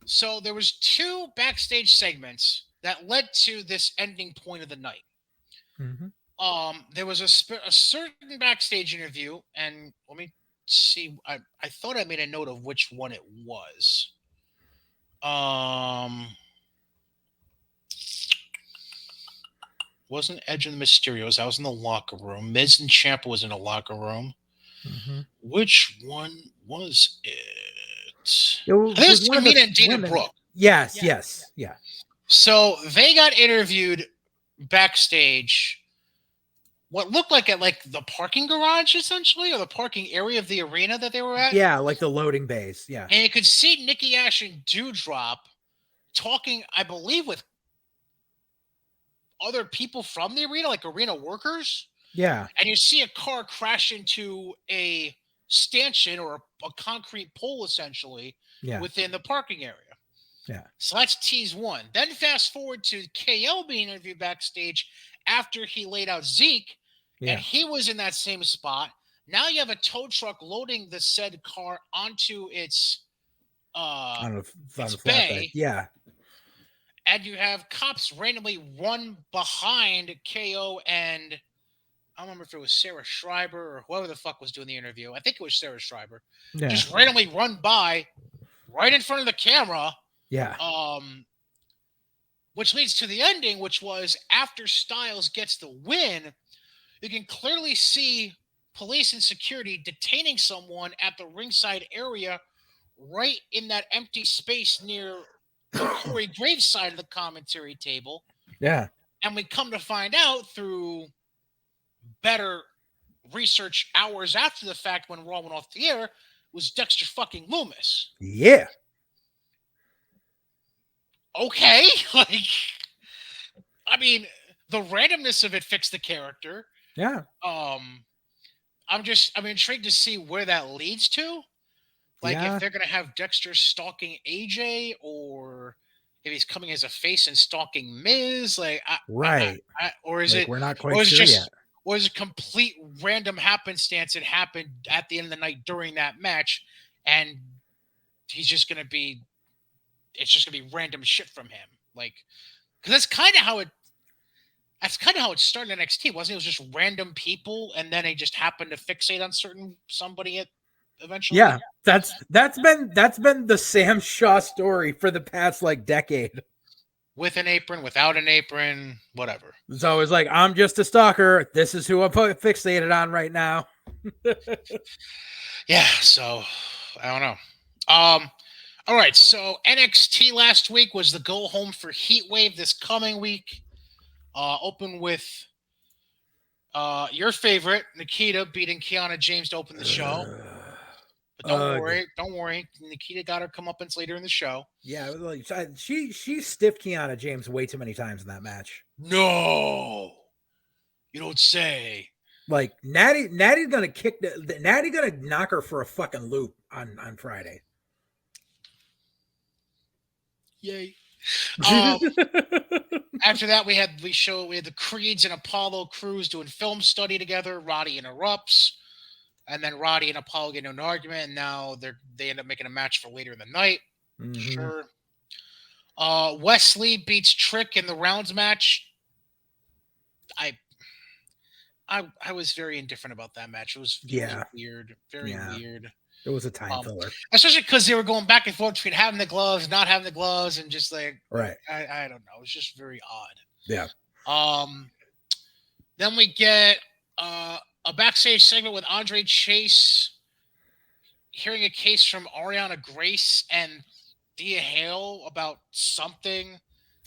So there was 2 backstage segments that led to this ending point of the night. Mm-hmm. There was a certain backstage interview, and let me see. I thought I made a note of which one it was. Wasn't Edge and the Mysterios. I was in the locker room. Miz and Ciampa was in the locker room. Mm-hmm. Which one was it? It was Tamina and Dana Brooke. Yes. So they got interviewed backstage. What looked like at the parking garage, essentially, or the parking area of the arena that they were at. Yeah, like the loading bays. Yeah, and you could see Nikki Ash and Doudrop talking, I believe, with other people from the arena, like arena workers. Yeah, and you see a car crash into a stanchion or a concrete pole, essentially, within the parking area. Yeah. So that's tease one. Then fast forward to KO being interviewed backstage after he laid out Zeke, and Yeah. he was in that same spot. Now you have a tow truck loading the said car onto uh On its the flatbed. bay, Yeah. and you have cops randomly run behind KO and I don't remember if it was Sarah Schreiber or whoever the fuck was doing the interview. I think it was Sarah Schreiber. Yeah. Just randomly run by right in front of the camera. Yeah. Um, which leads to the ending, which was after Styles gets the win, you can clearly see police and security detaining someone at the ringside area, right in that empty space near the Corey Graves side of the commentary table. Yeah. And we come to find out through better research hours after the fact when Raw went off the air was Dexter fucking Loomis. Yeah. Okay, like I mean, the randomness of it fixed the character. Yeah. Um, I'm intrigued to see where that leads to. Like if Yeah. they're gonna have Dexter stalking AJ, or if he's coming as a face and stalking Miz, like Right. or is Like it, we're not or quite is it sure yet. just, or is it complete random happenstance? It happened at the end of the night during that match, and he's just gonna be, it's just gonna be random shit from him, like because that's kind of how it started in NXT, wasn't it? It was just random people, and then they just happened to fixate on certain somebody at eventually. Yeah. That's been the Sam Shaw story for the past like decade. With an apron, without an apron, whatever. It's always like, I'm just a stalker. This is who I'm fixated on right now. Yeah, so I don't know. All right, so NXT last week was the go home for Heatwave this coming week. Open with your favorite Nikita beating Kiana James to open the show. But don't worry. Nikita got her comeuppance later in the show. Yeah, like she stiffed Kiana James way too many times in that match. No, you don't say. Like Natty's gonna kick Natty gonna knock her for a fucking loop on Friday. Yay. After that, we had the Creeds and Apollo Crews doing film study together. Roddy interrupts, and then Roddy and Apollo get into an argument, and now they end up making a match for later in the night. Mhm. Sure. Wesley beats Trick in the rounds match. I was very indifferent about that match. It was weird, very weird. It was a time filler, especially because they were going back and forth between having the gloves, not having the gloves, and just like right. I don't know. It was just very odd. Yeah. Then we get a backstage segment with Andre Chase hearing a case from Ariana Grace and Thea Hale about something.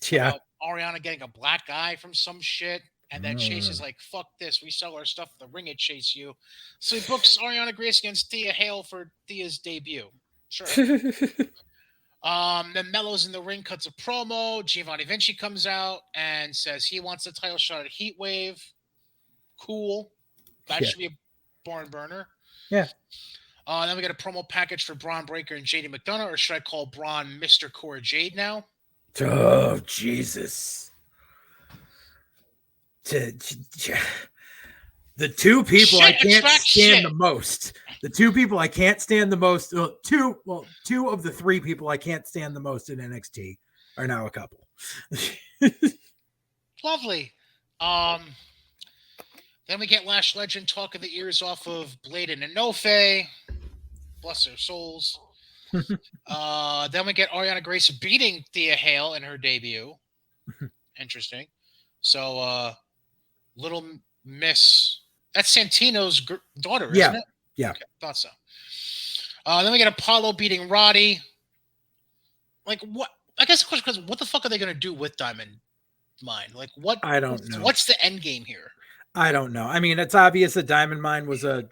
Yeah. About Ariana getting a black eye from some shit. And then Chase is like, fuck this. We sell our stuff at the ring at Chase U. So he books Ariana Grace against Thea Hale for Thea's debut. Sure. Then Mello's in the ring, cuts a promo. Giovanni Vinci comes out and says he wants the title shot at Heatwave. Cool. That should be a barn burner. Yeah. Then we got a promo package for Braun Breaker and JD McDonough, or should I call Braun Mr. Cora Jade now? Oh, Jesus. The two people I can't stand the most. The two people I can't stand the most. Two of the three people I can't stand the most in NXT are now a couple. Lovely. Then we get Lash Legend talking the ears off of Blade and Inoue. Bless their souls. Then we get Ariana Grace beating Thea Hale in her debut. Interesting. So, Little Miss, that's Santino's daughter, isn't it? Yeah. Okay, thought so. Then we get Apollo beating Roddy. Like, what? I guess the question is, what the fuck are they going to do with Diamond Mine? Like, what? I don't know. What's the end game here? I don't know. I mean, it's obvious that Diamond Mine was a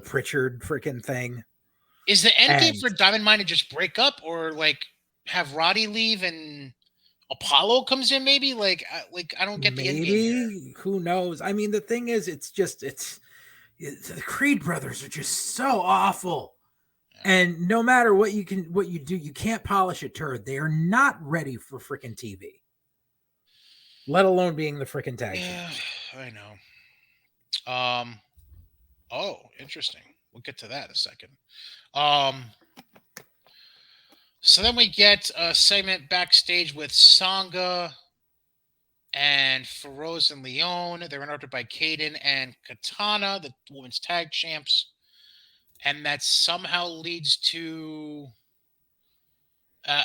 Pritchard freaking thing. Is the end game for Diamond Mine to just break up, or like have Roddy leave and Apollo comes in? Maybe like I don't get the end game here. Who knows? I mean, the thing is, it's the Creed brothers are just so awful. And no matter what you do, you can't polish a turd. They are not ready for freaking TV, let alone being the freaking tag Yeah, champs. I know. Oh, interesting. We'll get to that in a second. Um, so then we get a segment backstage with Sangha and Feroz and Leon. They're interrupted by Kaden and Katana, the women's tag champs, and that somehow leads to,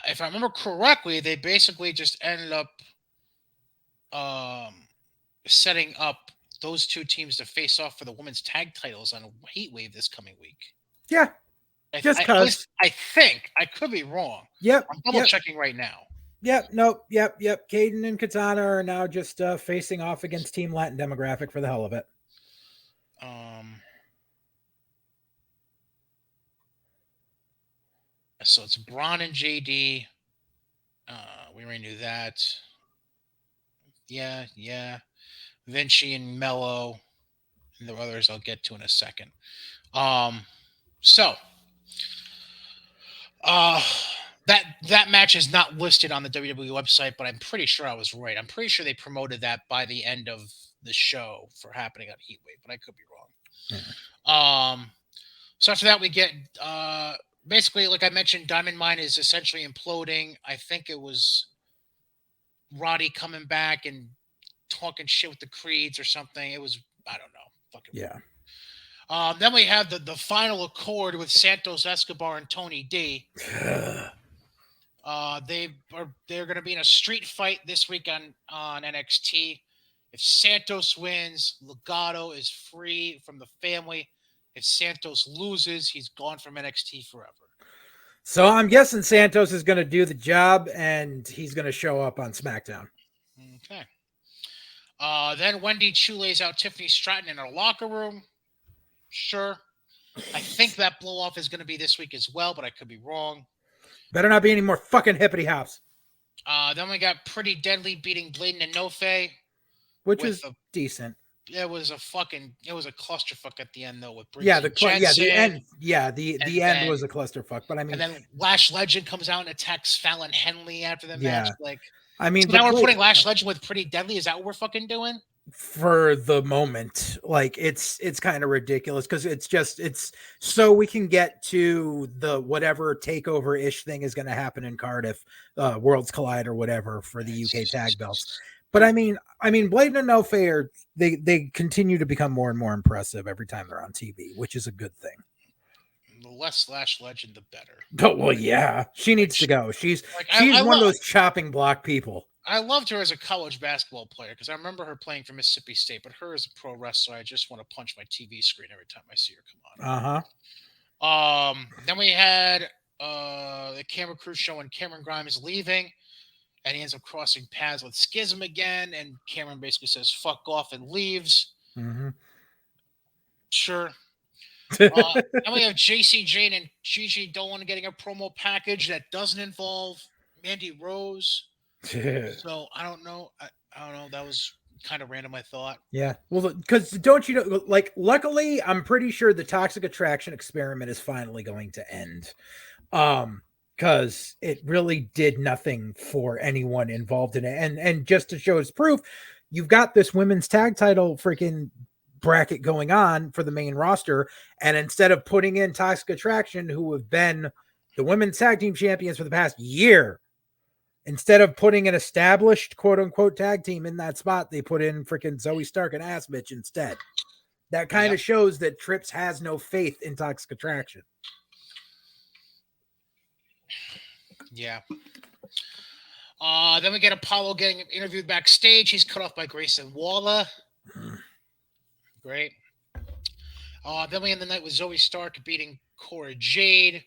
if I remember correctly, they basically just ended up um, setting up those two teams to face off for the women's tag titles on Heatwave this coming week. Yeah, just At least cause. I think I could be wrong. Yep, I'm double yep, checking right now. yep. Nope, yep. Caden and Katana are now just facing off against Team Latin demographic for the hell of it. Um, so it's Braun and JD. We already knew that. Yeah. Vinci and Mello, and the others I'll get to in a second. Um, so uh, that match is not listed on the WWE website, but I'm pretty sure I was right. I'm pretty sure they promoted that by the end of the show for happening on Heatwave, but I could be wrong. Yeah. So after that, we get basically, like I mentioned, Diamond Mine is essentially imploding. I think it was Roddy coming back and talking shit with the Creeds or something. It was, I don't know, fucking Yeah. weird. Then we have the final accord with Santos Escobar and Tony D. They're going to be in a street fight this week on NXT. If Santos wins, Legado is free from the family. If Santos loses, he's gone from NXT forever. So I'm guessing Santos is going to do the job and he's going to show up on SmackDown. Okay. Then Wendy Chu lays out Tiffany Stratton in her locker room. Sure. I think that blow off is going to be this week as well, but I could be wrong. Better not be any more fucking hippity hops. Then we got Pretty Deadly beating Bladen and Nofe. Which is decent. It was a clusterfuck at the end though with Briggs the end. Yeah, the end was a clusterfuck. But I mean, and then Lash Legend comes out and attacks Fallon Henley after the match. Like, I mean, so now we're putting Lash Legend with Pretty Deadly. Is that what we're fucking doing? For the moment, like it's kind of ridiculous because it's so we can get to the whatever takeover ish thing is going to happen in Cardiff, Worlds Collide or whatever for the UK tag belts. But I mean, Blade and No Fair, they continue to become more and more impressive every time they're on TV, which is a good thing. The less Lash Legend, the better. Oh well, yeah, she needs to go. She's one of those chopping block people. I loved her as a college basketball player because I remember her playing for Mississippi State, but her as a pro wrestler, I just want to punch my TV screen every time I see her come on. Then we had the camera crew showing Cameron Grimes leaving, and he ends up crossing paths with Schism again, and Cameron basically says "fuck off" and leaves. Mm-hmm. Sure. Then we have JC Jane and Gigi Dolan getting a promo package that doesn't involve Mandy Rose. So I don't know. I don't know. That was kind of random, I thought. Yeah. Well, because don't you know, like, luckily, I'm pretty sure the toxic attraction experiment is finally going to end. Because it really did nothing for anyone involved in it. And just to show its proof, you've got this women's tag title freaking bracket going on for the main roster. And instead of putting in Toxic Attraction, who have been the women's tag team champions for the past year, instead of putting an established quote unquote tag team in that spot, they put in freaking Zoe Stark and Ass Bitch instead. That kind of shows that Trips has no faith in Toxic Attraction. Yeah. Then we get Apollo getting interviewed backstage. He's cut off by Grayson Waller. Great. Then we end the night with Zoe Stark beating Cora Jade.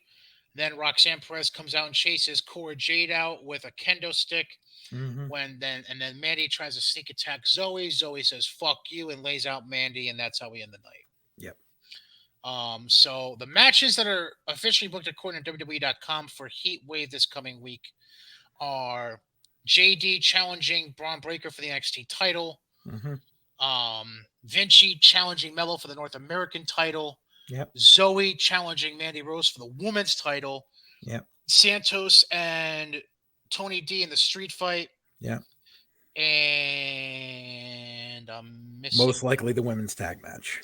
Then Roxanne Perez comes out and chases Cora Jade out with a kendo stick. Mm-hmm. And then Mandy tries to sneak attack Zoe. Zoe says "fuck you" and lays out Mandy, and that's how we end the night. Yep. So the matches that are officially booked according to WWE.com for Heat Wave this coming week are JD challenging Braun Breaker for the NXT title. Mm-hmm. Vinci challenging Mello for the North American title. Yep. Zoe challenging Mandy Rose for the women's title. Yep. Santos and Tony D in the street fight. Yep. And I'm missing. Most likely the women's tag match.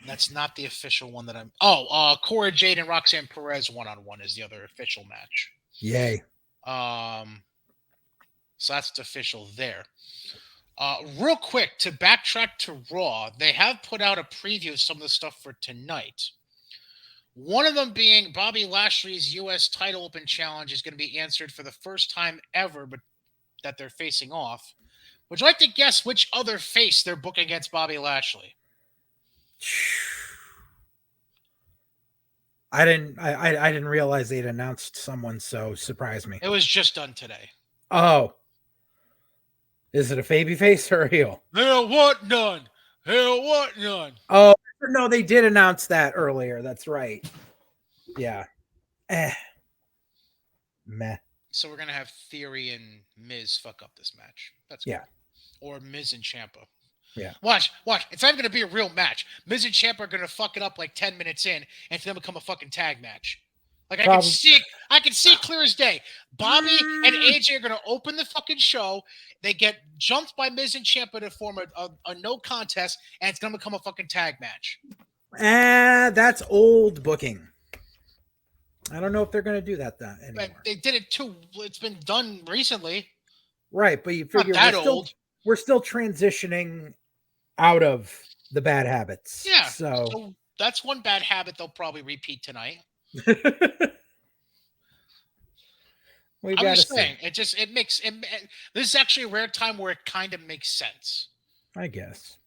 That's not the official one that I'm. Oh, Cora Jade and Roxanne Perez 1-on-1 is the other official match. Yay. So that's the official there. Real quick, to backtrack to Raw, they have put out a preview of some of the stuff for tonight. One of them being Bobby Lashley's U.S. title open challenge is going to be answered for the first time ever, but that they're facing off. Would you like to guess which other face they're booking against Bobby Lashley? I didn't realize they'd announced someone, so surprised me. It was just done today. Oh. Is it a baby face or a heel? Hell what none. Hell what none. Oh, no, they did announce that earlier. That's right. Yeah. Meh. So we're going to have Theory and Miz fuck up this match. That's good. Yeah. Or Miz and Ciampa. Yeah. Watch. It's not going to be a real match. Miz and Ciampa are going to fuck it up like 10 minutes in and it's going to become a fucking tag match. Like I can see it clear as day. Bobby and AJ are going to open the fucking show. They get jumped by Miz and Ciampa to form a no contest, and it's going to become a fucking tag match. That's old booking. I don't know if they're going to do that anymore. But they did it too. It's been done recently. Right, but you figure we're still transitioning out of the bad habits. Yeah. So that's one bad habit they'll probably repeat tonight. I'm just saying, it makes this is actually a rare time where it kind of makes sense. I guess.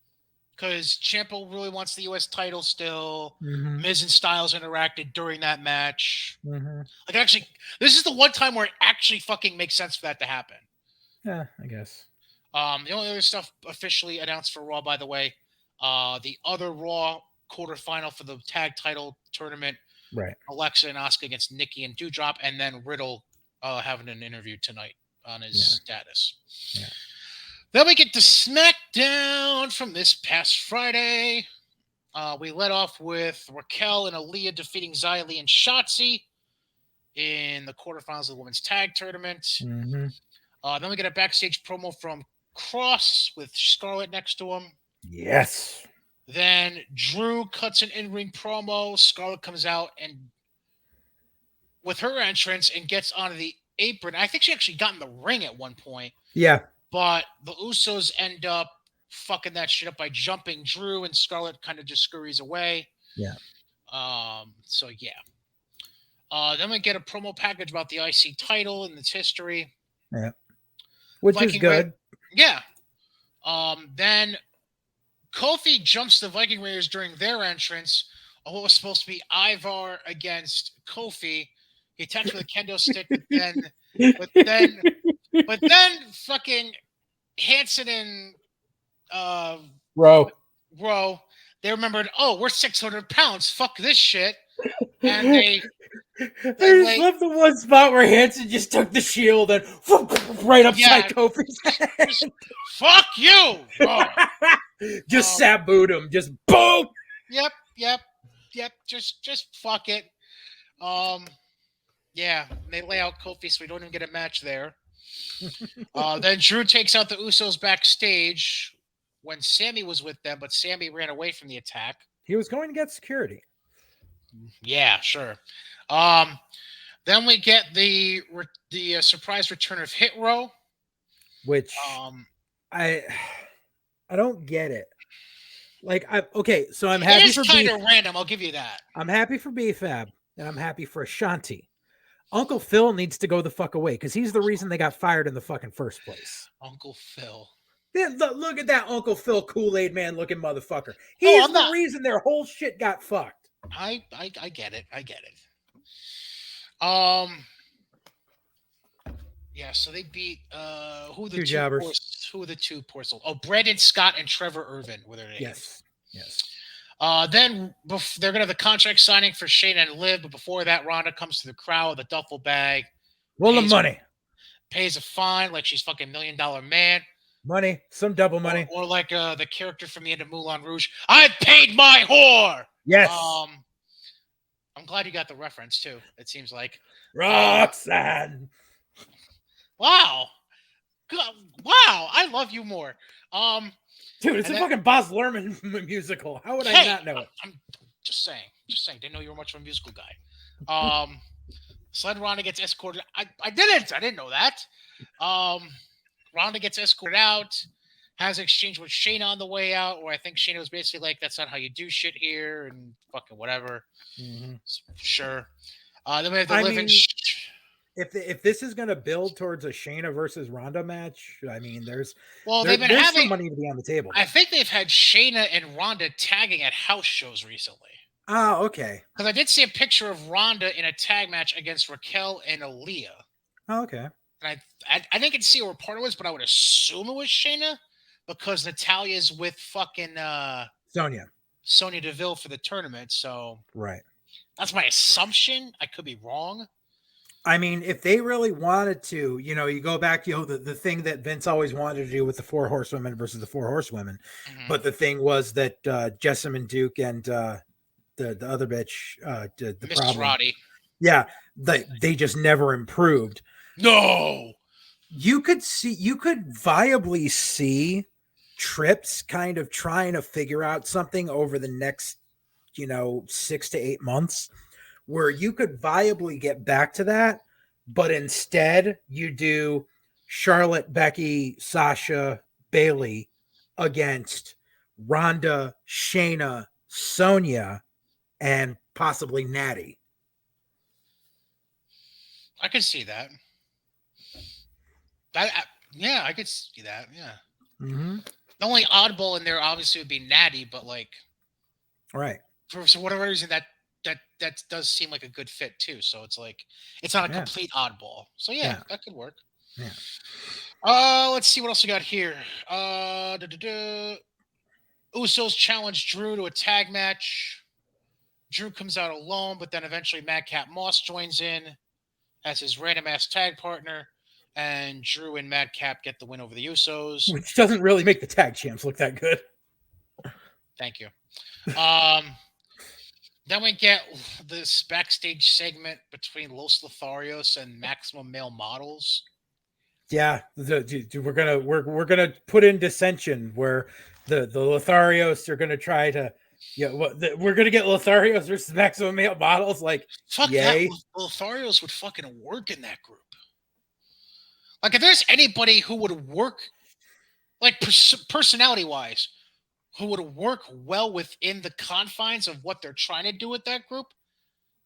Because Ciampa really wants the U.S. title still. Mm-hmm. Miz and Styles interacted during that match. Mm-hmm. Like, actually, this is the one time where it actually fucking makes sense for that to happen. Yeah, I guess. The only other stuff officially announced for Raw, by the way, the other Raw quarterfinal for the tag title tournament. Right. Alexa and Asuka against Nikki and Doudrop, and then Riddle having an interview tonight on his status. Yeah. Then we get to SmackDown from this past Friday. We led off with Raquel and Aaliyah defeating Xia Li and Shotzi in the quarterfinals of the women's tag tournament. Mm-hmm. Then we get a backstage promo from Cross with Scarlett next to him. Yes. Then Drew cuts an in-ring promo. Scarlett comes out and with her entrance and gets onto the apron. I think she actually got in the ring at one point. Yeah. But the Usos end up fucking that shit up by jumping Drew, and Scarlett kind of just scurries away. Yeah. So, yeah. Then we get a promo package about the IC title and its history. Yeah. Which is good. Yeah. Then Kofi jumps the Viking Raiders during their entrance on what was supposed to be Ivar against Kofi. He attacks with a kendo stick, but then fucking Hanson and Rowe, they remembered, oh, we're 600 pounds. Fuck this shit. And they just love the one spot where Hanson just took the shield and right upside Kofi's head. Fuck you! Just sabooed him. Just boom! Yep. Just fuck it. Yeah, they lay out Kofi so we don't even get a match there. Then Drew takes out the Usos backstage when Sammy was with them, but Sammy ran away from the attack. He was going to get security. Yeah, sure. Then we get the surprise return of Hit Row, which I don't get it. Like, so I'm happy for kind of random. I'll give you that. I'm happy for B-Fab and I'm happy for Ashanti. Uncle Phil needs to go the fuck away because he's the reason they got fired in the fucking first place. Uncle Phil. Yeah, look at that Uncle Phil Kool-Aid man looking motherfucker. He's the reason their whole shit got fucked. I get it. Yeah, so they beat who the two porcels? Oh, Brandon Scott and Trevor Irvin were their names. Yes. Then they're gonna have the contract signing for Shayna and Liv, but before that, Ronda comes to the crowd with a duffel bag. Roll of money. Pays a fine like she's fucking $1 Million Man. Money, some double money. Or like the character from the end of Moulin Rouge. I paid my whore. Yes. I'm glad you got the reference too. It seems like. Um, Roxanne. wow, wow, I love you more. Um, Dude, it's and a then fucking Baz Luhrmann musical. How would I hey, not know it? I'm just saying. Didn't know you were much of a musical guy. Sled Ronda gets escorted. I didn't know that. Um, Ronda gets escorted out. Has an exchange with Shayna on the way out, where I think Shayna was basically like, "That's not how you do shit here," and fucking whatever. Mhm. Sure. Then we have the I living. mean, if this is going to build towards a Shayna versus Ronda match, I mean, Well, they've been there's having. some money to be on the table I there. think they've had Shayna and Ronda tagging at house shows recently. Oh, okay. Because I did see a picture of Ronda in a tag match against Raquel and Aaliyah. Oh, okay. And I didn't get to see what part it was, but I would assume it was Shayna because Natalia's with fucking Sonya. Sonya Deville for the tournament. So Right. that's my assumption. I could be wrong. I mean, if they really wanted to, you go back, the thing that Vince always wanted to do with the four horsewomen versus the four horsewomen. Mm-hmm. But the thing was that Jessamine Duke and the other bitch, the Mrs. problem. Roddy. Yeah, they just never improved. No. You could viably see Trips kind of trying to figure out something over the next, 6 to 8 months where you could viably get back to that, but instead you do Charlotte, Becky, Sasha, Bailey against Ronda, Shayna, Sonya, and possibly Natty. I could see that. Yeah, I could see that. Yeah. Mm-hmm. The only oddball in there obviously would be Natty, but like, Right. for whatever reason, that does seem like a good fit too. So it's like it's not a complete oddball. So yeah, that could work. Yeah. Let's see what else we got here. Usos challenge Drew to a tag match. Drew comes out alone, but then eventually Madcap Moss joins in as his random ass tag partner, and Drew and Madcap get the win over the Usos. Which doesn't really make the tag champs look that good. Thank you. Then we get this backstage segment between Los Lotharios and Maximum Male Models. Yeah, we're gonna put in dissension where the Lotharios are gonna try to, we're gonna get Lotharios versus Maximum Male Models. Like, fuck yay. that, Lotharios would fucking work in that group. Like, if there's anybody who would work, like personality wise, who would work well within the confines of what they're trying to do with that group,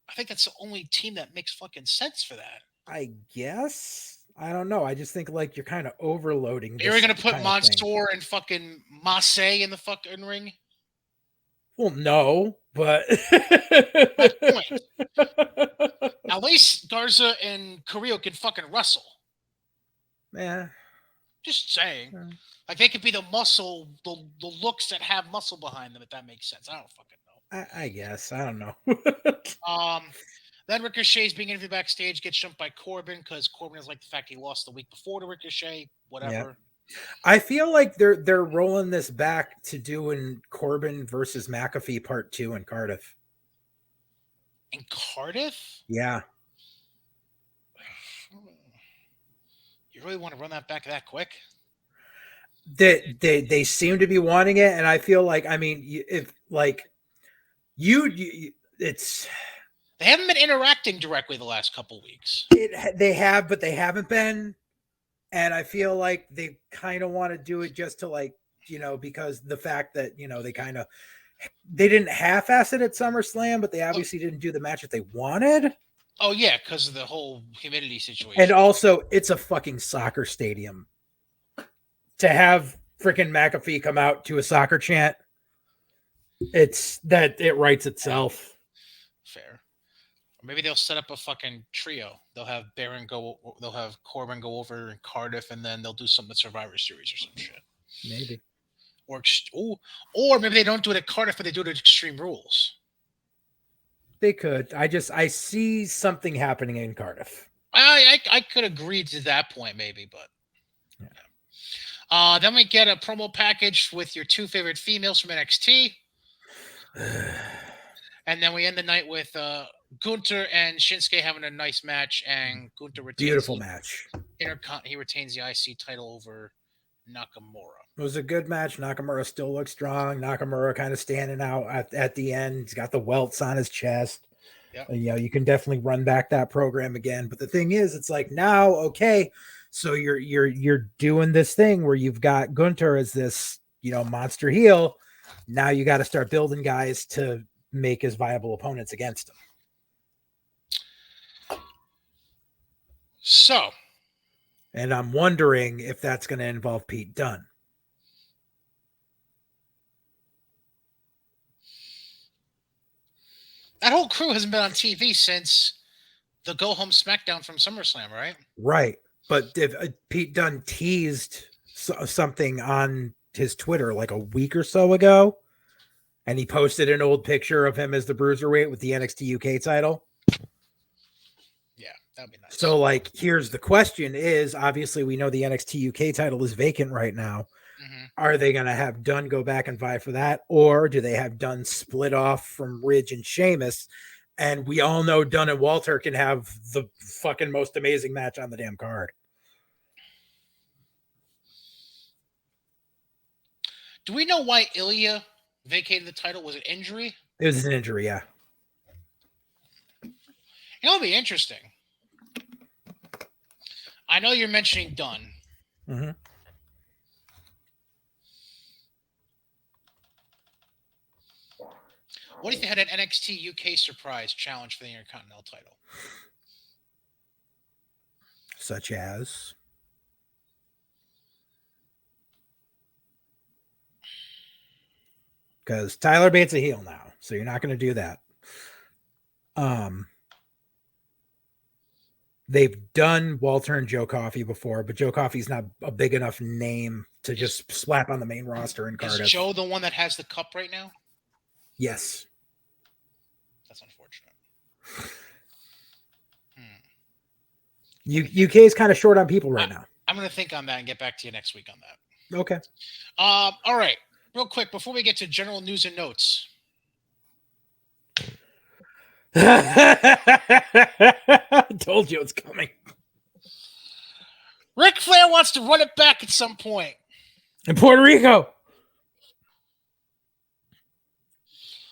I think that's the only team that makes fucking sense for that. I guess. I don't know. I just think like you're kind of overloading. You're going to put Mansoor and fucking Masse in the fucking ring? Well, no, but my point. At least Garza and Carrillo can fucking wrestle. Yeah. Just saying. Like, they could be the muscle, the looks that have muscle behind them, if that makes sense. I don't fucking know. I guess. I don't know. Then Ricochet's being interviewed backstage, gets jumped by Corbin because Corbin is like the fact he lost the week before to Ricochet, whatever. Yeah. I feel like they're rolling this back to doing Corbin versus McAfee Part 2 in Cardiff. In Cardiff? Yeah. You really want to run that back that quick? They seem to be wanting it, and I feel like, I mean, if like it's they haven't been interacting directly the last couple weeks. They have, but they haven't been, and I feel like they kind of want to do it just to, like, because the fact that they didn't half-ass it at SummerSlam, but they obviously didn't do the match that they wanted. Oh yeah, because of the whole humidity situation, and also it's a fucking soccer stadium. To have freaking McAfee come out to a soccer chant, it writes itself. Fair. Or maybe they'll set up a fucking trio. They'll have Corbin go over in Cardiff, and then they'll do something at Survivor Series or some shit. Maybe. Or maybe they don't do it at Cardiff, but they do it at Extreme Rules. They could. I see something happening in Cardiff. I could agree to that point, maybe, but yeah. Then we get a promo package with your two favorite females from NXT. And then we end the night with Gunter and Shinsuke having a nice match, and Gunter retains Beautiful the match. He retains the IC title over Nakamura. It was a good match. Nakamura still looks strong. Nakamura kind of standing out at the end. He's got the welts on his chest. Yep. You know, you can definitely run back that program again. But the thing is, it's like now, okay, so you're doing this thing where you've got Gunter as this, you know, monster heel. Now you got to start building guys to make as viable opponents against him. So, and I'm wondering if that's going to involve Pete Dunne. That whole crew hasn't been on TV since the Go Home SmackDown from SummerSlam, right? Right. But if Pete Dunne teased something on his Twitter like a week or so ago, and he posted an old picture of him as the Bruiserweight with the NXT UK title. Yeah, that'd be nice. So, like, here's the question is, obviously we know the NXT UK title is vacant right now. Mm-hmm. Are they going to have Dunne go back and vie for that? Or do they have Dunne split off from Ridge and Sheamus? And we all know Dunne and Walter can have the fucking most amazing match on the damn card. Do we know why Ilya vacated the title? Was it injury? It was an injury, yeah. It'll be interesting. I know you're mentioning Dunne. Mm-hmm. What if they had an NXT UK surprise challenge for the Intercontinental title? Such as? Because Tyler Bate's a heel now, so you're not going to do that. They've done Walter and Joe Coffey before, but Joe Coffey's not a big enough name to just slap on the main roster in Cardiff. Is Joe the one that has the cup right now? Yes. That's unfortunate. UK is kind of short on people right now. I'm going to think on that and get back to you next week on that. Okay. All right. Real quick, before we get to general news and notes. Told you it's coming. Ric Flair wants to run it back at some point. In Puerto Rico.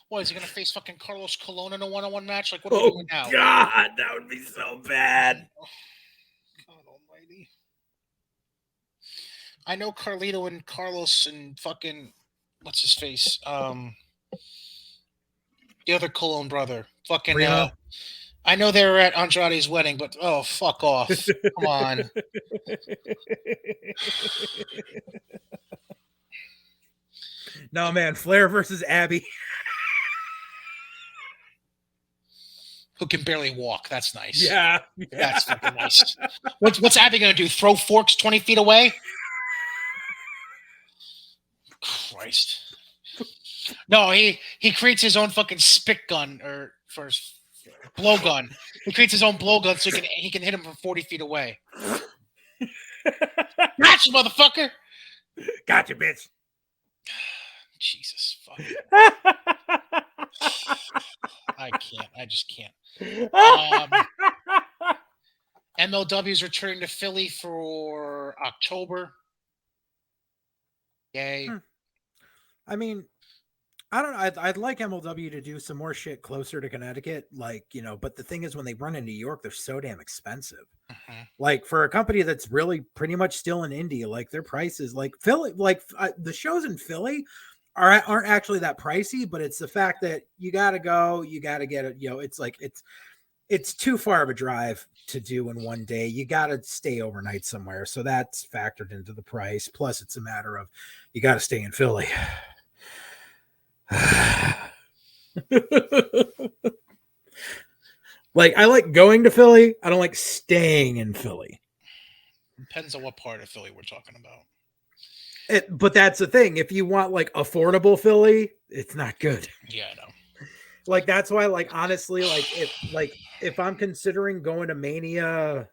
What, is he going to face fucking Carlos Colon in a one-on-one match? Like, what are we doing now? God, that would be so bad. Oh, God almighty. I know Carlito and Carlos and fucking, what's his face? The other Colon brother. Fucking, I know they were at Andrade's wedding, but, oh, fuck off. Come on. No, man, Flair versus Abby. Who can barely walk. That's nice. Yeah. That's fucking nice. What's Abby going to do? Throw forks 20 feet away? Christ. No, he creates his own fucking spit gun or first blow gun. He creates his own blow gun so he can hit him from 40 feet away. Gotcha, motherfucker. Gotcha, bitch. Jesus fuck. I can't. I just can't. MLW's returning to Philly for October. Yay. I mean, I don't know. I'd like MLW to do some more shit closer to Connecticut. Like, you know, but the thing is, when they run in New York, they're so damn expensive. Mm-hmm. Like, for a company that's really pretty much still in India, like, their prices, like, Philly, like, the shows in Philly aren't actually that pricey, but it's the fact that you got to go, you got to get it. You know, it's like, it's too far of a drive to do in one day. You got to stay overnight somewhere. So that's factored into the price. Plus, it's a matter of you got to stay in Philly. Like, I like going to Philly. I don't like staying in Philly. Depends on what part of Philly we're talking about. But that's the thing. If you want like affordable Philly, it's not good. Yeah, I know. Like, that's why, like, honestly, if I'm considering going to Mania,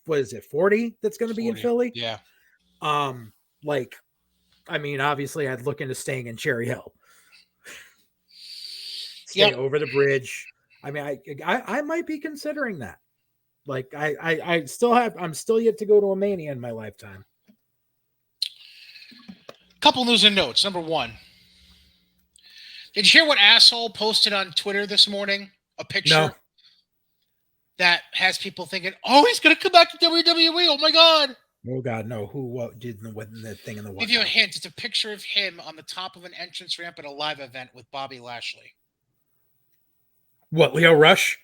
what is it, 40 that's going to be in Philly? Yeah. Like, I mean, obviously I'd look into staying in Cherry Hill. Stay over the bridge. I mean, I might be considering that. Like, I'm still yet to go to a Mania in my lifetime. Couple news and notes. Number one, did you hear what asshole posted on Twitter this morning? A picture No. that has people thinking, "Oh, he's gonna come back to WWE." Oh my god! Oh God, no. What did the thing in the what? Give you a hint. It's a picture of him on the top of an entrance ramp at a live event with Bobby Lashley. What, Leo Rush?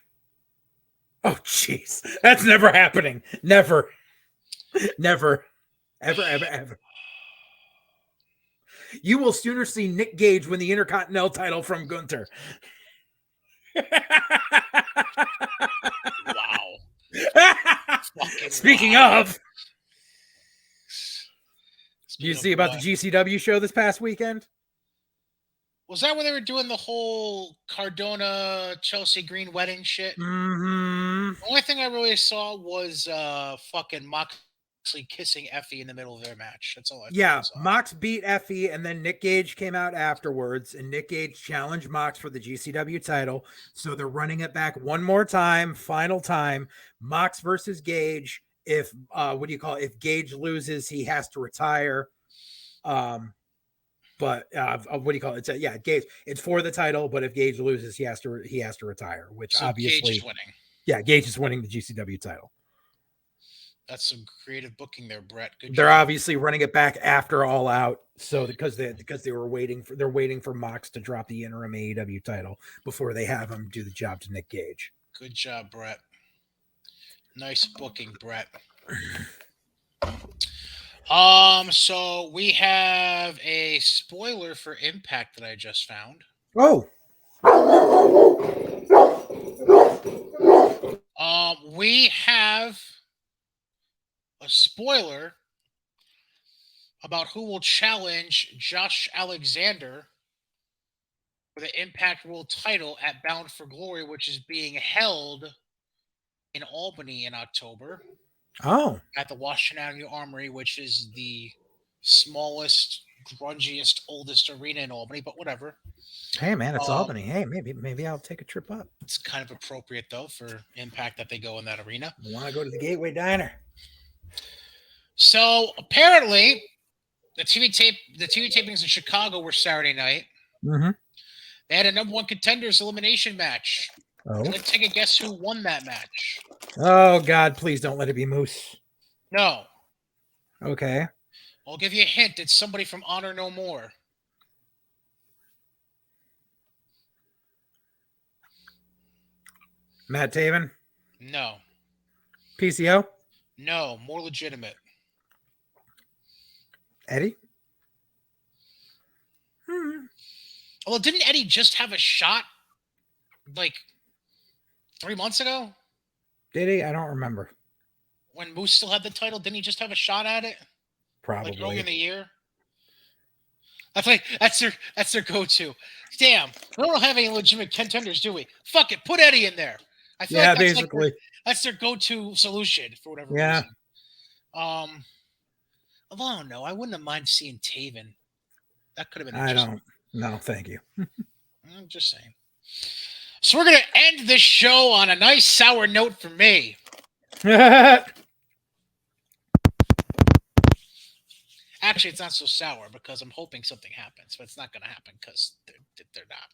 Oh, jeez. That's never happening. Never. Never. Ever. You will sooner see Nick Gage win the Intercontinental title from Gunther. Wow. Speaking wow. of, did you see about the GCW show this past weekend? Was that where they were doing the whole Cardona Chelsea Green wedding shit? Mm-hmm. The only thing I really saw was fucking Moxley kissing Effie in the middle of their match. That's all I saw. Mox beat Effie, and then Nick Gage came out afterwards, and Nick Gage challenged Mox for the GCW title. So they're running it back one more time, final time. Mox versus Gage. If if Gage loses, he has to retire. But Gage. It's for the title, but if Gage loses, he has to retire. Which so obviously, Gage is winning. Yeah, Gage is winning the GCW title. That's some creative booking there, Brett. They're obviously running it back after All Out, so because they were waiting for Mox to drop the interim AEW title before they have him do the job to Nick Gage. Good job, Brett. Nice booking, Brett. So we have a spoiler for Impact that I just found. Oh. We have a spoiler about who will challenge Josh Alexander for the Impact World title at Bound for Glory, which is being held in Albany in October. Oh. At the Washington Avenue Armory, which is the smallest, grungiest, oldest arena in Albany, but whatever. Hey, man, it's Albany. Hey, maybe I'll take a trip up. It's kind of appropriate, though, for Impact that they go in that arena. I want to go to the Gateway Diner. So, apparently, the TV tapings in Chicago were Saturday night. Mm-hmm. They had a number one contenders elimination match. Oh. Let's take a guess who won that match. Oh, God, please don't let it be Moose. No. Okay. I'll give you a hint. It's somebody from Honor No More. Matt Taven? No. PCO? No. More legitimate. Eddie? Well, didn't Eddie just have a shot like 3 months ago? Did he? I don't remember. When Moose still had the title, didn't he just have a shot at it? Probably. Like earlier in the year? I think that's their go-to. Damn, we don't have any legitimate contenders, do we? Fuck it, put Eddie in there. I feel like basically. That's their go-to solution for whatever reason. Although I don't know, I wouldn't have minded seeing Taven. That could have been interesting. No, thank you. I'm just saying. So we're going to end this show on a nice sour note for me. Actually, it's not so sour because I'm hoping something happens, but it's not going to happen because they're not.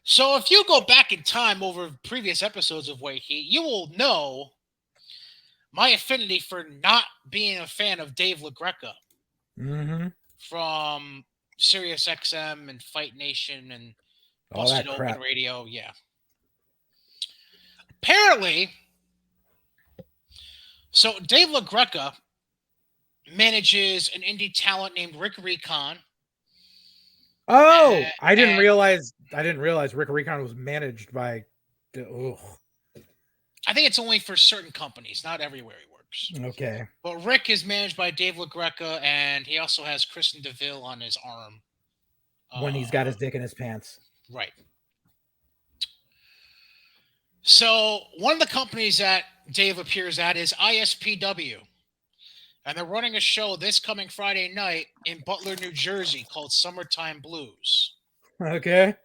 So if you go back in time over previous episodes of White Heat, you will know my affinity for not being a fan of Dave LaGreca. Mm-hmm. From Sirius XM and Fight Nation and all that Busted crap. Open Radio, yeah. Apparently, so Dave LaGreca manages an indie talent named Rick Recon. Oh, I didn't realize Rick Recon was managed by. I think it's only for certain companies, not everywhere he works. Okay. But Rick is managed by Dave LaGreca, and he also has Kristen DeVille on his arm. When he's got his dick in his pants. Right. So one of the companies that Dave appears at is ISPW. And they're running a show this coming Friday night in Butler, New Jersey called Summertime Blues. Okay.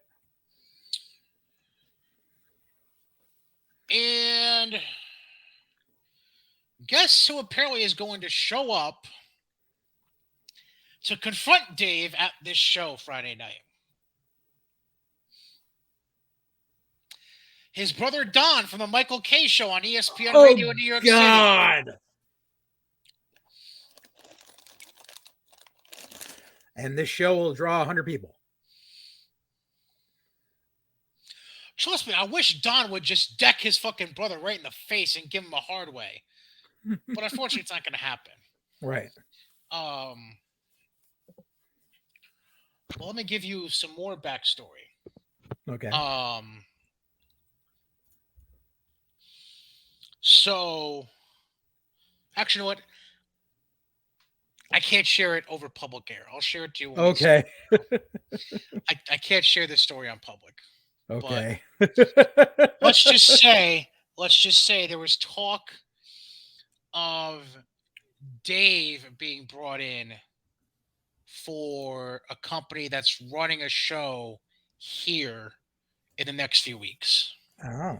And guess who apparently is going to show up to confront Dave at this show Friday night? His brother Don from the Michael K. Show on ESPN Oh, Radio in New York City. God. And this show will draw 100 people. Trust me, I wish Don would just deck his fucking brother right in the face and give him a hard way. But unfortunately, it's not going to happen. Right. Well, let me give you some more backstory. Okay. So, actually, you know what? I can't share it over public air. I'll share it to you. Okay. I can't share this story on public. Okay. But let's just say there was talk of Dave being brought in for a company that's running a show here in the next few weeks. Oh.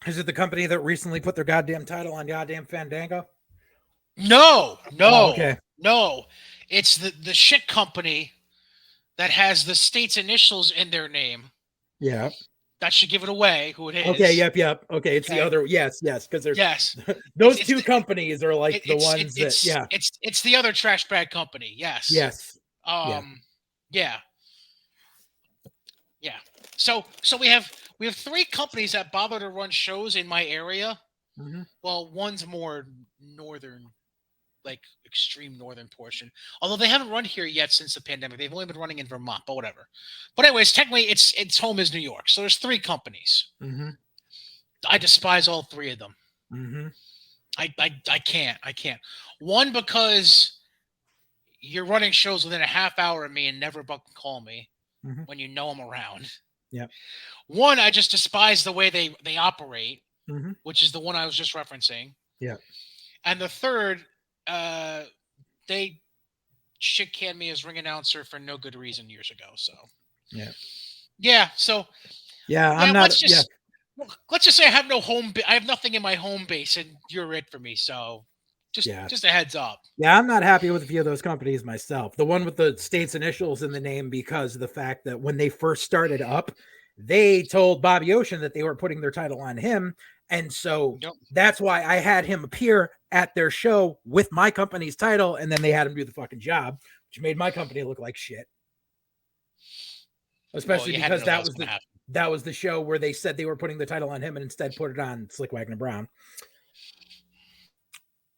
Is it the company that recently put their goddamn title on goddamn Fandango? No. Oh, okay. No. It's the shit company that has the state's initials in their name. Yeah. That should give it away who it is. Okay, yep. Okay, it's the other. Yes, because there's those two companies are like the ones that it's the other trash bag company. Yes. Yeah. So we have three companies that bother to run shows in my area. Mm-hmm. Well, one's more northern, like extreme northern portion. Although they haven't run here yet since the pandemic. They've only been running in Vermont, but whatever. But anyways, technically its home is New York. So there's three companies. Mm-hmm. I despise all three of them. Mm-hmm. I can't. One, because you're running shows within a half hour of me and never fucking call me when you know I'm around. Yeah. One, I just despise the way they operate, which is the one I was just referencing. Yeah. And the third, they shit canned me as ring announcer for no good reason years ago. So So I'm not. Let's just say I have no home. I have nothing in my home base, and you're it for me. So just a heads up. Yeah, I'm not happy with a few of those companies myself. The one with the state's initials in the name, because of the fact that when they first started up, they told Bobby Ocean that they were putting their title on him. And so that's why I had him appear at their show with my company's title, and then they had him do the fucking job, which made my company look like shit. Especially because that was the show where they said they were putting the title on him and instead put it on Slick Wagner Brown.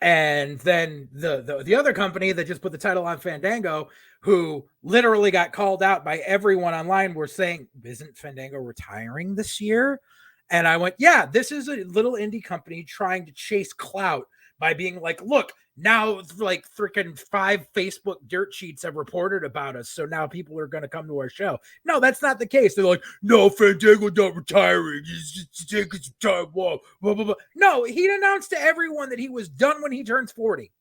And then the other company that just put the title on Fandango, who literally got called out by everyone online, were saying, isn't Fandango retiring this year? And I went, yeah, this is a little indie company trying to chase clout by being like, look, now like freaking 5 Facebook dirt sheets have reported about us, so now people are going to come to our show. No, that's not the case. They're like, no, Fandango not retiring. He's just taking some time off. Blah, blah, blah. No, he announced to everyone that he was done when he turns 40.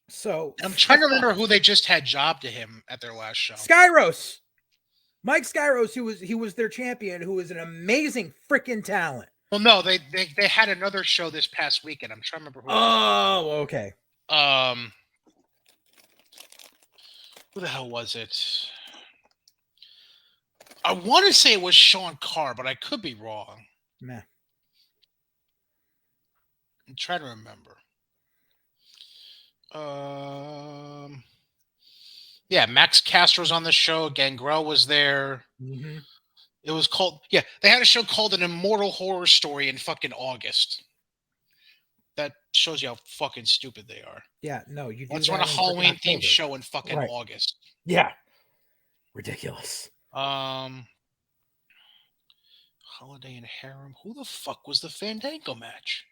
So I'm trying to remember who they just had job to him at their last show. Skyros. Mike Skyros, he was their champion, who is an amazing freaking talent. Well, no, they had another show this past weekend. I'm trying to remember who. Oh, okay. Who the hell was it? I want to say it was Sean Carr, but I could be wrong. Nah. I'm trying to remember. Yeah, Max Castro's on the show. Gangrel was there. Mm-hmm. It was called, they had a show called An Immortal Horror Story in fucking August. That shows you how fucking stupid they are. Yeah, no, you do. Let's run a Halloween themed show in fucking August. Yeah. Ridiculous. Holiday and Harem. Who the fuck was the Fandango match?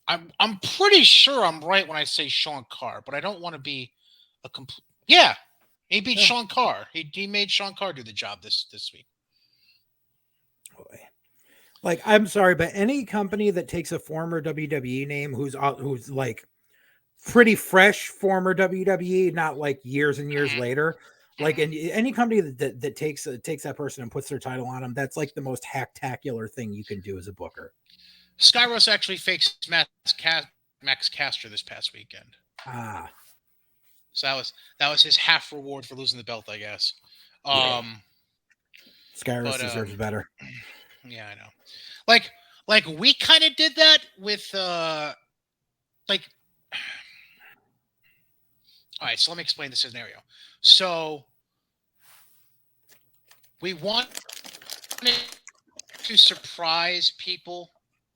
I'm pretty sure I'm right when I say Sean Carr, but I don't want to be a complete. Yeah, he beat Sean Carr. He made Sean Carr do the job this week. Like, I'm sorry, but any company that takes a former WWE name who's like pretty fresh former WWE, not like years and years later, Like, and any company that takes that person and puts their title on them, that's like the most hacktacular thing you can do as a booker. Skyros actually faked Max Caster this past weekend. Ah, so that was his half reward for losing the belt, I guess. yeah. Skyros But deserves better. Yeah, I know. Like we kind of did that with like. All right, so let me explain the scenario. So we wanted to surprise people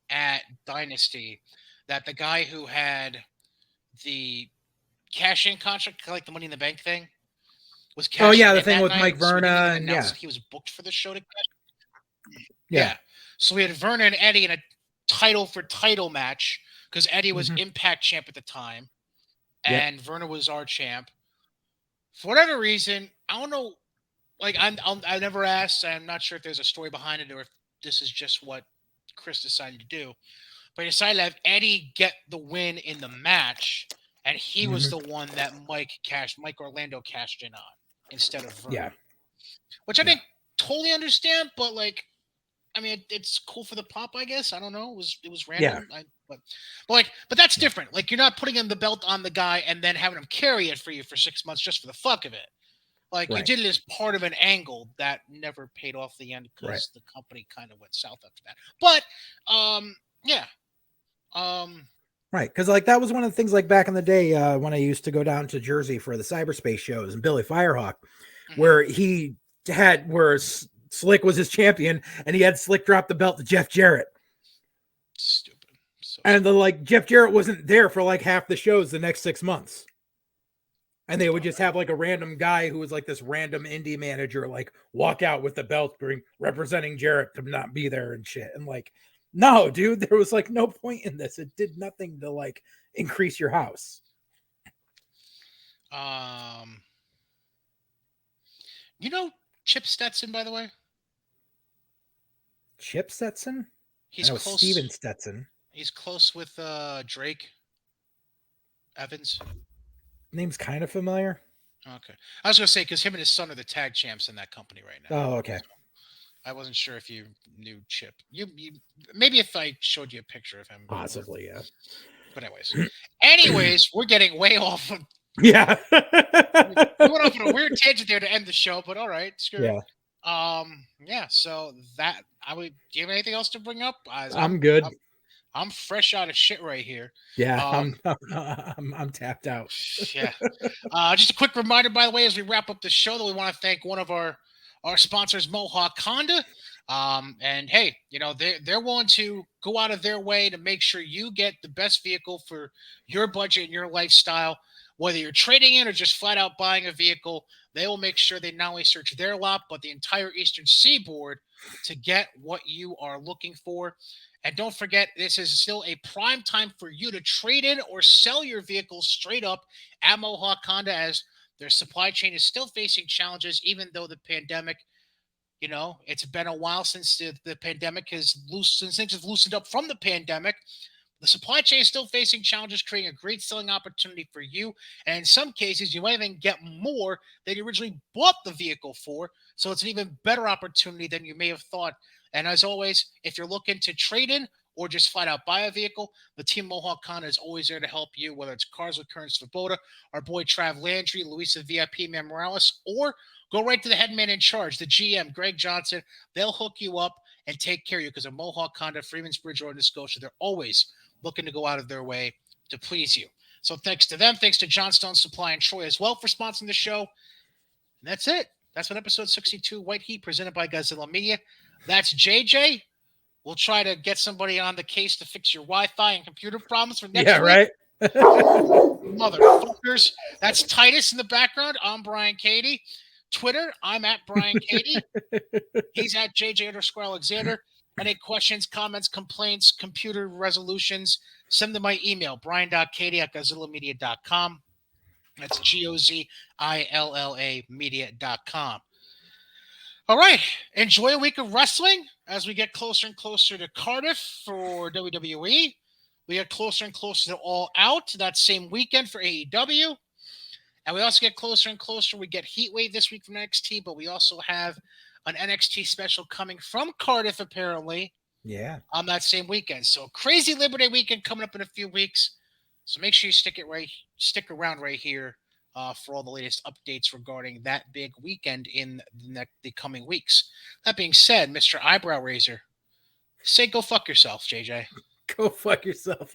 at Dynasty that the guy who had the cash-in contract, like the Money in the Bank thing, was cashing Oh yeah, the in thing that with night. Mike So we didn't Verna, even and announce yeah, that he was booked for the show to cash. yeah. So we had Verna and Eddie in a title for title match because Eddie was Impact champ at the time, and Verna was our champ. For whatever reason, I don't know. Like I never asked. I'm not sure if there's a story behind it or if this is just what Chris decided to do. But he decided to have Eddie get the win in the match, and he was the one that Mike Orlando cashed in on instead of Verna. Yeah. Which I didn't totally understand, but like, I mean, it's cool for the pop, I guess. I don't know. It was random. Yeah. But that's different. Like, you're not putting him the belt on the guy and then having him carry it for you for 6 months just for the fuck of it. Like, you did it as part of an angle that never paid off the end because the company kind of went south after that. But yeah. Right, because like that was one of the things like back in the day when I used to go down to Jersey for the cyberspace shows and Billy Firehawk, where where Slick was his champion and he had Slick drop the belt to Jeff Jarrett. Stupid. And like Jeff Jarrett wasn't there for like half the shows the next 6 months. And they would just have like a random guy who was like this random indie manager, like walk out with the belt representing Jarrett to not be there and shit. And like, no, dude, there was like no point in this. It did nothing to like increase your house. You know Chip Stetson, by the way? Chip Stetson? He's close. Steven Stetson. He's close with Drake Evans. Name's kind of familiar. Okay. I was going to say, because him and his son are the tag champs in that company right now. Oh, okay. So I wasn't sure if you knew Chip. You maybe if I showed you a picture of him. Possibly, yeah. But anyways, we're getting way off of... Yeah. we went off on a weird tangent there to end the show, but all right. Screw it. Yeah, so that... do you have anything else to bring up? I'm good. I'm fresh out of shit right here. Yeah, I'm tapped out. Yeah. Just a quick reminder, by the way, as we wrap up the show, that we want to thank one of our sponsors, Mohawk Honda. And hey, you know, they're willing to go out of their way to make sure you get the best vehicle for your budget and your lifestyle. Whether you're trading in or just flat out buying a vehicle, they will make sure they not only search their lot, but the entire Eastern Seaboard to get what you are looking for. And don't forget, this is still a prime time for you to trade in or sell your vehicle straight up at Mohawk Honda, as their supply chain is still facing challenges, even though the pandemic, you know, it's been a while since the pandemic since things have loosened up from the pandemic. The supply chain is still facing challenges, creating a great selling opportunity for you. And in some cases, you might even get more than you originally bought the vehicle for. So it's an even better opportunity than you may have thought. And as always, if you're looking to trade in or just flat out buy a vehicle, the team Mohawk Honda is always there to help you, whether it's Cars with Current Svoboda, our boy Trav Landry, Luisa VIP Man Morales, or go right to the head man in charge, the GM, Greg Johnson. They'll hook you up and take care of you, because of Mohawk Honda, Freeman's Bridge, or Nova Scotia, they're always looking to go out of their way to please you. So thanks to them. Thanks to Johnstone Supply and Troy as well for sponsoring the show. And that's it. That's been episode 62, White Heat, presented by Godzilla Media. That's JJ. We'll try to get somebody on the case to fix your Wi-Fi and computer problems for next week. Right. Motherfuckers. That's Titus in the background. I'm Brian Cady. Twitter, I'm at Brian Cady. He's at JJ_Alexander. Any questions, comments, complaints, computer resolutions, send them my email, brian.cady@godzillamedia.com. That's GOZILLA media.com. All right. Enjoy a week of wrestling as we get closer and closer to Cardiff for WWE. We get closer and closer to All Out that same weekend for AEW. And we also get closer and closer. We get Heat Wave this week from NXT, but we also have an NXT special coming from Cardiff, apparently, Yeah. on that same weekend. So crazy Labor Day weekend coming up in a few weeks. So make sure you stick around right here for all the latest updates regarding that big weekend in the coming weeks. That being said, Mr. Eyebrow Raiser, say go fuck yourself, JJ. Go fuck yourself.